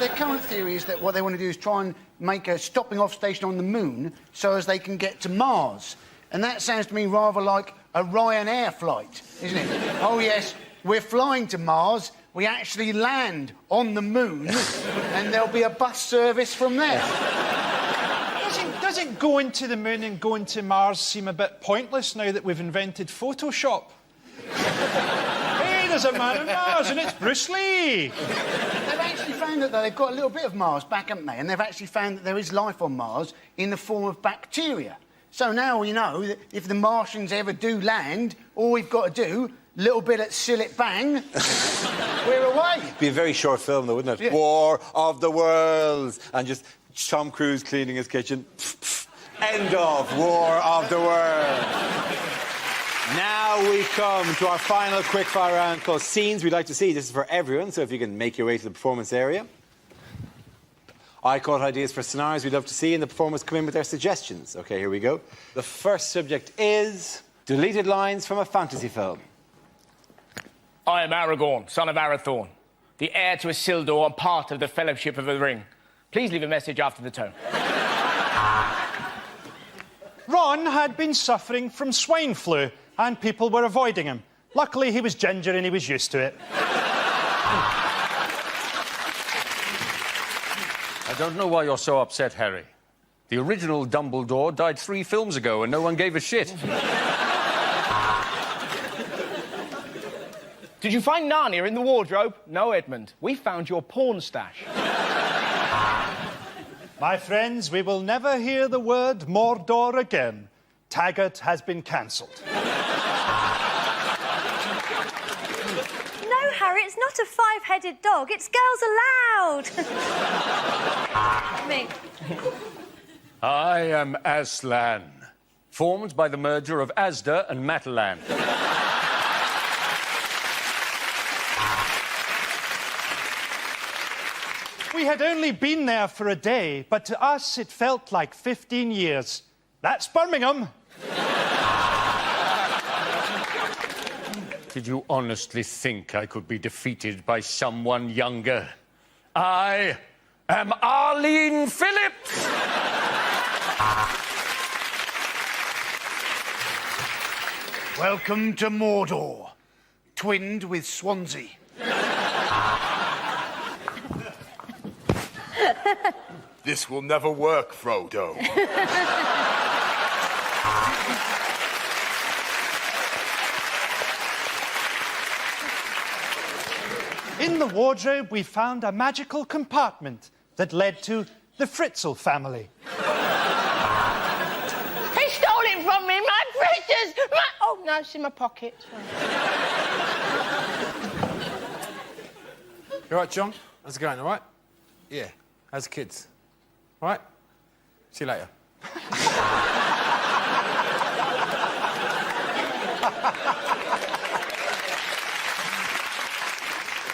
The current theory is that what they want to do is try and make a stopping-off station on the moon so as they can get to Mars. And that sounds to me rather like a Ryanair flight, isn't it? Oh, yes, we're flying to Mars, we actually land on the moon, and there'll be a bus service from there. Doesn't going to the moon and going to Mars seem a bit pointless now that we've invented Photoshop? Hey, there's a man on Mars and it's Bruce Lee. They've actually found that, though, they've got a little bit of Mars back, haven't they? And they've actually found that there is life on Mars in the form of bacteria. So now we know that if the Martians ever do land, all we've got to do, little bit at Sillet Bang, we're away. It'd be a very short film, though, wouldn't it? Yeah. War of the Worlds. And just Tom Cruise cleaning his kitchen. End of War of the Worlds. Now we come to our final quickfire round called Scenes We'd Like to See. This is for everyone, so if you can make your way to the performance area. I caught ideas for scenarios we'd love to see, and the performers come in with their suggestions. OK, here we go. The first subject is deleted lines from a fantasy film. I am Aragorn, son of Arathorn, the heir to Isildur and part of the Fellowship of the Ring. Please leave a message after the tone. Ron had been suffering from swine flu and people were avoiding him. Luckily, he was ginger and he was used to it. I don't know why you're so upset, Harry. The original Dumbledore died 3 films ago and no one gave a shit. Did you find Narnia in the wardrobe? No, Edmund. We found your porn stash. My friends, we will never hear the word Mordor again. Taggart has been cancelled. No, Harry, it's not a 5-headed dog. It's girls allowed. Me. I am Aslan, formed by the merger of Asda and Matalan. We had only been there for a day, but to us it felt like 15 years. That's Birmingham. Did you honestly think I could be defeated by someone younger? I am Arlene Phillips! Welcome to Mordor, twinned with Swansea. This will never work, Frodo. In the wardrobe, we found a magical compartment that led to the Fritzl family. He stole it from me, my precious... Oh, no, it's in my pocket. You all right, John? How's it going, all right? Yeah. How's the kids? All right? See you later.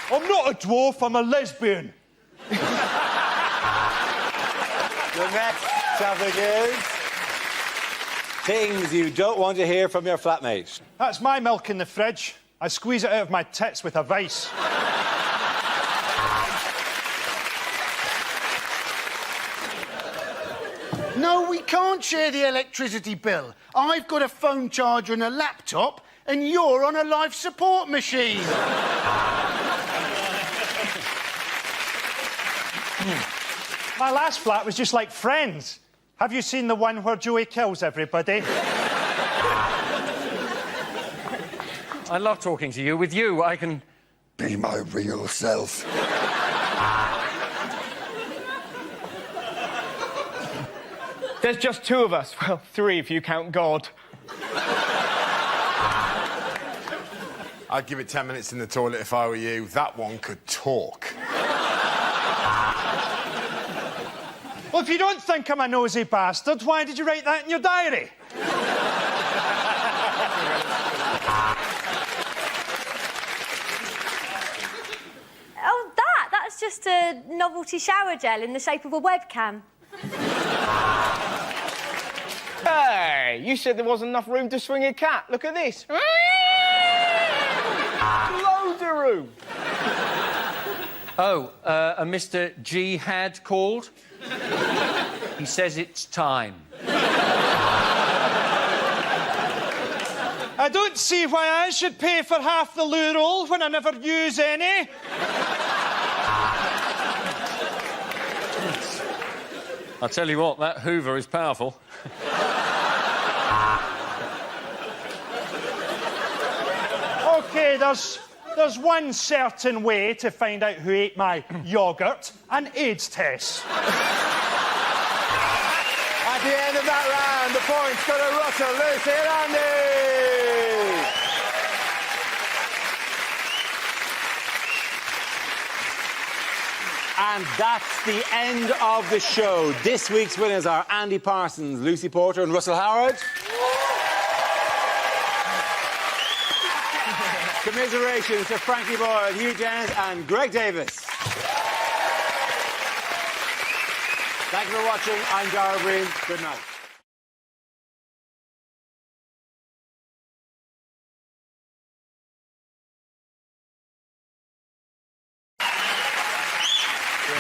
I'm not a dwarf, I'm a lesbian. The next topic is things you don't want to hear from your flatmate. That's my milk in the fridge. I squeeze it out of my tits with a vice. No, we can't share the electricity bill. I've got a phone charger and a laptop, and you're on a life support machine. My last flat was just like Friends. Have you seen the one where Joey kills everybody? I love talking to you. With you, I can be my real self. There's just 2 of us. Well, 3 if you count God. I'd give it 10 minutes in the toilet if I were you. That one could talk. Well, if you don't think I'm a nosy bastard, why did you write that in your diary? Oh, that's just a novelty shower gel in the shape of a webcam. Hey, you said there wasn't enough room to swing a cat. Look at this. Loads of room. Oh, a Mr. G had called. He says it's time. I don't see why I should pay for half the loo roll when I never use any. I tell you what, that Hoover is powerful. OK, there's one certain way to find out who ate my yoghurt, an AIDS test. At the end of that round, the points go to Russell, Lucy and Andy! And that's the end of the show. This week's winners are Andy Parsons, Lucy Porter and Russell Howard. Commiserations to Frankie Boyle, Hugh James and Greg Davis. Thank you for watching. I'm Dara Breen. Good night.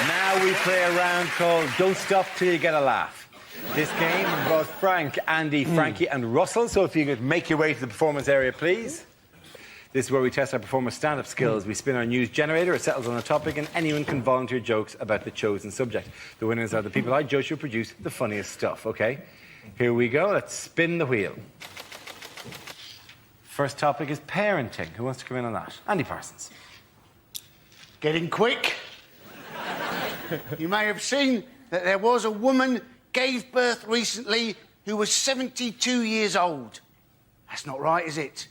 Now we play a round called Don't Stop Till You Get a Laugh. This game involves Frank, Andy, Frankie and Russell. So if you could make your way to the performance area, please. This is where we test our performers' stand-up skills. We spin our news generator, it settles on a topic, and anyone can volunteer jokes about the chosen subject. The winners are the people I judge who produce the funniest stuff, OK? Here we go. Let's spin the wheel. First topic is parenting. Who wants to come in on that? Andy Parsons. Getting quick. You may have seen that there was a woman gave birth recently who was 72 years old. That's not right, is it?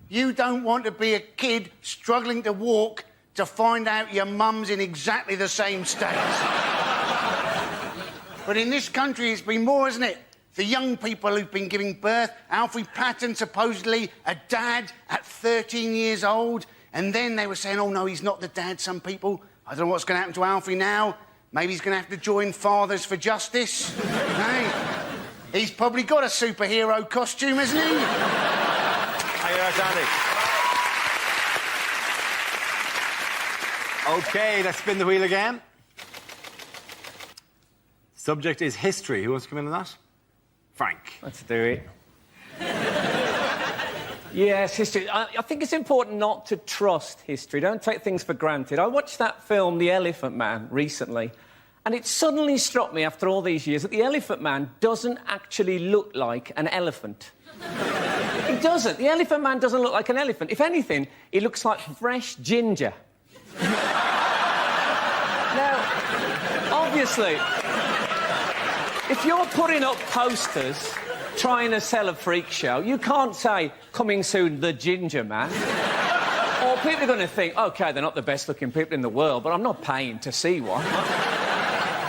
You don't want to be a kid struggling to walk to find out your mum's in exactly the same state. But in this country, it's been more, isn't it? The young people who've been giving birth. Alfie Patton, supposedly a dad at 13 years old. And then they were saying, oh, no, he's not the dad, some people. I don't know what's going to happen to Alfie now. Maybe he's going to have to join Fathers for Justice. Hey, he's probably got a superhero costume, hasn't he? Thank you very much, Andy. OK, let's spin the wheel again. Subject is history. Who wants to come in on that? Frank. Let's do it. Yes, history. I think it's important not to trust history. Don't take things for granted. I watched that film, The Elephant Man, recently, and it suddenly struck me after all these years that the Elephant Man doesn't actually look like an elephant. He doesn't. The Elephant Man doesn't look like an elephant. If anything, he looks like fresh ginger. Now, obviously, if you're putting up posters trying to sell a freak show, you can't say, coming soon, the Ginger Man. Or people are going to think, OK, they're not the best-looking people in the world, but I'm not paying to see one.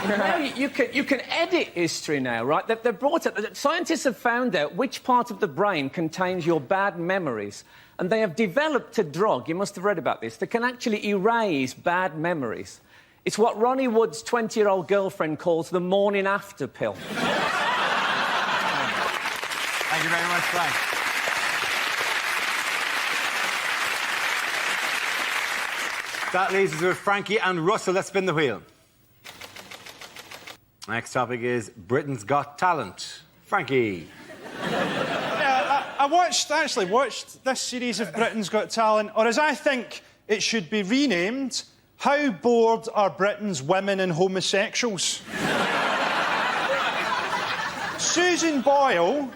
Now, you can edit history now, right? They've brought it... Scientists have found out which part of the brain contains your bad memories, and they have developed a drug, you must have read about this, that can actually erase bad memories. It's what Ronnie Wood's 20-year-old girlfriend calls the morning after pill. Thank you very much, Frank. That leaves us with Frankie and Russell. Let's spin the wheel. Next topic is Britain's Got Talent. Frankie. Yeah, I actually watched this series of Britain's Got Talent, or as I think it should be renamed, How Bored Are Britain's Women and Homosexuals? Susan Boyle,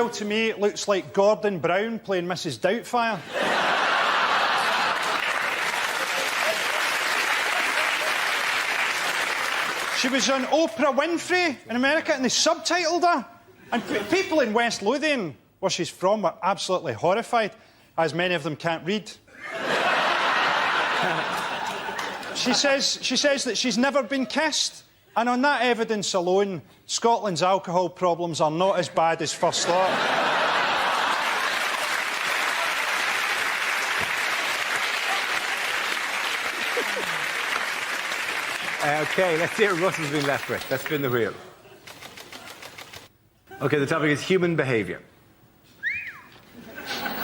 to me, looks like Gordon Brown playing Mrs. Doubtfire. She was on Oprah Winfrey in America, and they subtitled her. And people in West Lothian, where she's from, were absolutely horrified, as many of them can't read. She says that she's never been kissed. And on that evidence alone, Scotland's alcohol problems are not as bad as first thought. OK, let's see what Russell's been left with. Let's spin the wheel. OK, the topic is human behaviour.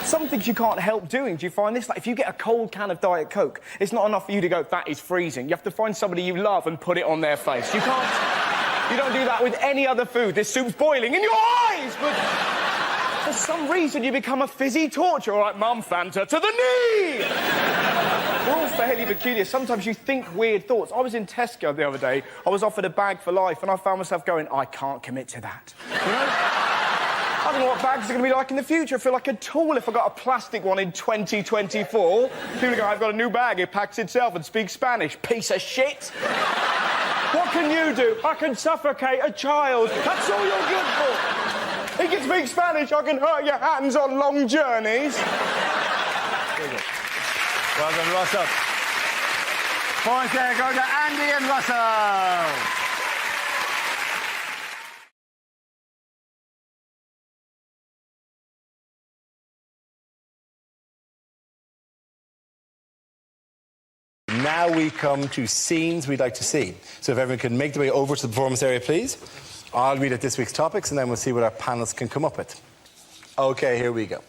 Some things you can't help doing. Do you find this? Like, if you get a cold can of Diet Coke, it's not enough for you to go, that is freezing. You have to find somebody you love and put it on their face. You can't... You don't do that with any other food. This soup's boiling in your eyes! But For some reason, you become a fizzy torch. All right, Mum, Fanta, to the knee! We're all fairly peculiar. Sometimes you think weird thoughts. I was in Tesco the other day. I was offered a bag for life, and I found myself going, I can't commit to that. You know? I don't know what bags are going to be like in the future. I feel like a tool if I got a plastic one in 2024. People go, I've got a new bag. It packs itself and speaks Spanish. Piece of shit. What can you do? I can suffocate a child. That's all you're good for. He can speak Spanish. I can hurt your hands on long journeys. Well done, Russell. Points there go to Andy and Russell. Now we come to scenes we'd like to see. So if everyone can make their way over to the performance area, please. I'll read out this week's topics and then we'll see what our panelists can come up with. OK, here we go.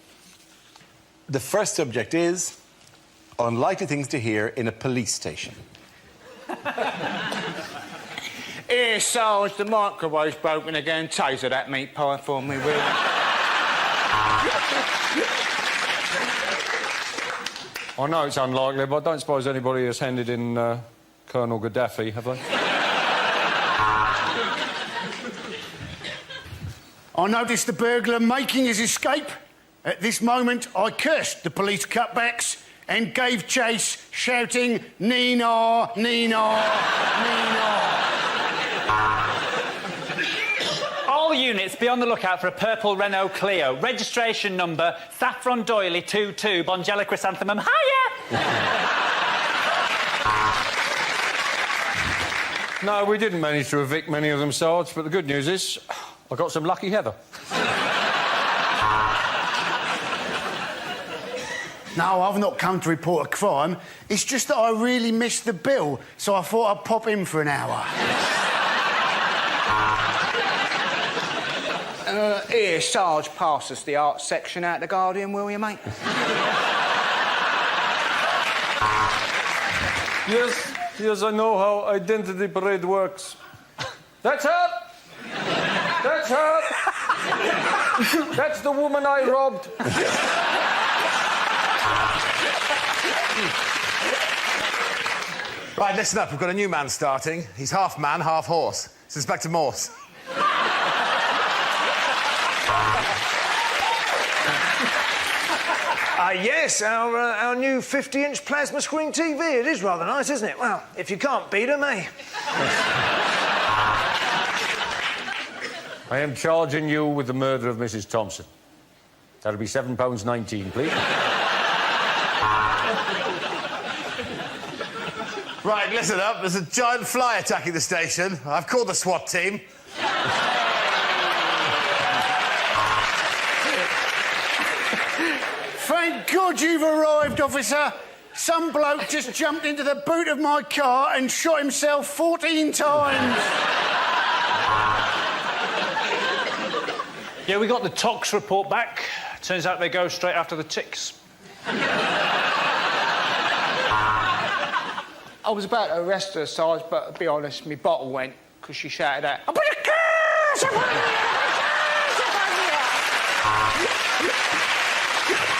The first subject is unlikely things to hear in a police station. Here, Sarge, the microwave's broken again. Taser that meat pie for me, will you? I know it's unlikely, but I don't suppose anybody has handed in Colonel Gaddafi, have they? I noticed the burglar making his escape. At this moment, I cursed the police cutbacks and gave chase, shouting, Nina, Nina, Nina. All units, be on the lookout for a purple Renault Clio. Registration number, Saffron Doily 22, Bongella Chrysanthemum. Hiya! No, we didn't manage to evict many of them, Sarge, but the good news is I got some lucky heather. No, I've not come to report a crime. It's just that I really missed the bill, so I thought I'd pop in for an hour. Here, Sarge, pass us the art section out the Guardian, will you, mate? Yes, I know how identity parade works. That's her! That's her! That's the woman I robbed. Right, listen up. We've got a new man starting. He's half man, half horse. It's Inspector Morse. Yes, our new 50-inch plasma screen TV. It is rather nice, isn't it? Well, if you can't beat them, eh? I am charging you with the murder of Mrs. Thompson. That'll be £7.19, please. Right, listen up. There's a giant fly attacking the station. I've called the SWAT team. Thank God you've arrived, officer. Some bloke just jumped into the boot of my car and shot himself 14 times. Yeah, we got the tox report back. Turns out they go straight after the ticks. I was about to arrest her, Sarge, but to be honest, my bottle went because she shouted out, "I put a curse upon you!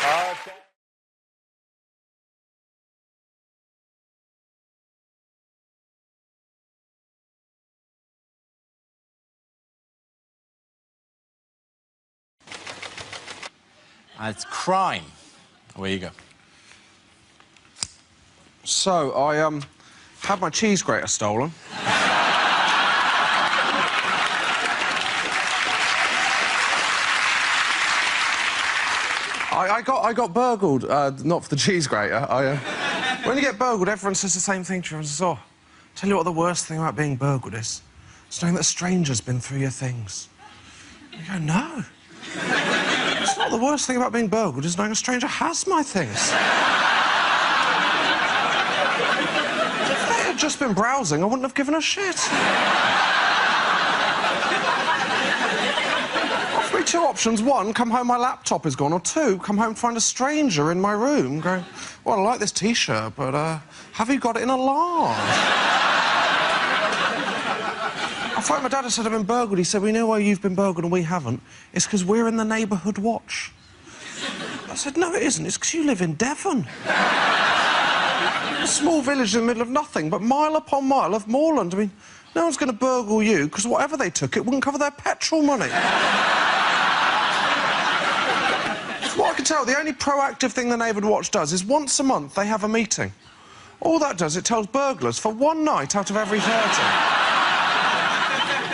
Okay. It's crime. Away you go. So, I, had my cheese grater stolen. I got burgled, not for the cheese grater. When you get burgled, everyone says the same thing to you. Oh, tell you what the worst thing about being burgled is? It's knowing that a stranger's been through your things. You go, no. It's not the worst thing about being burgled, is knowing a stranger has my things. If they had just been browsing, I wouldn't have given a shit. Offer me two options. One, come home, my laptop is gone. Or two, come home, find a stranger in my room. Going, well, I like this T-shirt, but, have you got it in a large? I phoned my dad and said I've been burgled. He said, we know why you've been burgled and we haven't. It's because we're in the neighbourhood watch. I said, no, it isn't. It's because you live in Devon. A small village in the middle of nothing, but mile upon mile of moorland. I mean, no one's going to burgle you, because whatever they took, it wouldn't cover their petrol money. From what I can tell, the only proactive thing the Neighbourhood Watch does is once a month they have a meeting. All that does, it tells burglars for one night out of every 30.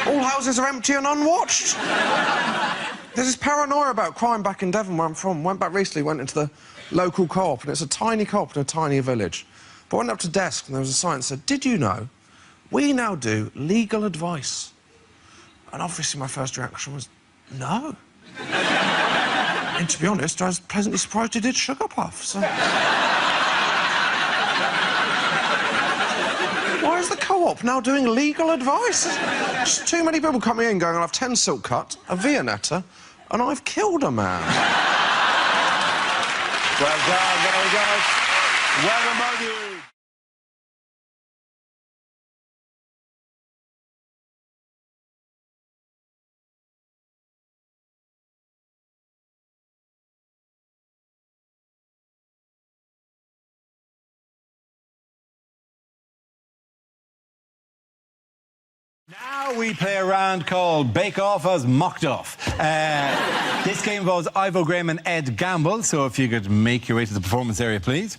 All houses are empty and unwatched. There's this paranoia about crime back in Devon, where I'm from. Went back recently, went into the local co-op, and it's a tiny co-op in a tiny village. But I went up to the desk, and there was a sign that said, did you know we now do legal advice? And obviously my first reaction was, no. And to be honest, I was pleasantly surprised he did sugar puffs. So... Why is the co-op now doing legal advice? Just too many people coming in going, I'll have 10 silk cut, a Viennetta, and I've killed a man. Well done, very good. Well done, you. Now we play a round called Bake Off as Mocked Off. This game involves Ivo Graham and Ed Gamble, so if you could make your way to the performance area, please.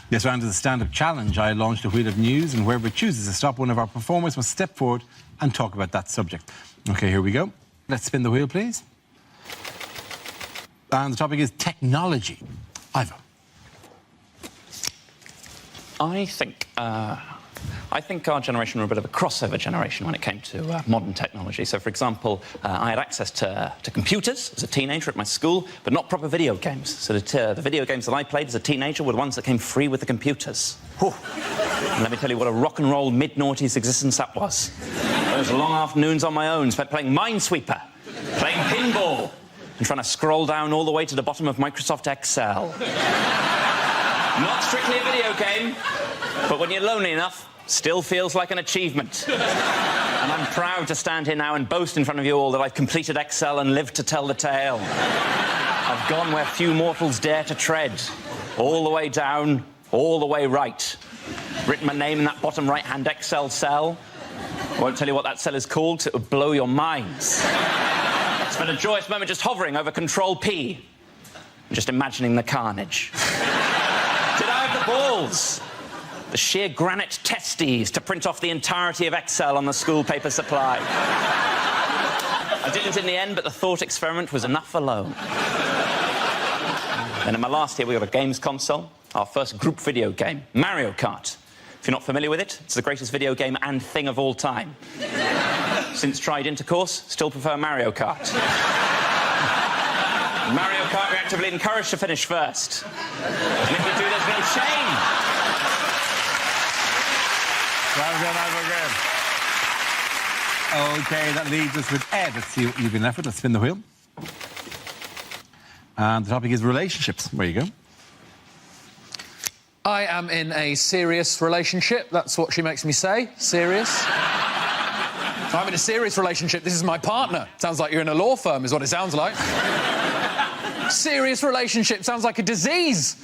This round is a stand-up challenge. I launched a wheel of news, and whoever chooses to stop one of our performers must step forward and talk about that subject. OK, here we go. Let's spin the wheel, please. And the topic is technology. Ivo. I think our generation were a bit of a crossover generation when it came to modern technology. So, for example, I had access to computers as a teenager at my school, but not proper video games. So the video games that I played as a teenager were the ones that came free with the computers. Whew. And let me tell you what a rock and roll mid-noughties existence that was. Those long afternoons on my own spent playing Minesweeper, playing pinball, and trying to scroll down all the way to the bottom of Microsoft Excel. Not strictly a video game, but when you're lonely enough, still feels like an achievement. And I'm proud to stand here now and boast in front of you all that I've completed Excel and lived to tell the tale. I've gone where few mortals dare to tread, all the way down, all the way right. Written my name in that bottom right-hand Excel cell. I won't tell you what that cell is called, 'cause it would blow your minds. Spent a joyous moment just hovering over Control-P, and just imagining the carnage. Did I have the balls? The sheer granite testes to print off the entirety of Excel on the school paper supply. I didn't in the end, but the thought experiment was enough alone. Then in my last year, we got a games console, our first group video game, Mario Kart. If you're not familiar with it, it's the greatest video game and thing of all time. Since tried intercourse, still prefer Mario Kart. Mario Kart, you're actively encouraged to finish first. And if you do, there's no shame. Well done, Ivo Graham. OK, that leaves us with Ed. Let's see what you've been left with. Let's spin the wheel. And the topic is relationships. There you go. I am in a serious relationship. That's what she makes me say. Serious. I'm in a serious relationship. This is my partner. Sounds like you're in a law firm, is what it sounds like. Serious relationship. Sounds like a disease.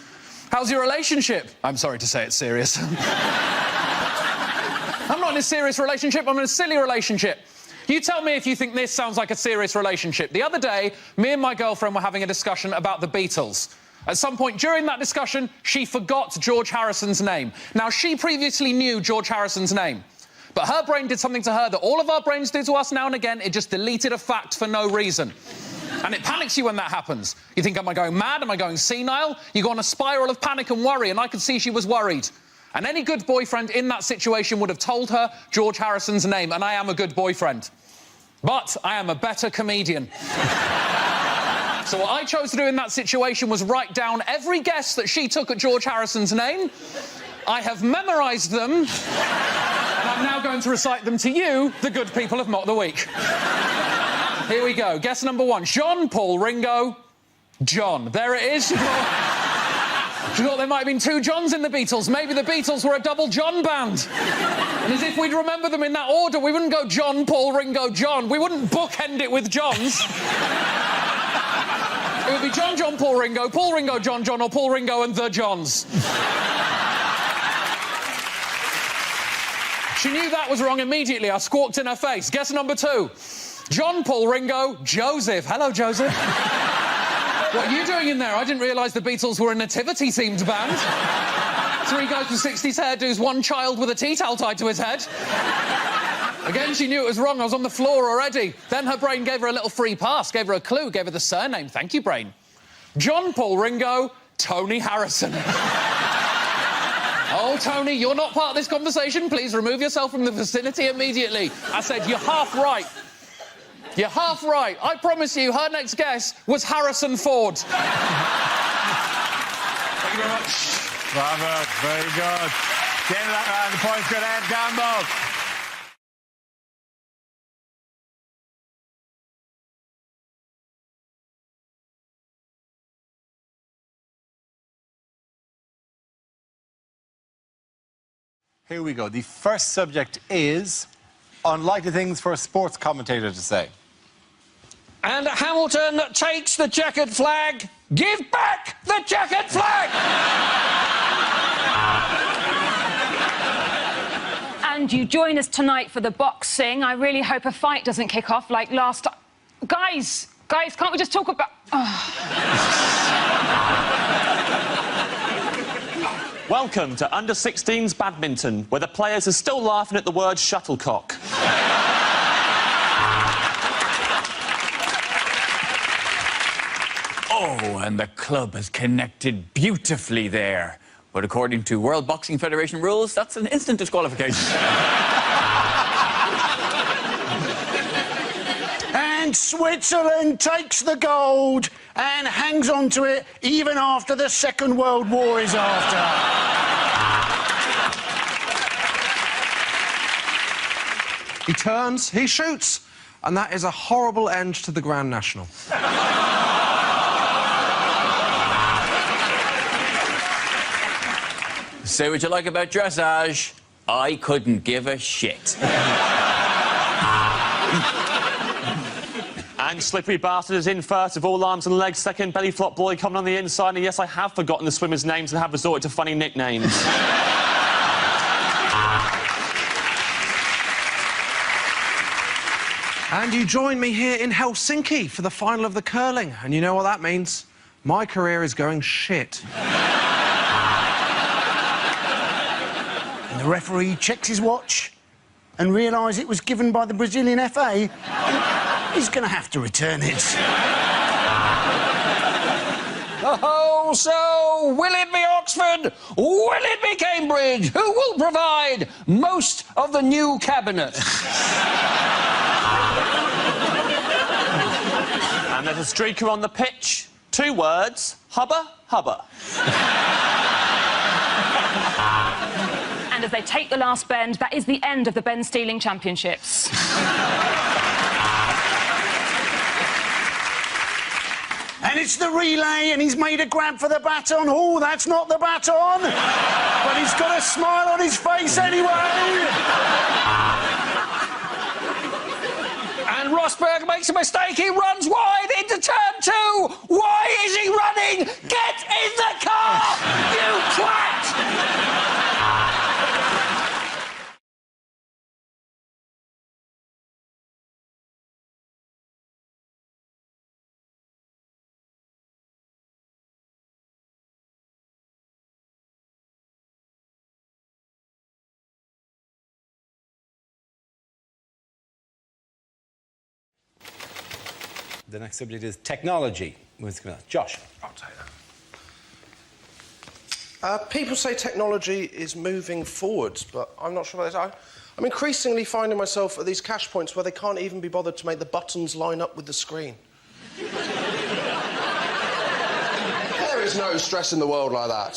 How's your relationship? I'm sorry to say it's serious. I'm not in a serious relationship. I'm in a silly relationship. You tell me if you think this sounds like a serious relationship. The other day, me and my girlfriend were having a discussion about the Beatles. At some point during that discussion, she forgot George Harrison's name. Now, she previously knew George Harrison's name, but her brain did something to her that all of our brains do to us now and again. It just deleted a fact for no reason. And it panics you when that happens. You think, am I going mad? Am I going senile? You go on a spiral of panic and worry, and I could see she was worried. And any good boyfriend in that situation would have told her George Harrison's name, and I am a good boyfriend. But I am a better comedian. So what I chose to do in that situation was write down every guess that she took at George Harrison's name. I have memorised them, and I'm now going to recite them to you, the good people of Mock the Week. Here we go. Guess number one. John, Paul, Ringo. John. There it is. She thought there might have been 2 Johns in the Beatles. Maybe the Beatles were a double John band. And as if we'd remember them in that order, we wouldn't go John, Paul, Ringo, John. We wouldn't bookend it with Johns. It would be John, John, Paul, Ringo, John, John, or Paul, Ringo and the Johns. She knew that was wrong immediately. I squawked in her face. Guess number 2. John, Paul, Ringo, Joseph. Hello, Joseph. What are you doing in there? I didn't realise the Beatles were a nativity-themed band. 3 guys with 60s hairdos, 1 child with a tea towel tied to his head. Again, she knew it was wrong. I was on the floor already. Then her brain gave her a little free pass, gave her a clue, gave her the surname. Thank you, brain. John, Paul, Ringo, Tony Harrison. Oh, Tony, you're not part of this conversation. Please remove yourself from the vicinity immediately. I said, you're half right. You're half right. I promise you, her next guess was Harrison Ford. Thank you very much. Bravo, very good. Get that round. The points go to Ed Gamble. Here we go. The first subject is unlikely things for a sports commentator to say. And Hamilton takes the checkered flag. Give back the checkered flag! And you join us tonight for the boxing. I really hope a fight doesn't kick off like last time. Guys, can't we just talk about... Welcome to Under-16s badminton, where the players are still laughing at the word shuttlecock. Oh, and the club has connected beautifully there. But according to World Boxing Federation rules, that's an instant disqualification. And Switzerland takes the gold and hangs on to it even after the Second World War is after. He turns, he shoots, and that is a horrible end to the Grand National. Say what you like about dressage, I couldn't give a shit. And Slippery Bastard is in first with all arms and legs. Second, Belly Flop Boy coming on the inside. And yes, I have forgotten the swimmers' names and have resorted to funny nicknames. And you join me here in Helsinki for the final of the curling. And you know what that means? My career is going shit. And the referee checks his watch and realises it was given by the Brazilian FA. He's going to have to return it. Oh, so will it be Oxford? Will it be Cambridge? Who will provide most of the new cabinet? And there's a streaker on the pitch. 2 words, hubba, hubba. And as they take the last bend, that is the end of the Ben Stealing Championships. And it's the relay, and he's made a grab for the baton. Oh, that's not the baton! But he's got a smile on his face anyway! And Rosberg makes a mistake. He runs wide into turn 2. Why is he running? Get in the car, you twat! The next subject is technology. Josh. I'll take that. People say technology is moving forwards, but I'm not sure about that. I'm increasingly finding myself at these cash points where they can't even be bothered to make the buttons line up with the screen. There is no stress in the world like that.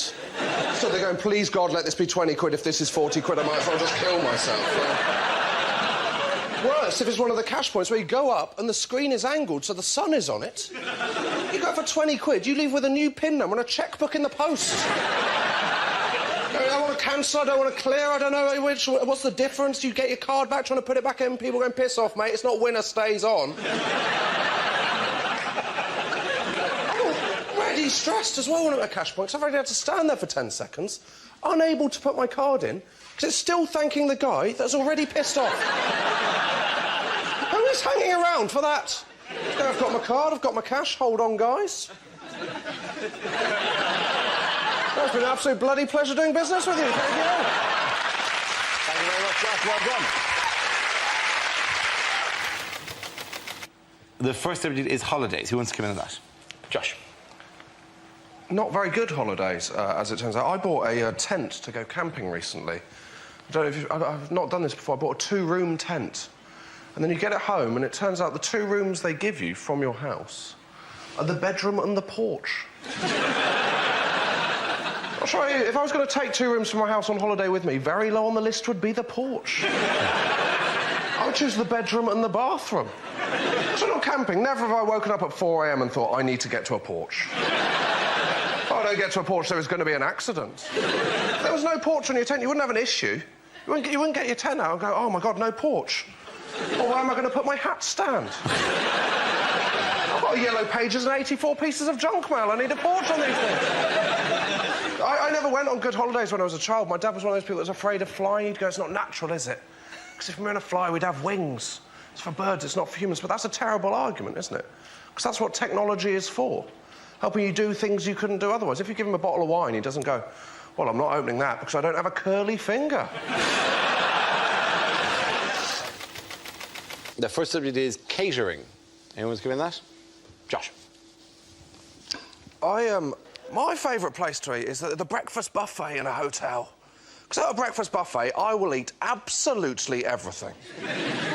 So they're going, please, God, let this be 20 quid. If this is 40 quid, I might as well just kill myself. Worse if it's one of the cash points where you go up and the screen is angled so the sun is on it. You go for 20 quid, you leave with a new PIN number and a chequebook in the post. I want to cancel, I don't want to clear, I don't know what's the difference? You get your card back, trying to put it back in, people going, piss off, mate, it's not winner stays on. I'm already stressed as well when I'm at a cash point, because I've already had to stand there for 10 seconds, unable to put my card in, because it's still thanking the guy that's already pissed off. Who is hanging around for that? No, I've got my card, I've got my cash, hold on, guys. It's been an absolute bloody pleasure doing business with you. Thank you. Thank you very much, Josh. Well done. The first subject is holidays. Who wants to come in on that? Josh. Not very good holidays, as it turns out. I bought a tent to go camping recently. I don't know if I've not done this before. I bought a 2-room tent. And then you get it home, and it turns out the 2 rooms they give you from your house are the bedroom and the porch. I'll show you, if I was going to take 2 rooms from my house on holiday with me, very low on the list would be the porch. I would choose the bedroom and the bathroom. So not camping, never have I woken up at 4 a.m. and thought, I need to get to a porch. If I don't get to a porch, there is going to be an accident. If there was no porch on your tent, you wouldn't have an issue. You wouldn't get your tent out and go, oh, my God, no porch. Or where am I going to put my hat stand? I've got yellow pages and 84 pieces of junk mail. I need a porch on these things. I never went on good holidays when I was a child. My dad was one of those people that was afraid of flying. He'd go, it's not natural, is it? Because if we were going to fly, we'd have wings. It's for birds, it's not for humans. But that's a terrible argument, isn't it? Because that's what technology is for. Helping you do things you couldn't do otherwise. If you give him a bottle of wine, he doesn't go, well, I'm not opening that because I don't have a curly finger. The first subject is catering. Anyone's given that? Josh. My favourite place to eat is the breakfast buffet in a hotel. Because at a breakfast buffet, I will eat absolutely everything.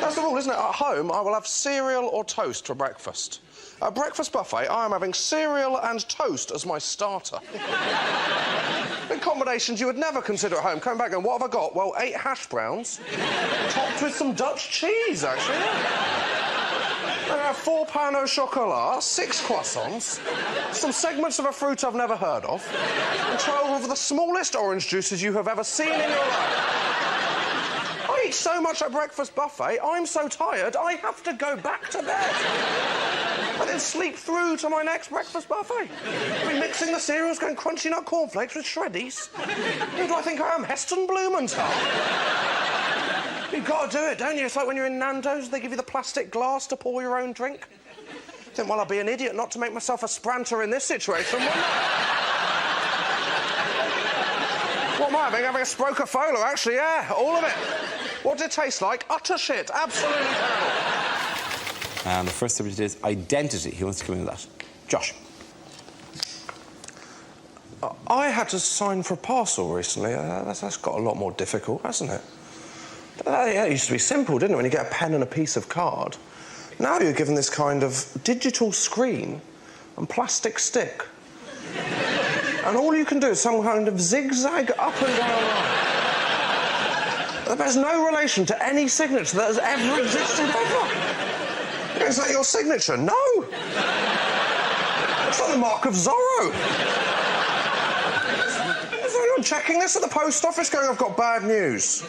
That's the rule, isn't it? At home, I will have cereal or toast for breakfast. At a breakfast buffet, I am having cereal and toast as my starter. In combinations you would never consider at home. Coming back and what have I got? Well, 8 hash browns, topped with some Dutch cheese, actually. Then I have 4 pain au chocolat, 6 croissants, some segments of a fruit I've never heard of, and 12 of the smallest orange juices you have ever seen in your life. I eat so much at breakfast buffet, I'm so tired, I have to go back to bed. And then sleep through to my next breakfast buffet. I'll be mixing the cereals, going crunchy nut cornflakes with shreddies. Who do I think I am, Heston Blumenthal? You've got to do it, don't you? It's like when you're in Nando's, they give you the plastic glass to pour your own drink. I think, well, I'd be an idiot not to make myself a spranter in this situation, wouldn't I? What am I having? Having a Sproker Folo, actually, yeah, all of it. What did it taste like? Utter shit, absolutely terrible. And the first subject is identity. Who wants to come in with that? Josh. I had to sign for a parcel recently. That's got a lot more difficult, hasn't it? It used to be simple, didn't it, when you get a pen and a piece of card? Now you're given this kind of digital screen and plastic stick. And all you can do is some kind of zigzag up and down line. That bears no relation to any signature that has ever existed ever. Is that your signature? No! It's not the mark of Zorro. Is anyone checking this at the post office going, I've got bad news.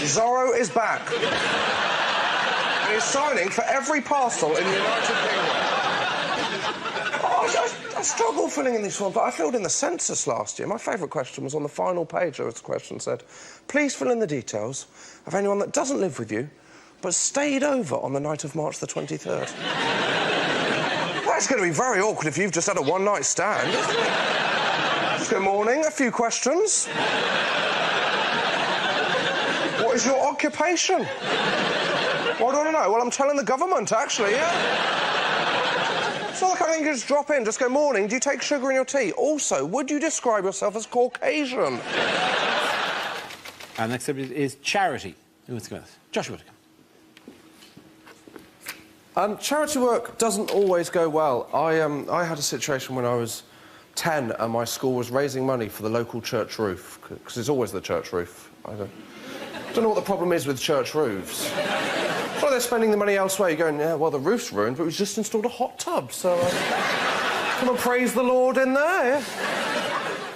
Zorro is back. And he's signing for every parcel in the United Kingdom. I struggle filling in these forms, but I filled in the census last year. My favourite question was on the final page. There was a question that said, please fill in the details of anyone that doesn't live with you but stayed over on the night of March the 23rd. That's going to be very awkward if you've just had a one-night stand, isn't it? Good morning, a few questions. What is your occupation? What do I know? Well, I'm telling the government, actually, yeah. It's not the kind of thing you just drop in, just go, morning, do you take sugar in your tea? Also, would you describe yourself as Caucasian? And next subject is charity. Who wants to go with? Joshua. Charity work doesn't always go well. I had a situation when I was 10 and my school was raising money for the local church roof, because it's always the church roof. I don't know what the problem is with church roofs. Well, they're spending the money elsewhere. You're going, yeah, well, the roof's ruined, but we've just installed a hot tub, so... come and praise the Lord in there, yeah?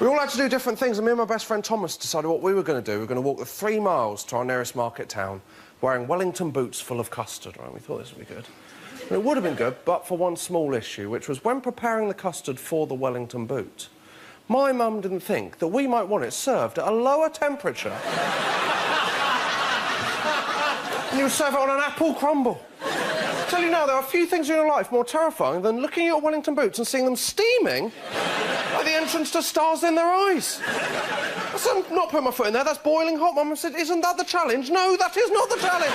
We all had to do different things, and me and my best friend Thomas decided what we were going to do. We were going to walk the 3 miles to our nearest market town wearing Wellington boots full of custard, right? We thought this would be good. And it would have been good, but for one small issue, which was when preparing the custard for the Wellington boot, my mum didn't think that we might want it served at a lower temperature. And you would serve it on an apple crumble. I tell you now, there are a few things in your life more terrifying than looking at your Wellington boots and seeing them steaming like the entrance to stars in their eyes. I'm not putting my foot in there, that's boiling hot. Mum said, isn't that the challenge? No, that is not the challenge.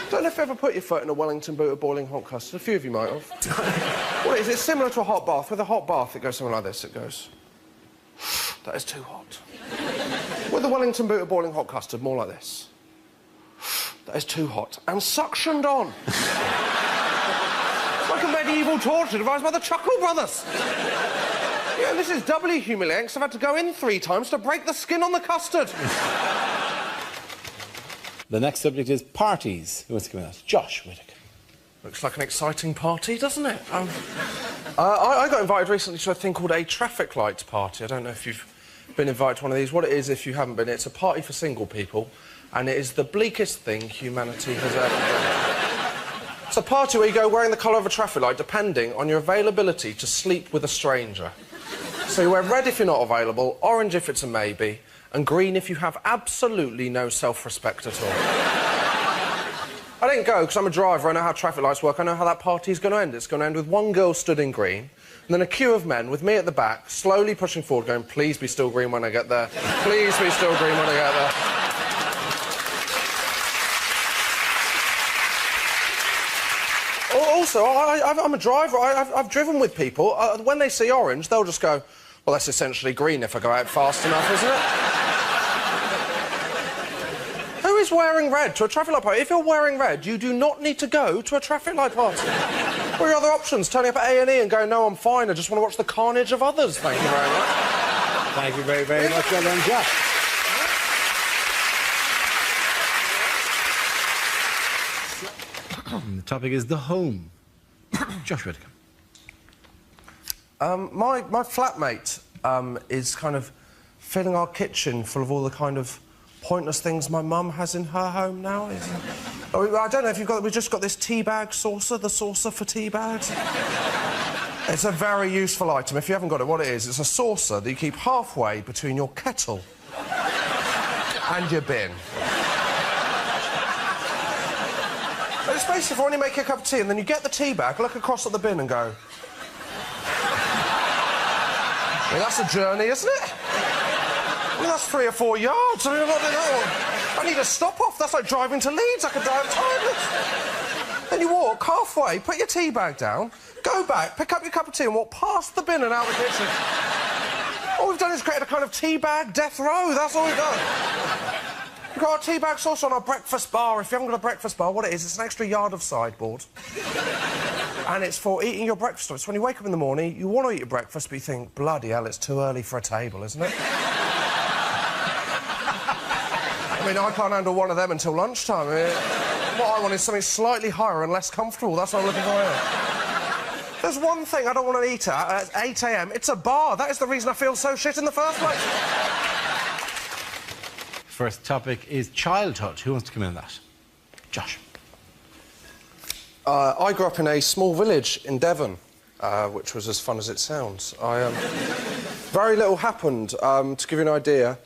Don't know if you ever put your foot in a Wellington boot of boiling hot custard. A few of you might have. What it is, it's similar to a hot bath. With a hot bath, it goes something like this. It goes... that is too hot. With a Wellington boot of boiling hot custard, more like this. That is too hot. And suctioned on. It's like a medieval torture devised by the Chuckle Brothers. Yeah, this is doubly humiliating, because I've had to go in 3 times to break the skin on the custard. The next subject is parties. Who wants to come in that? Josh Whittaker. Looks like an exciting party, doesn't it? I got invited recently to a thing called a traffic lights party. I don't know if you've been invited to one of these. What it is, if you haven't been, it's a party for single people, and it is the bleakest thing humanity has ever done. It's a party where you go wearing the colour of a traffic light depending on your availability to sleep with a stranger. So you wear red if you're not available, orange if it's a maybe, and green if you have absolutely no self-respect at all. I didn't go because I'm a driver, I know how traffic lights work, I know how that party's going to end. It's going to end with one girl stood in green, and then a queue of men with me at the back, slowly pushing forward, going, please be still green when I get there. Please be still green when I get there. Also, I'm a driver. I've driven with people. When they see orange, they'll just go, well, that's essentially green if I go out fast enough, isn't it? Who is wearing red to a traffic light party? If you're wearing red, you do not need to go to a traffic light party. What are your other options? Turning up at A&E and going, no, I'm fine, I just want to watch the carnage of others. Thank you very much. Thank you very, very much. Well done, Josh. The topic is the home. Josh Whittaker. My flatmate is kind of filling our kitchen full of all the kind of pointless things my mum has in her home now. I don't know if you've got... We've just got this tea bag saucer, the saucer for tea bags. It's a very useful item. If you haven't got it, what it is, it's a saucer that you keep halfway between your kettle and your bin. And it's basically for when you make a cup of tea and then you get the tea bag, look across at the bin and go... I mean, that's a journey, isn't it? I mean, that's 3 or 4 yards. I mean, I need a stop-off. That's like driving to Leeds. I could die of tiredness. Then you walk halfway, put your tea bag down, go back, pick up your cup of tea and walk past the bin and out the kitchen. All we've done is create a kind of tea bag death row. That's all we've done. We've got our tea bag sauce on our breakfast bar. If you haven't got a breakfast bar, what it is, it's an extra yard of sideboard. And it's for eating your breakfast. So when you wake up in the morning, you want to eat your breakfast, but you think, bloody hell, it's too early for a table, isn't it? I mean, I can't handle one of them until lunchtime. I mean, what I want is something slightly higher and less comfortable. That's what I'm looking for here. There's one thing I don't want to eat at 8 a.m. It's a bar. That is the reason I feel so shit in the first place. First topic is childhood. Who wants to come in on that? Josh. I grew up in a small village in Devon, which was as fun as it sounds. Very little happened. To give you an idea,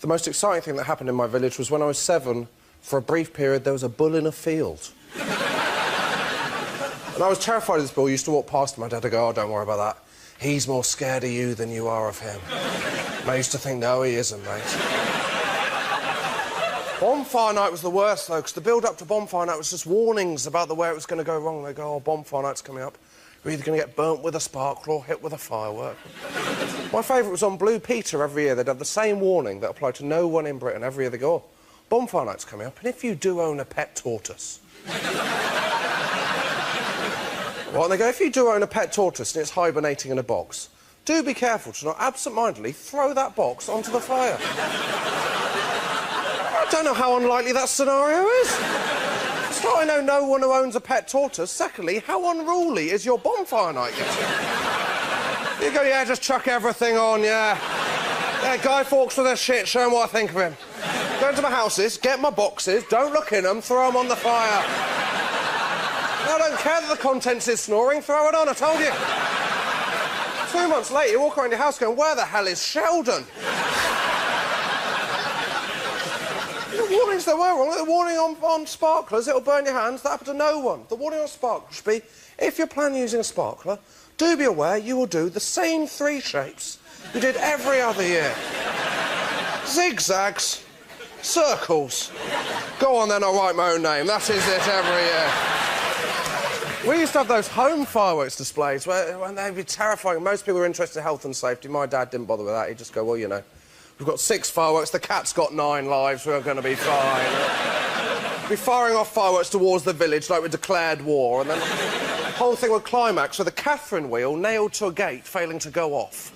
the most exciting thing that happened in my village was when I was 7, for a brief period, there was a bull in a field. And I was terrified of this bull. I used to walk past my dad and go, oh, don't worry about that. He's more scared of you than you are of him. And I used to think, no, he isn't, mate. Bonfire night was the worst, though, because the build-up to bonfire night was just warnings about the way it was going to go wrong. They go, oh, bonfire night's coming up. You're either going to get burnt with a sparkler or hit with a firework. My favourite was on Blue Peter every year. They'd have the same warning that applied to no one in Britain. Every year they go, oh, bonfire night's coming up, and if you do own a pet tortoise... Well, and they go, if you do own a pet tortoise and it's hibernating in a box, do be careful to not absent-mindedly throw that box onto the fire. I don't know how unlikely that scenario is. It's I know no one who owns a pet tortoise. Secondly, how unruly is your bonfire night getting? You go, yeah, just chuck everything on, yeah. Yeah, Guy Fawkes with their shit, show him what I think of him. Go into my houses, get my boxes, don't look in them, throw them on the fire. I don't care that the contents is snoring, throw it on, I told you. 2 months later, you walk around your house going, where the hell is Sheldon? The warnings that were wrong, like the warning on sparklers, it'll burn your hands, that happened to no one. The warning on sparklers should be, if you're planning using a sparkler, do be aware you will do the same 3 shapes you did every other year. Zigzags, circles. Go on then, I'll write my own name, that is it every year. We used to have those home fireworks displays when they'd be terrifying. Most people were interested in health and safety. My dad didn't bother with that. He'd just go, well, you know, we've got 6 fireworks, the cat's got 9 lives, we're going to be fine. Be firing off fireworks towards the village like we declared war, and then the whole thing would climax with a Catherine wheel nailed to a gate failing to go off.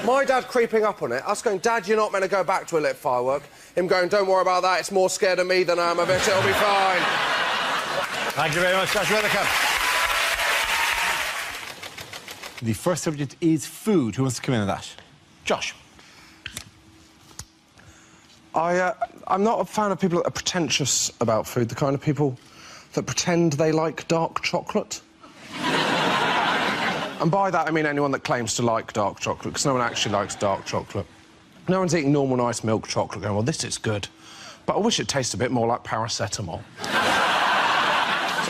My dad creeping up on it, us going, Dad, you're not meant to go back to a lit firework. Him going, don't worry about that, it's more scared of me than I am of it, it'll be fine. Thank you very much, Josh Weathercamp. The first subject is food. Who wants to come in on that? Josh. I'm not a fan of people that are pretentious about food, the kind of people that pretend they like dark chocolate. And by that, I mean anyone that claims to like dark chocolate, because no one actually likes dark chocolate. No one's eating normal, nice milk chocolate going, well, this is good, but I wish it tasted a bit more like paracetamol.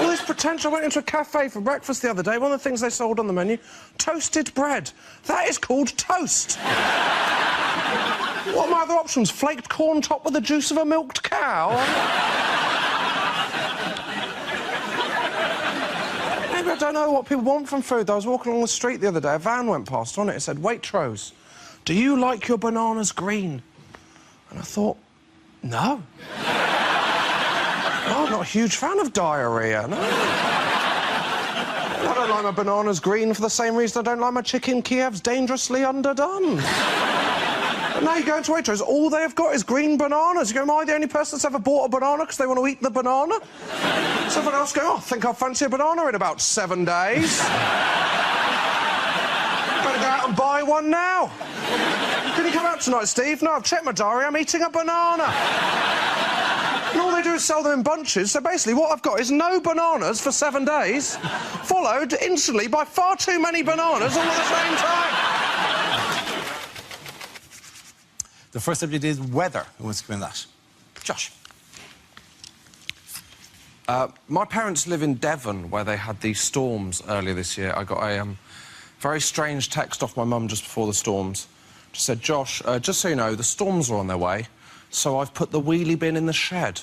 All this pretentious. I went into a cafe for breakfast the other day. One of the things they sold on the menu, toasted bread. That is called toast. What are my other options? Flaked corn topped with the juice of a milked cow? Maybe I don't know what people want from food. I was walking along the street the other day. A van went past. On it, it said, Waitrose, do you like your bananas green? And I thought, no. Oh, I'm not a huge fan of diarrhoea, no. I don't like my bananas green for the same reason I don't like my chicken Kiev's dangerously underdone. But now you go into Waitrose, all they have got is green bananas. You go, am I the only person that's ever bought a banana because they want to eat the banana? Someone else go, oh, I think I'll fancy a banana in about 7 days. Better go out and buy one now. Can you come out tonight, Steve? No, I've checked my diary, I'm eating a banana. And all they do is sell them in bunches, so basically what I've got is no bananas for 7 days, followed instantly by far too many bananas all at the same time. The first subject is weather. Who wants to come in that? Josh. My parents live in Devon, where they had these storms earlier this year. I got a very strange text off my mum just before the storms. She said, Josh, just so you know, the storms are on their way, so I've put the wheelie bin in the shed.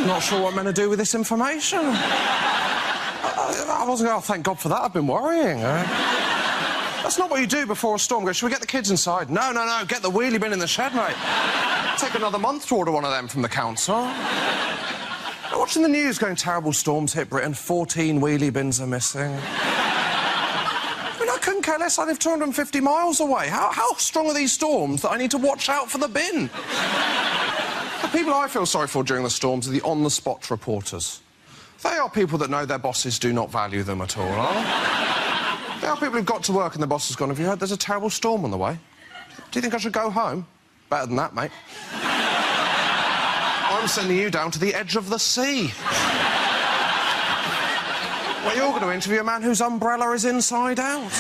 Not sure what I'm meant to do with this information. I wasn't going, oh, thank God for that, I've been worrying. That's not what you do before a storm. Go, should we get the kids inside? No, no, no, get the wheelie bin in the shed, mate. Take another month to order one of them from the council. I'm watching the news going, terrible storms hit Britain, 14 wheelie bins are missing. I mean, I couldn't care less. I live 250 miles away. How strong are these storms that I need to watch out for the bin? The people I feel sorry for during the storms are the on-the-spot reporters. They are people that know their bosses do not value them at all, They are people who've got to work and the boss has gone, have you heard there's a terrible storm on the way? Do you think I should go home? Better than that, mate. I'm sending you down to the edge of the sea. Where you're going to interview a man whose umbrella is inside out.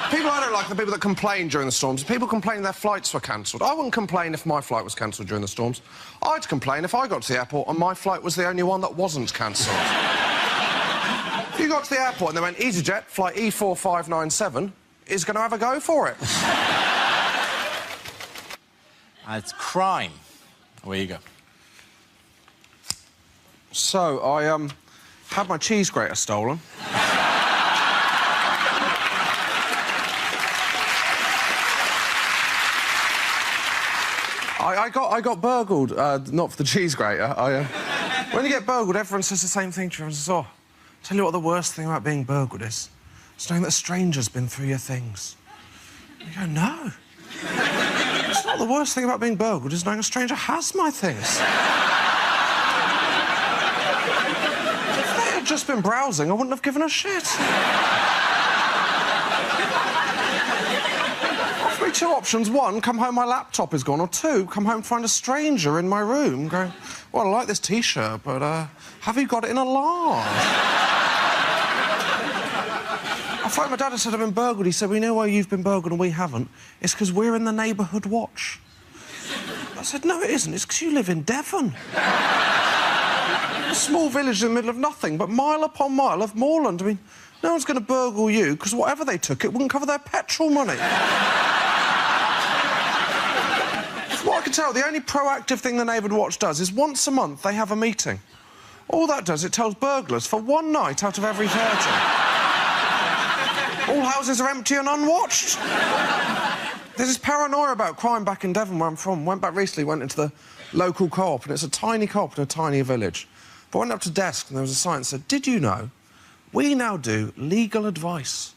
People I don't like are the people that complain during the storms. People complain their flights were cancelled. I wouldn't complain if my flight was cancelled during the storms. I'd complain if I got to the airport and my flight was the only one that wasn't cancelled. If you got to the airport and they went, EasyJet, flight E4597 is going to have a go for it. It's crime. Away you go. So, I, had my cheese grater stolen. I got burgled, not for the cheese grater. When you get burgled, everyone says the same thing to you. Everyone says, oh, tell you what the worst thing about being burgled is? It's knowing that a stranger's been through your things. You go, no. It's not the worst thing about being burgled is knowing a stranger has my things. If they had just been browsing, I wouldn't have given a shit. Offer me two options. One, come home, my laptop is gone. Or two, come home, find a stranger in my room going, well, I like this T-shirt, but, have you got it in a large? I phoned my dad and said I've been burgled. He said, we know why you've been burgled and we haven't. It's because we're in the neighbourhood watch. I said, no, it isn't. It's because you live in Devon. A small village in the middle of nothing, but mile upon mile of moorland. I mean, no one's going to burgle you, because whatever they took, it wouldn't cover their petrol money. From what I can tell, the only proactive thing the neighbourhood watch does is once a month they have a meeting. All that does, it tells burglars for one night out of every 30. All houses are empty and unwatched. There's this paranoia about crime back in Devon, where I'm from. Went back recently, went into the local co-op, and it's a tiny co-op in a tiny village. But I went up to the desk, and there was a sign that said, did you know we now do legal advice?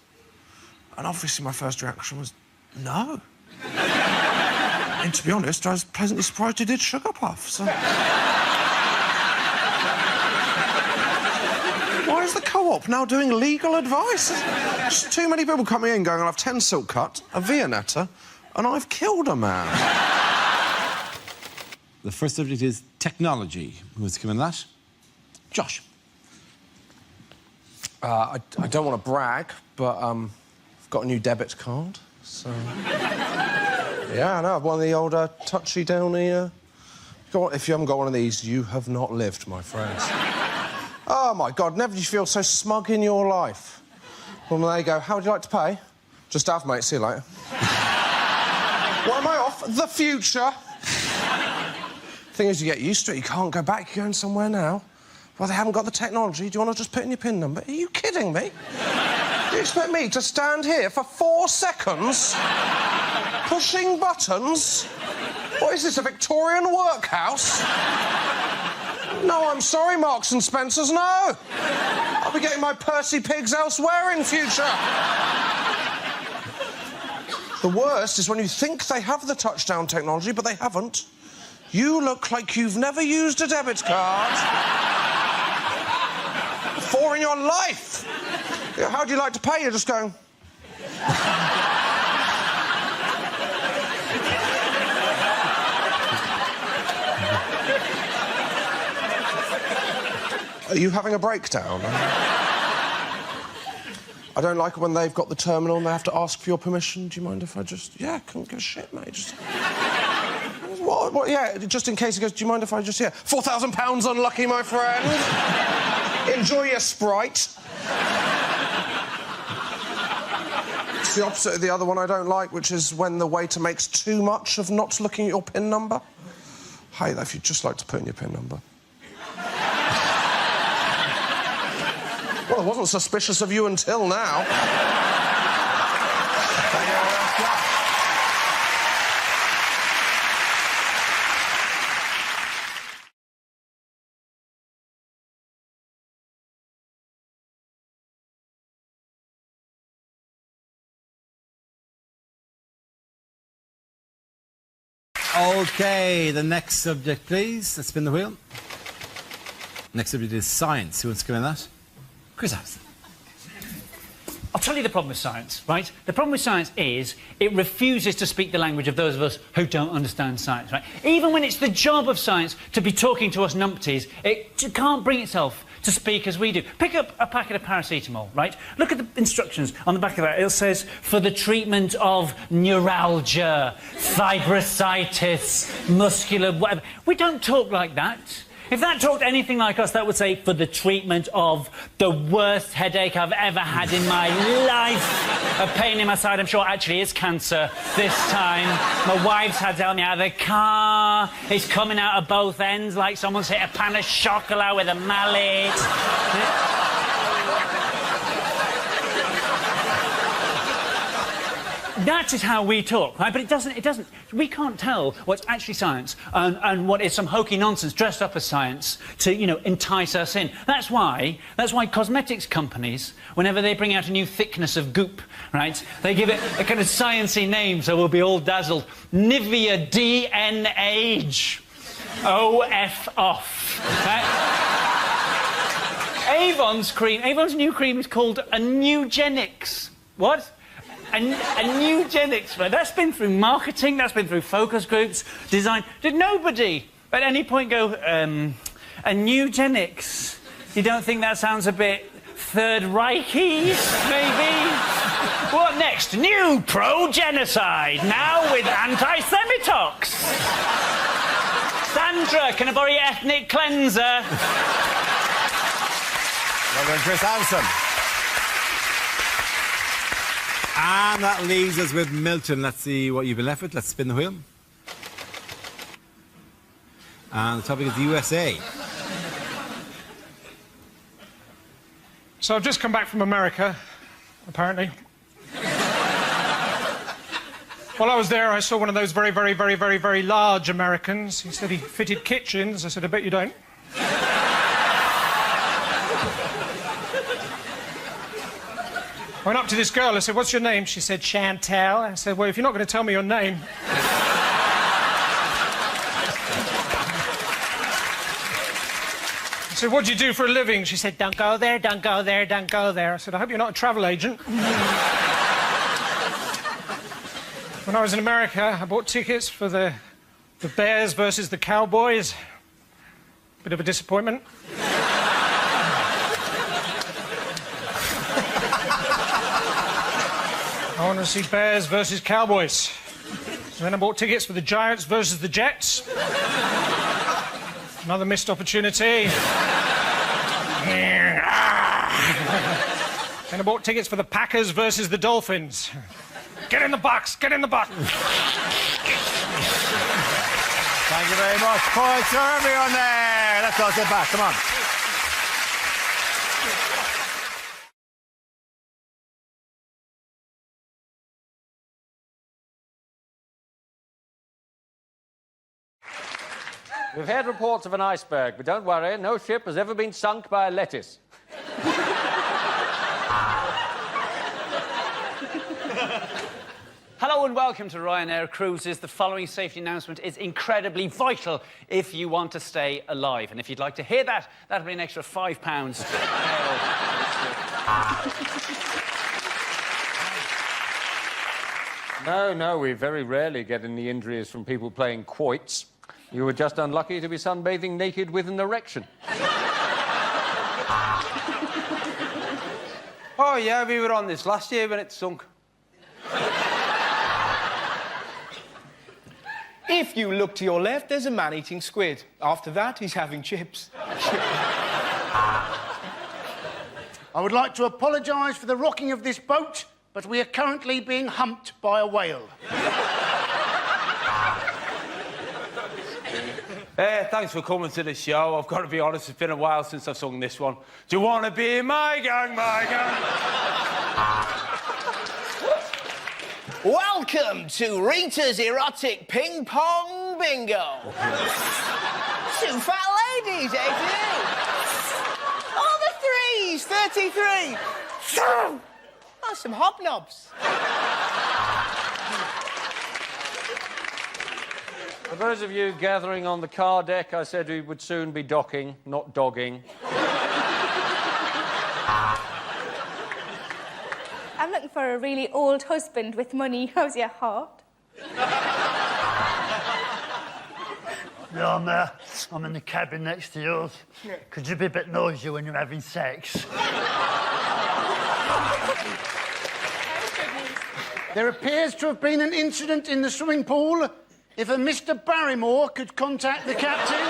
And obviously my first reaction was, no. And to be honest, I was pleasantly surprised you did sugar puff, so... Why is the co-op now doing legal advice? Just too many people coming in going, I'll have 10 silk cut, a Viennetta, and I've killed a man. The first subject is technology. Who wants to come in that? Josh. I don't want to brag, but I've got a new debit card, so... Yeah, I know, I've one of the old touchy downy... If you haven't got one of these, you have not lived, my friends. Oh, my God, never did you feel so smug in your life. Well, there you go. How would you like to pay? Just have, mate. See you later. Why am I off? The future. Thing is, you get used to it. You can't go back. You're going somewhere now. Well, they haven't got the technology. Do you want to just put in your PIN number? Are you kidding me? Do you expect me to stand here for 4 seconds pushing buttons? What is this, a Victorian workhouse? No, I'm sorry, Marks and Spencers, no! I'll be getting my Percy Pigs elsewhere in future. The worst is when you think they have the touchdown technology, but they haven't. You look like you've never used a debit card before in your life. How do you like to pay? You're just going... Are you having a breakdown? I don't like it when they've got the terminal and they have to ask for your permission. Do you mind if I just... Yeah, couldn't give a shit, mate. Just... What? Yeah, just in case he goes, do you mind if I just... Yeah, £4,000 unlucky, my friend. Enjoy your Sprite. It's the opposite of the other one I don't like, which is when the waiter makes too much of not looking at your PIN number. Hey, if you'd just like to put in your PIN number. Well, I wasn't suspicious of you until now. OK, the next subject, please. Let's spin the wheel. Next subject is science. Who wants to come in that? Chris Harrison. I'll tell you the problem with science, right? The problem with science is it refuses to speak the language of those of us who don't understand science, right? Even when it's the job of science to be talking to us numpties, it can't bring itself to speak as we do. Pick up a packet of paracetamol, right? Look at the instructions on the back of that. It says, for the treatment of neuralgia, fibrositis, muscular... whatever. We don't talk like that. If that talked anything like us, that would say, for the treatment of the worst headache I've ever had in my life. A pain in my side, I'm sure, actually is cancer this time. My wife's had to help me out of the car. It's coming out of both ends like someone's hit a pan of chocolat with a mallet. That is how we talk, right? But it doesn't... We can't tell what's actually science and what is some hokey nonsense dressed up as science to, you know, entice us in. That's why cosmetics companies, whenever they bring out a new thickness of goop, right, they give it a kind of sciencey name so we'll be all dazzled. Nivea D-N-Age. O-F off. Right? Avon's new cream is called a Nugenics. What? A Nugenics, right? That's been through marketing, that's been through focus groups, design. Did nobody at any point go, a Nugenics? You don't think that sounds a bit Third Reichy, maybe? What next? New pro-genocide, now with anti-Semitox. Sandra, can I borrow your ethnic cleanser? Well done, Chris Hansen. And that leaves us with Milton. Let's see what you've been left with. Let's spin the wheel. And the topic is the USA. So I've just come back from America, apparently. While I was there, I saw one of those very, very, very, very, very large Americans. He said he fitted kitchens. I said, I bet you don't. I went up to this girl, I said, what's your name? She said, Chantal. I said, well, if you're not going to tell me your name... I said, what do you do for a living? She said, don't go there, don't go there, don't go there. I said, I hope you're not a travel agent. When I was in America, I bought tickets for the Bears versus the Cowboys. Bit of a disappointment. I want to see Bears versus Cowboys. And then I bought tickets for the Giants versus the Jets. Another missed opportunity. And I bought tickets for the Packers versus the Dolphins. Get in the box, get in the box. Thank you very much. Points for everyone there. Let's all sit back. Come on. We've had reports of an iceberg, but don't worry, no ship has ever been sunk by a lettuce. Hello and welcome to Ryanair Cruises. The following safety announcement is incredibly vital if you want to stay alive. And if you'd like to hear that, that'll be an extra £5. No, we very rarely get any injuries from people playing quoits. You were just unlucky to be sunbathing naked with an erection. Oh, yeah, we were on this last year when it sunk. If you look to your left, there's a man eating squid. After that, he's having chips. I would like to apologise for the rocking of this boat, but we are currently being humped by a whale. Thanks for coming to the show. I've got to be honest, it's been a while since I've sung this one. Do you want to be in my gang, my gang? Welcome to Rita's Erotic Ping Pong Bingo. Two fat ladies, 82. Oh, the threes, 33. Oh, some hobnobs. For those of you gathering on the car deck, I said we would soon be docking, not dogging. I'm looking for a really old husband with money. How's your heart? Yeah, mate. I'm in the cabin next to yours. Yeah. Could you be a bit noisy when you're having sex? There appears to have been an incident in the swimming pool. If a Mr. Barrymore could contact the captain. Okay,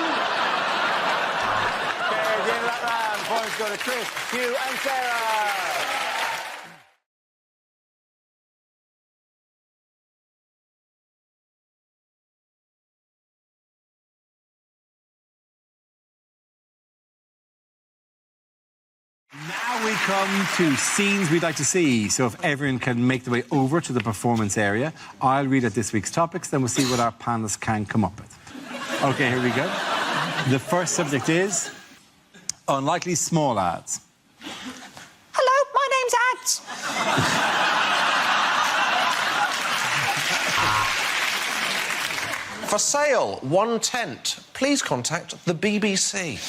at the end of that round, points go to Chris, Hugh and Sarah. Now we come to scenes we'd like to see. So if everyone can make their way over to the performance area, I'll read out this week's topics, then we'll see what our panellists can come up with. OK, here we go. The first subject is unlikely small ads. Hello, my name's Ads. For sale, 1 tent. Please contact the BBC.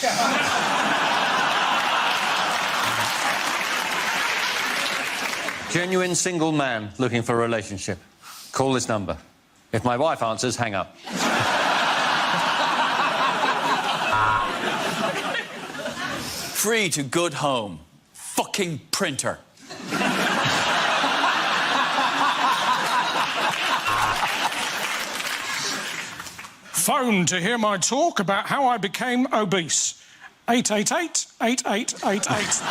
Genuine single man looking for a relationship. Call this number. If my wife answers, hang up. Free to good home. Fucking printer. Phone to hear my talk about how I became obese. 888-8888.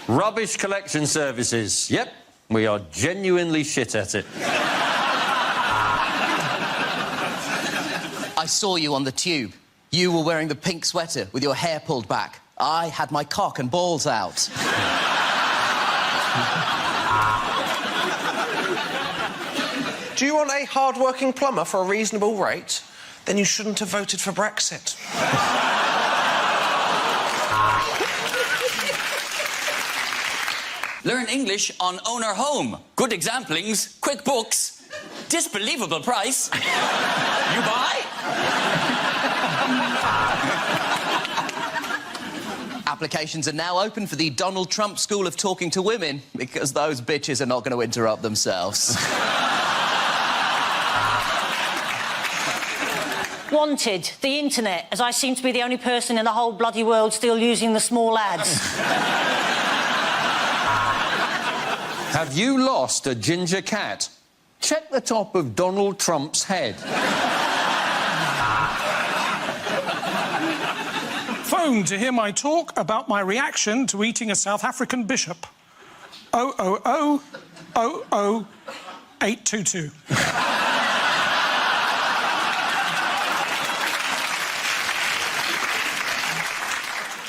Rubbish collection services. Yep, we are genuinely shit at it. I saw you on the tube. You were wearing the pink sweater with your hair pulled back. I had my cock and balls out. Do you want a hard-working plumber for a reasonable rate? Then you shouldn't have voted for Brexit. Learn English on Owner Home. Good examplings, quick books, disbelievable price. You buy? Applications are now open for the Donald Trump School of Talking to Women because those bitches are not going to interrupt themselves. Wanted, the internet, as I seem to be the only person in the whole bloody world still using the small ads. Have you lost a ginger cat? Check the top of Donald Trump's head. Phone to hear my talk about my reaction to eating a South African bishop. 000-00822.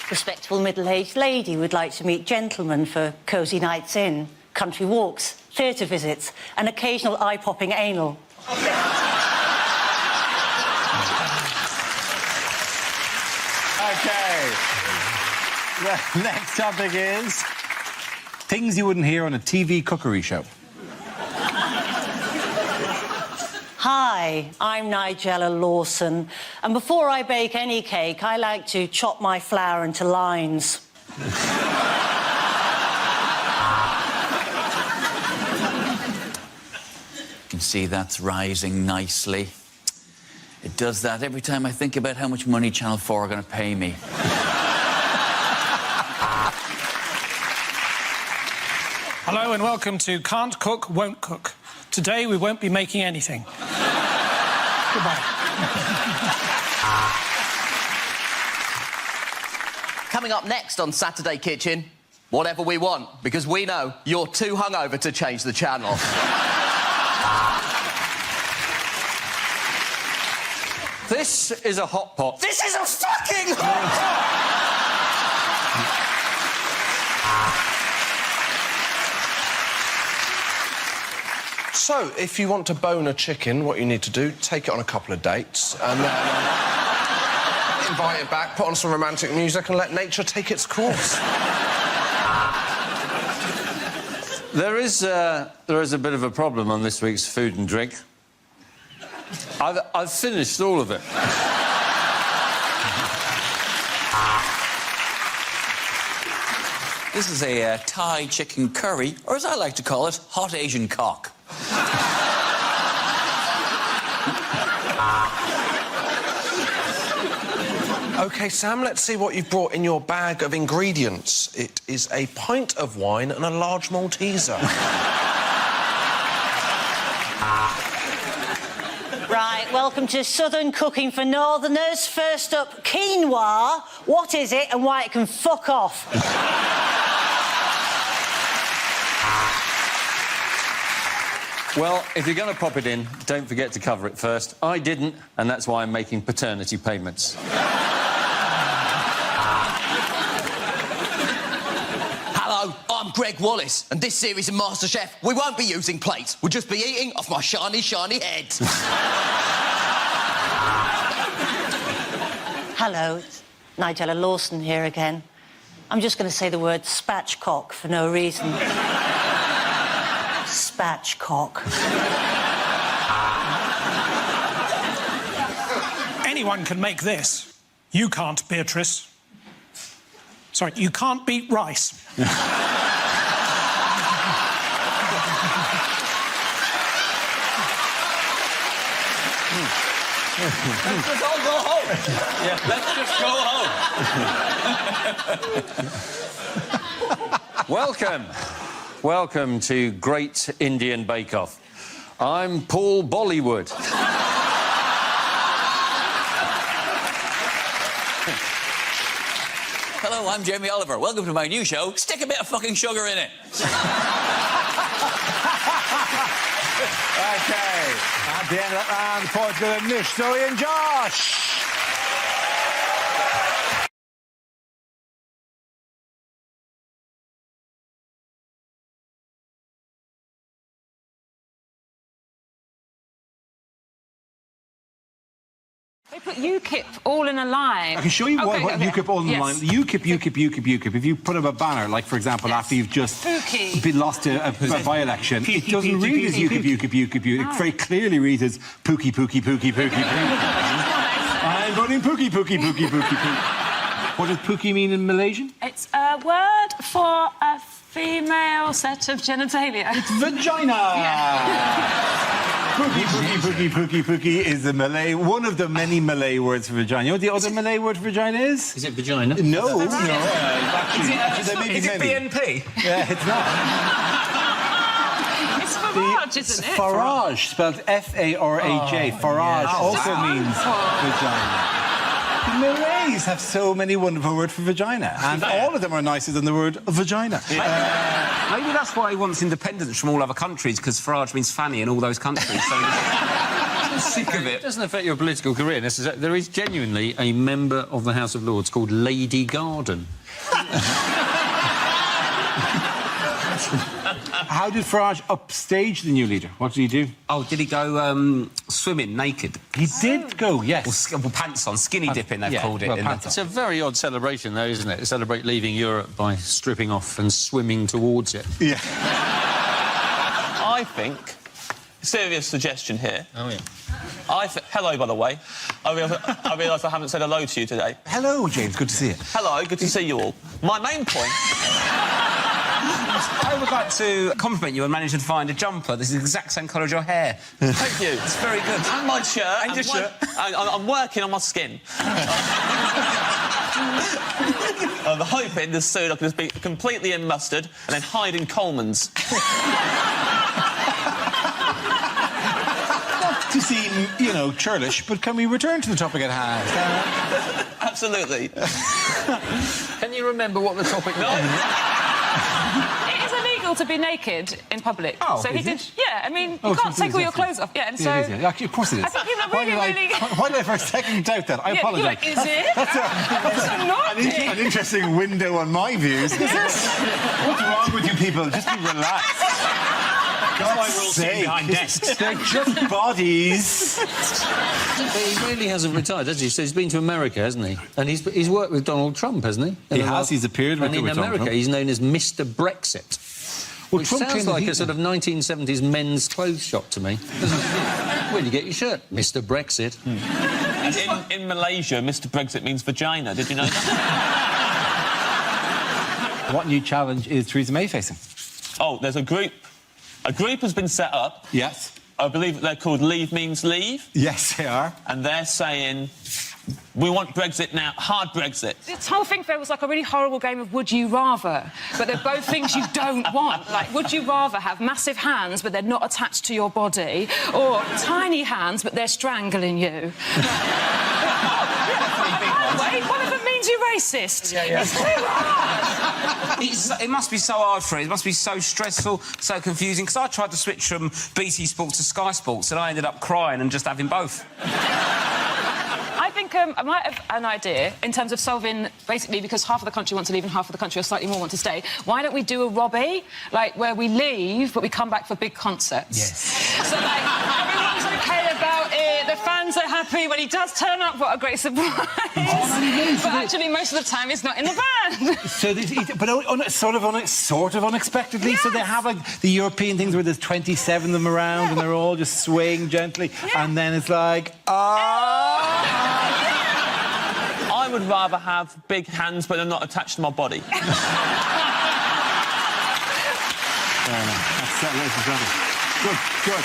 Respectable middle-aged lady would like to meet gentlemen for cosy nights in, country walks, theatre visits, and occasional eye-popping anal. OK. The next topic is things you wouldn't hear on a TV cookery show. Hi, I'm Nigella Lawson, and before I bake any cake, I like to chop my flour into lines. You can see that's rising nicely. It does that every time I think about how much money Channel 4 are going to pay me. Hello and welcome to Can't Cook, Won't Cook. Today we won't be making anything. Goodbye. Coming up next on Saturday Kitchen, whatever we want, because we know you're too hungover to change the channel. This is a hot pot. This is a fucking hot pot! So, if you want to bone a chicken, what you need to do, take it on a couple of dates, and then invite it back, put on some romantic music, and let nature take its course. There is a bit of a problem on this week's food and drink. I've finished all of it. This is a Thai chicken curry, or as I like to call it, hot Asian cock. OK, Sam, let's see what you've brought in your bag of ingredients. It is a pint of wine and a large Malteser. Right, welcome to Southern Cooking for Northerners. First up, quinoa. What is it and why it can fuck off? Well, if you're going to pop it in, don't forget to cover it first. I didn't, and that's why I'm making paternity payments. Greg Wallace, and this series of MasterChef, we won't be using plates. We'll just be eating off my shiny, shiny head. Hello, it's Nigella Lawson here again. I'm just going to say the word spatchcock for no reason. Spatchcock. Anyone can make this. You can't, Beatrice. Sorry, you can't beat rice. Let's just all go home. Yeah, let's just go home. Welcome to Great Indian Bake Off. I'm Paul Bollywood. Hello, I'm Jamie Oliver. Welcome to my new show. Stick a bit of fucking sugar in it. Okay, at the end of that round, the points go to Nish, Zoe and Josh. They put UKIP all in a line. I can show you what UKIP all in the line. UKIP. If you put up a banner, like, for example, after you've just been lost to a by-election, it doesn't read as UKIP. It very clearly reads as Pookie. I'm voting Pookie. What does Pookie mean in Malaysian? It's a word for a female set of genitalia. It's vagina! Yeah. Pookie is the Malay, one of the many Malay words for vagina. You know what the other Malay word for vagina is? Is it vagina? No. Is it BNP? Yeah, it's not. It's Farage, isn't it? Farage, spelled F-A-R-A-J. Farage also means vagina. The Malays have so many wonderful words for vagina, and all of them are nicer than the word vagina. Maybe that's why he wants independence from all other countries, because Farage means fanny in all those countries. So I'm sick of it. It doesn't affect your political career. There is genuinely a member of the House of Lords called Lady Garden. How did Farage upstage the new leader? What did he do? Oh, did he go swimming naked? He did go, yes. Well, pants on, skinny dipping, they've called it. It's a very odd celebration, though, isn't it? To celebrate leaving Europe by stripping off and swimming towards it. Yeah. I think... Serious suggestion here. Oh, yeah. Hello, by the way. I realise I haven't said hello to you today. Hello, James. Good to see you. Hello, good to see you all. My main point... I would like to compliment you on managing to find a jumper. This is the exact same colour as your hair. Thank you. It's very good. And my shirt. And your shirt. I'm working on my skin. I'm hoping this suit I can just be completely in mustard and then hide in Coleman's. Not to seem, you know, churlish, but can we return to the topic at hand? Absolutely. Can you remember what the topic was? It is illegal to be naked in public. Oh, so he is did. it? Yeah, I mean, you can't take all your clothes off. Yeah, and so. It is, yeah. Actually, of course it is. I think people are really. Why did I for a second doubt that? I apologise. Like, is it? That's an interesting window on my views. Is this? What's wrong with you people? Just be relaxed. That's why we're all sitting behind desks. They're just bodies. But he really hasn't retired, has he? So he's been to America, hasn't he? And he's worked with Donald Trump, hasn't he? He has. He's appeared with Donald Trump. And in America, he's known as Mr. Brexit. Well, which Trump sounds like a sort of 1970s men's clothes shop to me. Where do you get your shirt? Mr. Brexit. In Malaysia, Mr. Brexit means vagina. Did you know that? What new challenge is Theresa May facing? Oh, there's a group. A group has been set up. Yes. I believe they're called Leave Means Leave. Yes, they are. And they're saying, we want Brexit now, hard Brexit. This whole thing was like a really horrible game of would you rather, but they're both things you don't want. Like, would you rather have massive hands, but they're not attached to your body, or tiny hands, but they're strangling you? Wait, one of them means you're racist. Yeah. It's too hard. It must be so hard for him. It must be so stressful, so confusing. Because I tried to switch from BT Sports to Sky Sports, and I ended up crying and just having both. I think think I might have an idea in terms of solving, basically, because half of the country want to leave and half of the country or slightly more want to stay. Why don't we do a Robbie, like, where we leave, but we come back for big concerts? Yes. So, like, everyone's OK about it, the fans are happy. When he does turn up, what a great surprise. But actually, most of the time, he's not in the band. So, but sort of unexpectedly. Yes. So they have, like, the European things where there's 27 of them around and they're all just swaying gently. Yeah. And then it's like, I would rather have big hands, but they're not attached to my body. That's that, ladies and gentlemen. Good.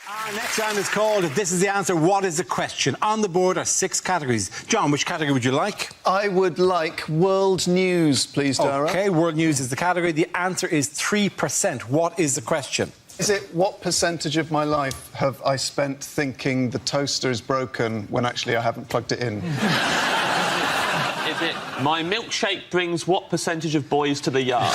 Our next round is called This Is the Answer, What is the Question? On the board are 6 categories. John, which category would you like? I would like world news, please, Dara. OK, world news is the category. The answer is 3%. What is the question? Is it what percentage of my life have I spent thinking the toaster is broken when actually I haven't plugged it in? Is it my milkshake brings what percentage of boys to the yard?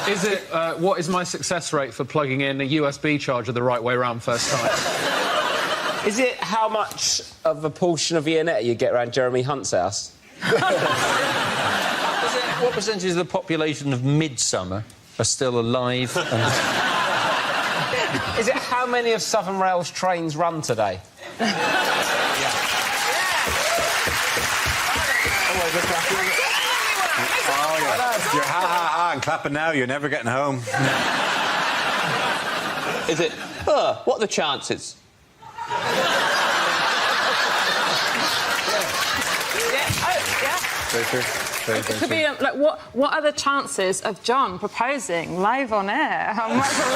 Is it, what is my success rate for plugging in a USB charger the right way around first time? Is it how much of a portion of Viennetta you get around Jeremy Hunt's house? What percentage of the population of Midsummer are still alive? Is it how many of Southern Rail's trains run today? You're ha and clapping now, you're never getting home. Is it, what are the chances? Very true. It could be, like, what are the chances of John proposing live on air? How much a week?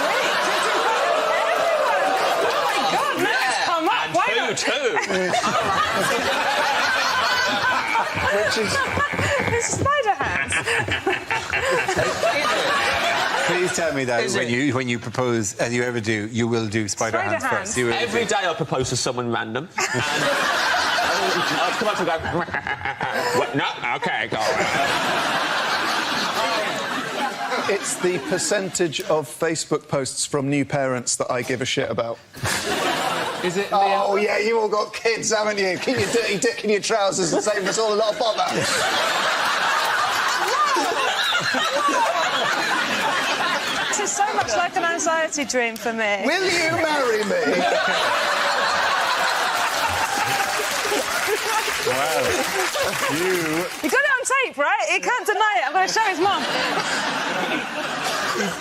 Oh, my God, let's come up. And Why too. Which is... It's spider hands. Please tell me that when you propose, as you ever do, you will do spider hands first. Every day I propose to someone random. And I'll come up and go... What? No? OK, go on. It's the percentage of Facebook posts from new parents that I give a shit about. Is it... Oh, yeah, you all got kids, haven't you? Keep your dirty dick in your trousers and save us all a lot of bother. This is so much like an anxiety dream for me. Will you marry me? Wow. You got it on tape, right? He can't deny it. I'm going to show his mum.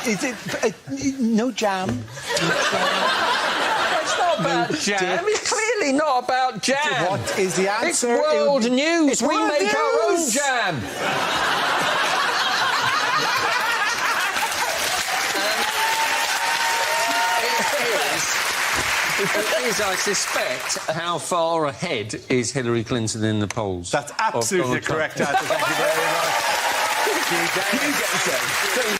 Is it... no jam? It's not about jam. It's clearly not about jam. What is the answer? It's world news. It's we world make news. our own jam. It is, I suspect, how far ahead is Hillary Clinton in the polls. That's absolutely correct answer. Thank you very much. You get the same.